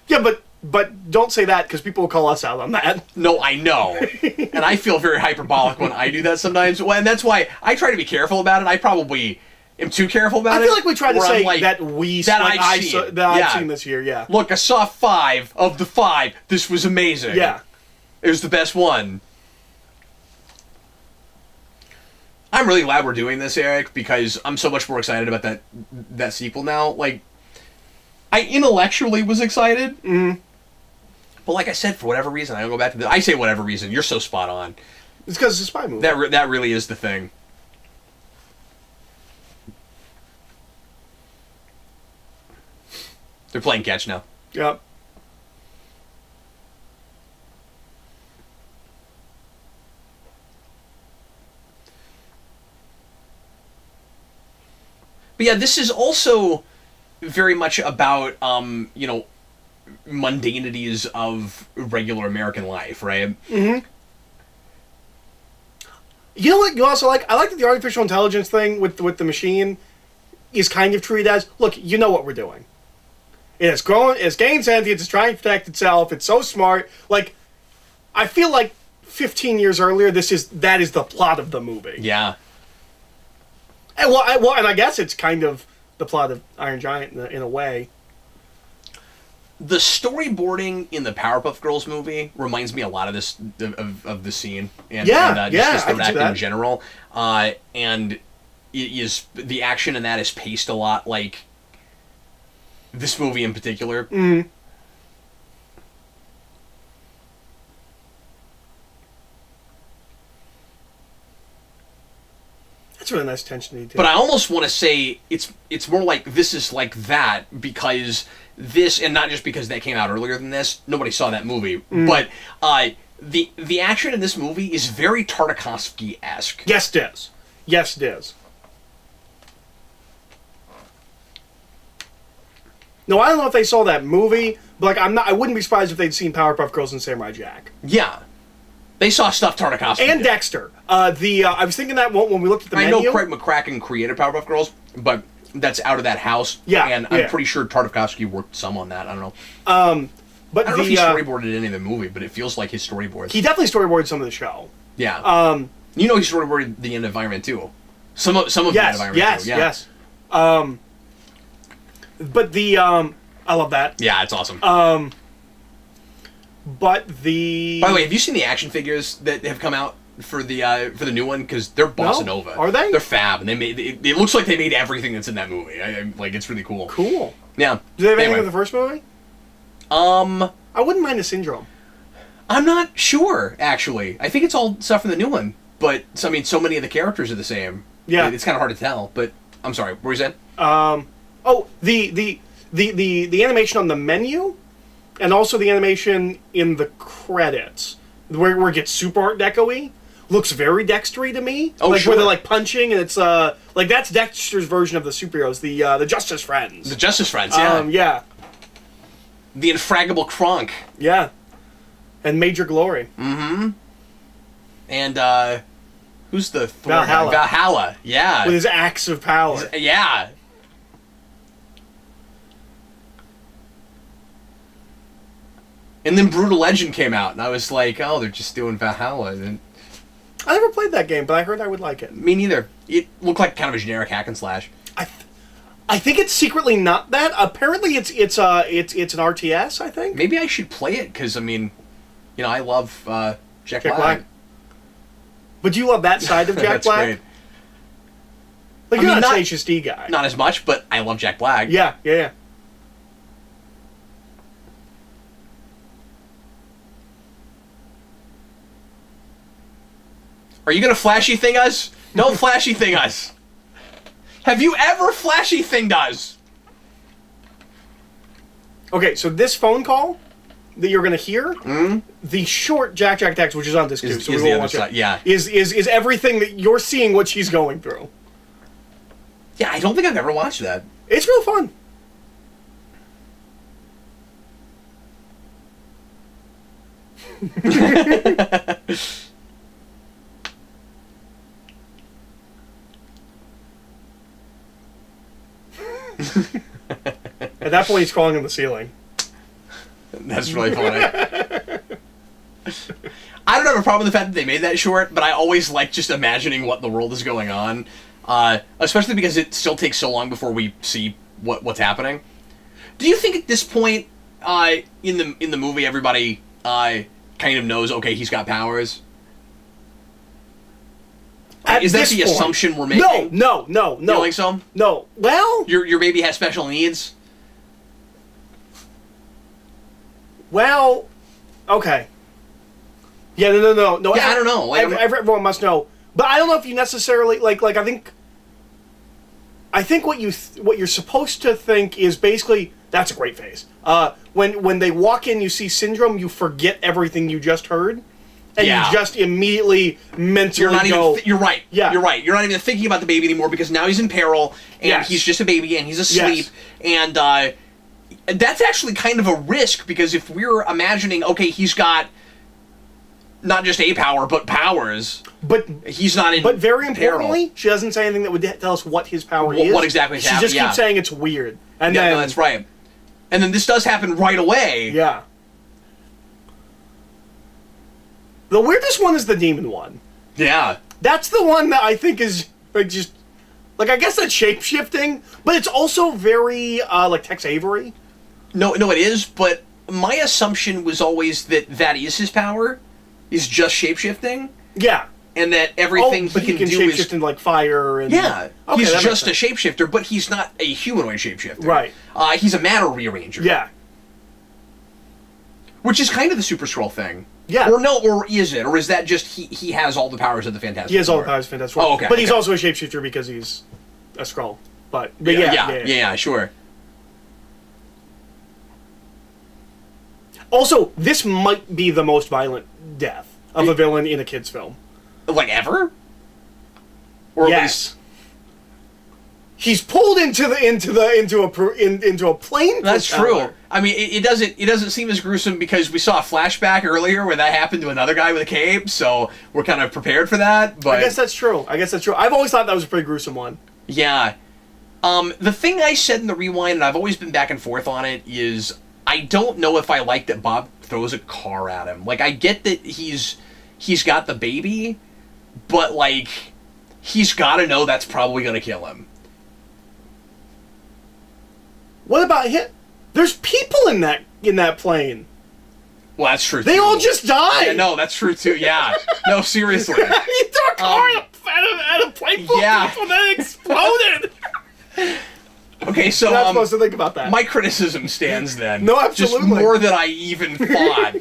B: Yeah, but don't say that, because people will call us out on that.
A: No, I know. And I feel very hyperbolic when I do that sometimes. Well, and that's why I try to be careful about it. I probably am too careful about it.
B: I feel like we try to say
A: like,
B: that I've seen this year, yeah.
A: Look, I saw 5 of the 5. This was amazing.
B: Yeah.
A: It was the best one. I'm really glad we're doing this, Eric, because I'm so much more excited about that sequel now. Like, I intellectually was excited.
B: Mm-hmm.
A: But like I said, for whatever reason, I don't go back to I say whatever reason. You're so spot on.
B: It's because it's a spy movie.
A: That really is the thing. They're playing catch now.
B: Yep.
A: But yeah, this is also very much about, mundanities of regular American life, right?
B: Mm-hmm. You know what you also like? I like that the artificial intelligence thing with the machine is kind of treated as, look, you know what we're doing. It has grown, it's gained sentience, it's trying to protect itself, it's so smart. Like, I feel like 15 years earlier, that is the plot of the movie.
A: Yeah.
B: And and I guess it's kind of the plot of Iron Giant in a way.
A: The storyboarding in the Powerpuff Girls movie reminds me a lot of this of the scene and just the act in general. And the action in that is paced a lot like this movie in particular.
B: Mm. That's really nice attention to detail.
A: But I almost want to say it's more like this is like that because this, and not just because that came out earlier than this. Nobody saw that movie, but the action in this movie is very Tartakovsky-esque.
B: Yes, it is. Yes, it is. No, I don't know if they saw that movie, but like I wouldn't be surprised if they'd seen Powerpuff Girls and Samurai Jack.
A: Yeah. They saw stuff Tartakovsky
B: and
A: did.
B: Dexter. I was thinking that when we looked at the menu.
A: I know Craig McCracken created Powerpuff Girls, but that's out of that house.
B: Yeah,
A: and I'm pretty sure Tartakovsky worked some on that. I don't know.
B: But
A: I don't know if he storyboarded any of the movie, but it feels like his storyboards.
B: He definitely storyboarded some of the show.
A: Yeah. He storyboarded the end of Iron Man 2. Some of the end of Iron Man 2. Yeah.
B: Yes. But I love that.
A: Yeah, it's awesome.
B: But the...
A: By the way, have you seen the action figures that have come out for the new one? Because they're bossa nova.
B: Are they?
A: They're fab, and it looks like they made everything that's in that movie. It's really cool.
B: Cool.
A: Yeah.
B: Do they have anything in the first movie? I wouldn't mind a Syndrome.
A: I'm not sure, actually. I think it's all stuff from the new one. But, so many of the characters are the same.
B: Yeah.
A: It's kind of hard to tell, but... I'm sorry, what were you saying?
B: The animation on the menu, and also the animation in the credits, where it gets super Art Deco-y, looks very Dexter-y to me.
A: Oh,
B: like,
A: sure.
B: Where they're, like, punching, and it's, like, that's Dexter's version of the superheroes, the Justice Friends.
A: The Justice Friends, yeah.
B: Yeah.
A: The Infraggable Kronk.
B: Yeah. And Major Glory.
A: Mm-hmm. And, Who's the Thor guy?
B: Valhalla.
A: Valhalla, yeah.
B: With his axe of power.
A: Yeah. And then Brutal Legend came out, and I was like, oh, they're just doing Valhalla. And
B: I never played that game, but I heard I would like it.
A: me neither. It looked like kind of a generic hack and slash.
B: I think it's secretly not that. Apparently, it's an RTS. I think.
A: Maybe I should play it because I mean, I love Jack Black.
B: But you love that side of Jack
A: That's
B: Black.
A: great.
B: Like
A: I
B: you're
A: mean,
B: not
A: not-
B: an HSD guy.
A: Not as much, but I love Jack Black.
B: Yeah.
A: Are you gonna flashy thing us? Don't flashy thing us. Have you ever flashy thinged us?
B: Okay, so this phone call that you're gonna hear, the short Jack text, which is on this too, so we
A: Is
B: will
A: the other
B: watch
A: side?
B: it,
A: Yeah.
B: is everything that you're seeing what she's going through.
A: Yeah, I don't think I've ever watched that.
B: It's real fun. At that point, he's crawling on the ceiling.
A: That's really funny. I don't have a problem with the fact that they made that short, but I always like just imagining what the world is going on, especially because it still takes so long before we see what's happening. Do you think at this point in the movie everybody kind of knows, okay, he's got powers? Is that the assumption we're making?
B: No.
A: You don't think so?
B: No. Well,
A: Your baby has special needs?
B: Okay. Yeah, no.
A: Yeah, I don't know. Like,
B: everyone must know, but I don't know if you necessarily like. I think what you're supposed to think is basically that's a great face. When they walk in, you see Syndrome, you forget everything you just heard, and
A: Yeah.
B: you just immediately mentally go.
A: You're right.
B: Yeah.
A: You're right. You're not even thinking about the baby anymore because now he's in peril and
B: Yes.
A: he's just a baby and he's asleep and that's actually kind of a risk because if we're imagining, okay, he's got not just a power but powers,
B: But
A: he's not in
B: But very
A: peril.
B: importantly, she doesn't say anything that would tell us what his power is.
A: What exactly is
B: She
A: happening,
B: just
A: yeah.
B: keeps saying it's weird. And
A: Yeah,
B: then,
A: no, that's right. And then this does happen right away.
B: Yeah. The weirdest one is the demon one.
A: Yeah.
B: That's the one that I think is like just like I guess that's shape-shifting, but it's also very like Tex Avery.
A: No, it is, but my assumption was always that is his power, is just shapeshifting,
B: Yeah.
A: and that everything
B: but
A: he can do
B: shapeshift
A: is...
B: into like fire and
A: Yeah,
B: Okay,
A: he's
B: that makes
A: just a
B: sense.
A: shapeshifter, but he's not a humanoid shapeshifter.
B: Right.
A: He's a matter rearranger.
B: Yeah.
A: Which is kind of the Super Skrull thing.
B: Yeah.
A: Or no, or is it? Or is that just he has all the powers of the Fantastic
B: He has all the
A: Four?
B: powers of Fantastic Four.
A: Oh, okay.
B: But he's
A: okay.
B: also a shapeshifter because he's a Skrull. But
A: Yeah,
B: yeah.
A: sure.
B: Also, this might be the most violent death of a villain in a kids' film.
A: Like ever? Or at
B: Yes.
A: least...
B: He's pulled into a plane.
A: That's
B: propeller.
A: true. I mean, it doesn't seem as gruesome because we saw a flashback earlier where that happened to another guy with a cape, so we're kind of prepared for that. But
B: I guess that's true. I've always thought that was a pretty gruesome one.
A: yeah. The thing I said in the rewind, and I've always been back and forth on it, is I don't know if I like that Bob throws a car at him. Like, I get that he's got the baby, but, like, he's got to know that's probably going to kill him.
B: What about him? There's people in that plane.
A: Well, that's true,
B: They
A: too.
B: all just died.
A: Yeah, no, that's true, too, yeah. No, seriously.
B: He threw a car at a plane full
A: yeah.
B: of people and then it exploded.
A: Okay, so,
B: You're not supposed to think about that.
A: my criticism stands then.
B: No, absolutely.
A: Just more than I even thought.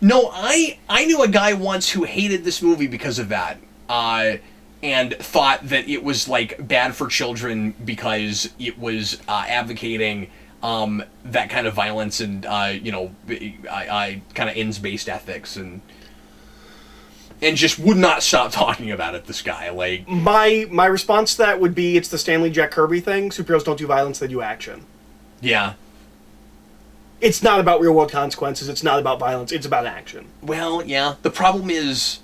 A: No, I knew a guy once who hated this movie because of that. And thought that it was, like, bad for children because it was advocating that kind of violence and, kind of ends-based ethics and just would not stop talking about it, this guy. Like,
B: My response to that would be it's the Stanley Jack Kirby thing. Superheroes don't do violence, they do action.
A: yeah.
B: It's not about real-world consequences. It's not about violence. It's about action.
A: Well, yeah. The problem is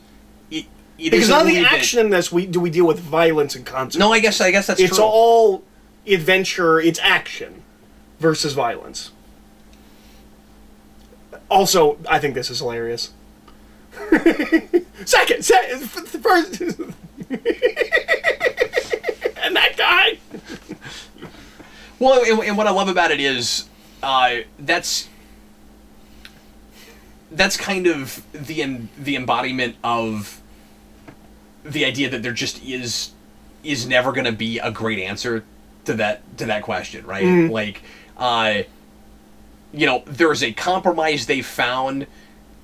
A: it
B: Because
A: is a
B: none of the
A: movie that-
B: action in this we deal with violence and consequences.
A: No, I guess that's
B: it's
A: true.
B: all adventure. It's action versus violence. Also, I think this is hilarious. Second, first, and that guy.
A: Well, and what I love about it is that's kind of the embodiment of the idea that there just is never going to be a great answer to that question, right?
B: Mm-hmm.
A: Like, there's a compromise they found,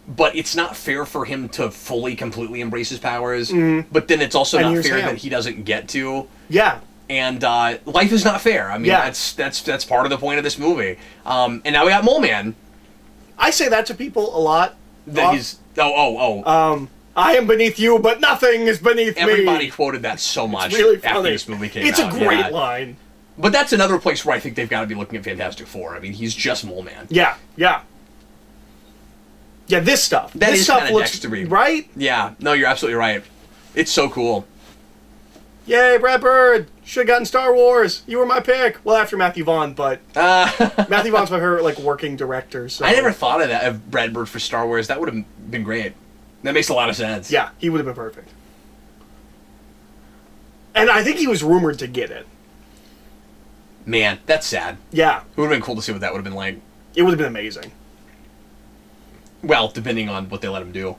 A: but it's not fair for him to fully, completely embrace his powers. Mm-hmm. But then it's also not fair that he doesn't get to.
B: Yeah.
A: And life is not fair. I mean, that's part of the point of this movie. And now we got Mole Man.
B: I say that to people a lot.
A: That he's
B: I am beneath you, but nothing is beneath me.
A: Everybody quoted that so much
B: really
A: after this movie came out.
B: It's a great line.
A: But that's another place where I think they've got to be looking at Fantastic Four. I mean, he's just Mole Man.
B: Yeah. This stuff.
A: This
B: stuff looks
A: Dexter-y.
B: right.
A: Yeah, no, you're absolutely right. It's so cool.
B: Yay, Brad Bird! Should've gotten Star Wars. You were my pick. Well, after Matthew Vaughn, but Matthew Vaughn's my favorite working director. So
A: I never thought of Brad Bird for Star Wars. That would have been great. That makes a lot of sense.
B: Yeah, he would have been perfect. And I think he was rumored to get it.
A: Man, that's sad.
B: Yeah.
A: It would have been cool to see what that would have been like.
B: It would have been amazing.
A: Well, depending on what they let him do,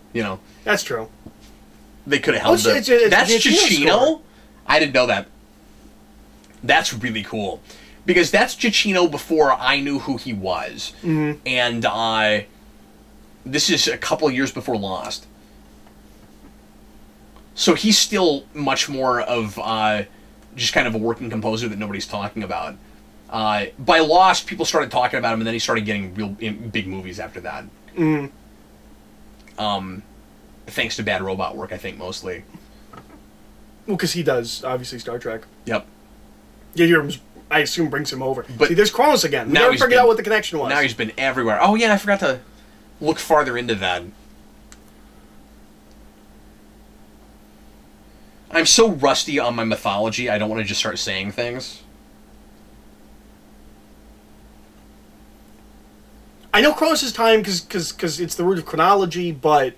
B: That's true.
A: They could have held
B: it's
A: That's
B: Giacchino's
A: Giacchino?
B: score.
A: I didn't know that. That's really cool. Because that's Giacchino before I knew who he was. Mm-hmm. And this is a couple of years before Lost. So he's still much more of just kind of a working composer that nobody's talking about. By Lost, people started talking about him, and then he started getting real big movies after that.
B: Mm.
A: Thanks to Bad Robot work, I think, mostly.
B: Well, because he does, obviously, Star Trek.
A: Yep.
B: Yeah, I assume brings him over.
A: But
B: see, there's Kronos again. We never figured out what the connection was.
A: Now he's been everywhere. Oh, yeah, I forgot to look farther into that. I'm so rusty on my mythology, I don't want to just start saying things.
B: I know Kronos' time because it's the root of chronology, but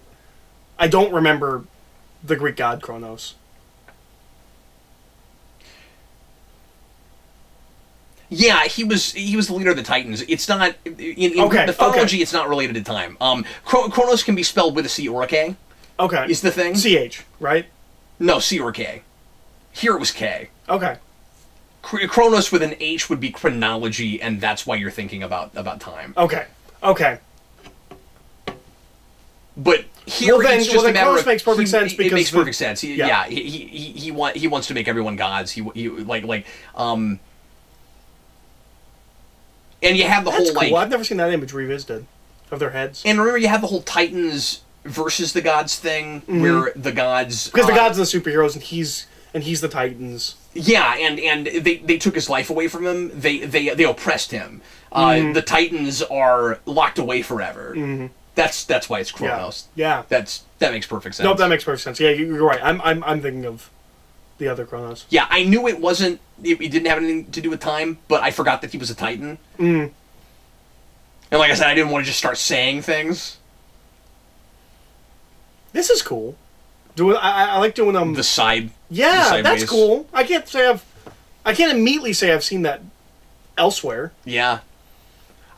B: I don't remember the Greek god Kronos.
A: Yeah, he was the leader of the Titans. It's not in mythology. It's not related to time. Kronos can be spelled with a C or a K.
B: Okay,
A: is the thing
B: CH, right?
A: No, C or K. Here it was K.
B: Okay.
A: Kronos with an H would be chronology, and that's why you're thinking about time.
B: Okay.
A: But here it's just a matter
B: Kronos
A: of
B: makes perfect sense because
A: it makes perfect sense. He wants to make everyone gods. And you have the
B: That's
A: whole
B: cool. I've never seen that image revisited of their heads.
A: And remember, you have the whole Titans versus the gods thing, where the gods
B: because the gods are the superheroes and he's the Titans.
A: Yeah, and they took his life away from him. They oppressed him. The Titans are locked away forever. Mm-hmm. That's why it's Kronos.
B: Yeah.
A: That makes perfect sense.
B: Nope, that makes perfect sense. Yeah, you're right. I'm thinking of the other Kronos.
A: Yeah, I knew it didn't have anything to do with time, but I forgot that he was a Titan. Mm. And like I said, I didn't want to just start saying things.
B: This is cool. I like doing them.
A: The side.
B: Yeah, that's cool. I can't immediately say I've seen that elsewhere.
A: Yeah.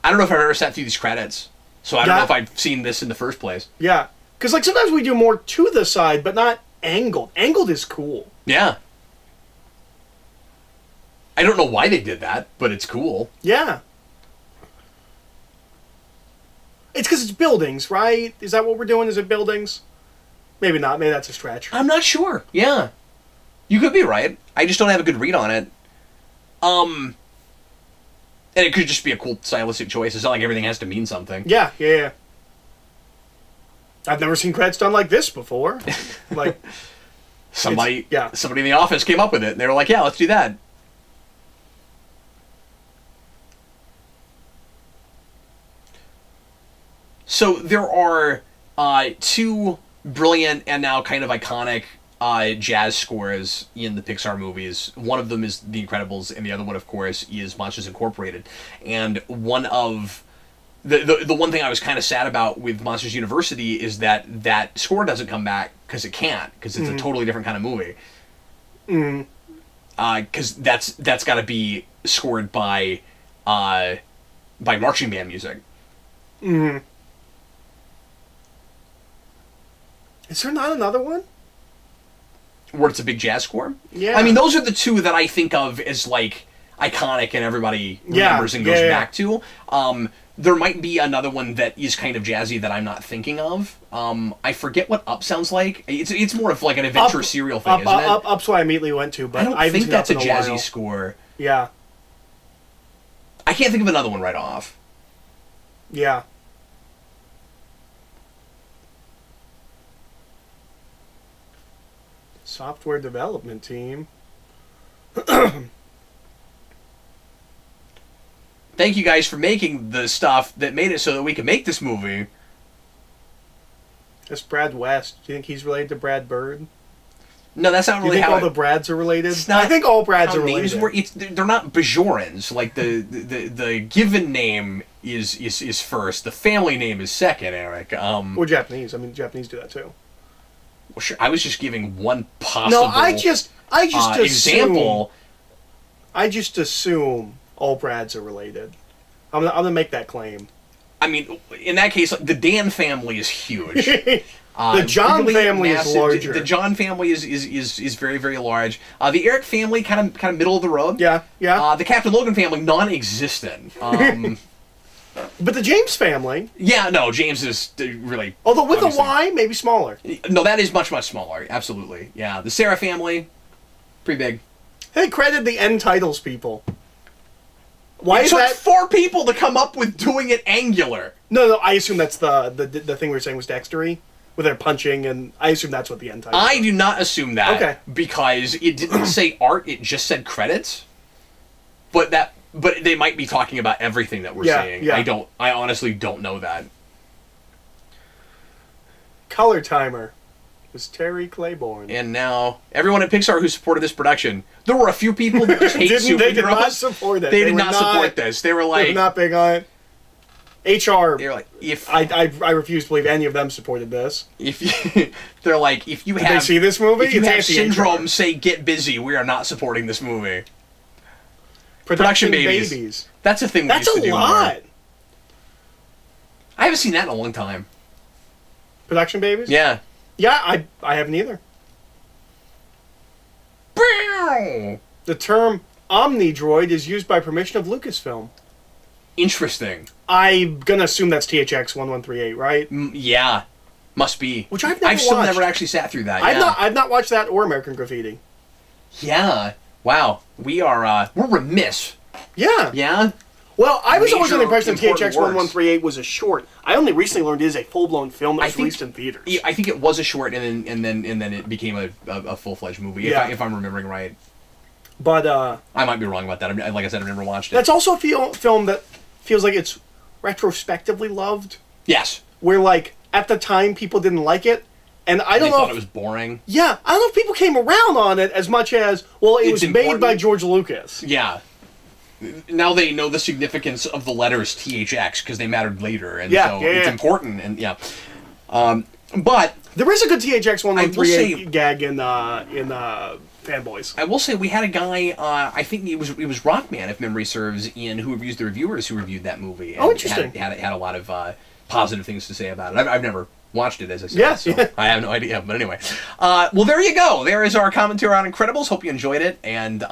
A: I don't know if I've ever sat through these credits, so I don't know if I've seen this in the first place.
B: Yeah, because sometimes we do more to the side, but not angled. Angled is cool.
A: Yeah. I don't know why they did that, but it's cool.
B: Yeah. It's because it's buildings, right? Is that what we're doing? Is it buildings? Maybe not. Maybe that's a stretch.
A: I'm not sure. Yeah. You could be right. I just don't have a good read on it. And it could just be a cool stylistic choice. It's not like everything has to mean something.
B: Yeah. I've never seen credits done like this before.
A: Somebody in the office came up with it, and they were like, yeah, let's do that. So there are two brilliant and now kind of iconic jazz scores in the Pixar movies. One of them is The Incredibles, and the other one, of course, is Monsters Incorporated. And one of the one thing I was kind of sad about with Monsters University is that score doesn't come back because it can't, because it's a totally different kind of movie. Because that's got to be scored by marching band music.
B: Is there not another one?
A: Where it's a big jazz score?
B: Yeah.
A: I mean, those are the two that I think of as, like, iconic and everybody remembers and goes back to. There might be another one that is kind of jazzy that I'm not thinking of. I forget what Up sounds like. It's more of like an adventure serial thing, isn't it?
B: Up's what I immediately went to, but
A: I don't think that's a jazzy score.
B: Yeah.
A: I can't think of another one right off.
B: Yeah. Software development team.
A: Thank you guys for making the stuff that made it so that we could make this movie.
B: That's Brad West. Do you think he's related to Brad Bird?
A: No, that's not really
B: how...
A: how...
B: all the Brads are related? I think all Brads are related.
A: They're not Bajorans. Like, the given name is first. The family name is second, Eric.
B: Or Japanese. I mean, Japanese do that, too.
A: Well, sure. I was just giving one possible...
B: No, I just
A: example.
B: I just assume all Brads are related. I'm gonna make that claim.
A: I mean, in that case, the Dan family is huge.
B: The John
A: really
B: family
A: massive.
B: is larger.
A: The John family is very, very large. The Eric family, kind of middle of the road.
B: Yeah, yeah.
A: The Captain Logan family, non-existent.
B: But the James family...
A: Yeah, no, James is really...
B: Although with a Y, maybe smaller.
A: No, that is much, much smaller. Absolutely. Yeah, the Sarah family, pretty big.
B: Hey, credit the end titles people. Why
A: it took 4 people to come up with doing it angular.
B: No, I assume that's the thing we were saying was Dextery, where they're punching, and I assume that's what the end title
A: I do not assume that.
B: Okay.
A: Because it didn't say art, it just said credits. But they might be talking about everything that we're saying.
B: Yeah.
A: I honestly don't know that.
B: Color timer was Terry Claiborne.
A: And now, everyone at Pixar who supported this production, there were a few people that just hate superheroes.
B: They did not support it.
A: They did not support this. They were like...
B: They were not big on it. HR...
A: They were like, if...
B: I refuse to believe any of them supported this.
A: They're like, if you have...
B: Did they see this movie?
A: If you have syndrome, say, get busy. We are not supporting this movie. Production babies. That's a thing we used to do.
B: That's a lot.
A: More. I haven't seen that in a long time.
B: Production babies?
A: Yeah.
B: Yeah, I haven't either. The term Omnidroid is used by permission of Lucasfilm.
A: Interesting.
B: I'm gonna assume that's THX 1138, right?
A: Yeah. Must be.
B: Which I've never watched.
A: I've still never actually sat through that.
B: I've not watched that or American Graffiti.
A: Yeah. Wow. We're remiss.
B: Yeah.
A: Yeah?
B: Well, I was always under the impression that THX
A: works.
B: 1138 was a short. I only recently learned it is a full-blown film that was released in theaters.
A: I think it was a short, and then it became a full-fledged movie, if I'm remembering right.
B: But
A: I might be wrong about that. Like I said, I've never watched it.
B: That's also a film that feels like it's retrospectively loved.
A: Yes.
B: Where, like, at the time, people didn't like it. And I don't know.
A: They thought it was boring.
B: Yeah, I don't know if people came around on it as much as, well, it was made by George Lucas.
A: Yeah. Now they know the significance of the letters THX because they mattered later, and it's important. And but
B: there is a good THX 1138 gag in Fanboys.
A: I will say we had a guy. I think it was Rockman, if memory serves, who reviews the reviewers who reviewed that movie. And
B: interesting.
A: Had a lot of positive things to say about it. I've never watched it, as I said, so I have no idea. But anyway, well, there you go. There is our commentary on Incredibles. Hope you enjoyed it. And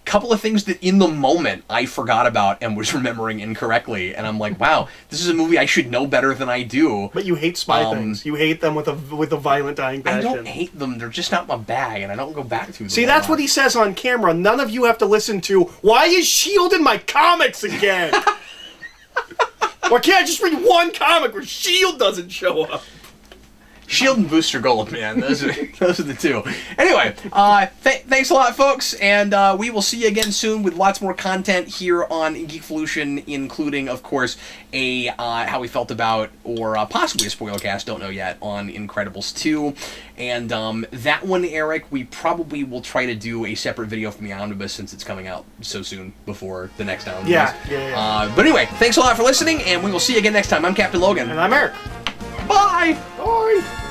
A: couple of things that in the moment I forgot about and was remembering incorrectly. And I'm like, wow, this is a movie I should know better than I do.
B: But you hate spy things. You hate them with a violent dying passion.
A: I don't hate them. They're just not my bag, and I don't go back to them.
B: See, that's what he says on camera. None of you have to listen to, why is S.H.I.E.L.D. in my comics again? Why can't I just read one comic where S.H.I.E.L.D. doesn't show up?
A: Shield and Booster Gold, man. Those are the two. Anyway, thanks a lot, folks, and we will see you again soon with lots more content here on Geekvolution, including, of course, a how we felt about, or possibly a spoiler cast, don't know yet, on Incredibles 2. And that one, Eric, we probably will try to do a separate video from the Omnibus since it's coming out so soon before the next Omnibus.
B: Yeah.
A: But anyway, thanks a lot for listening, and we will see you again next time. I'm Captain Logan.
B: And I'm Eric.
A: Bye!
B: Bye!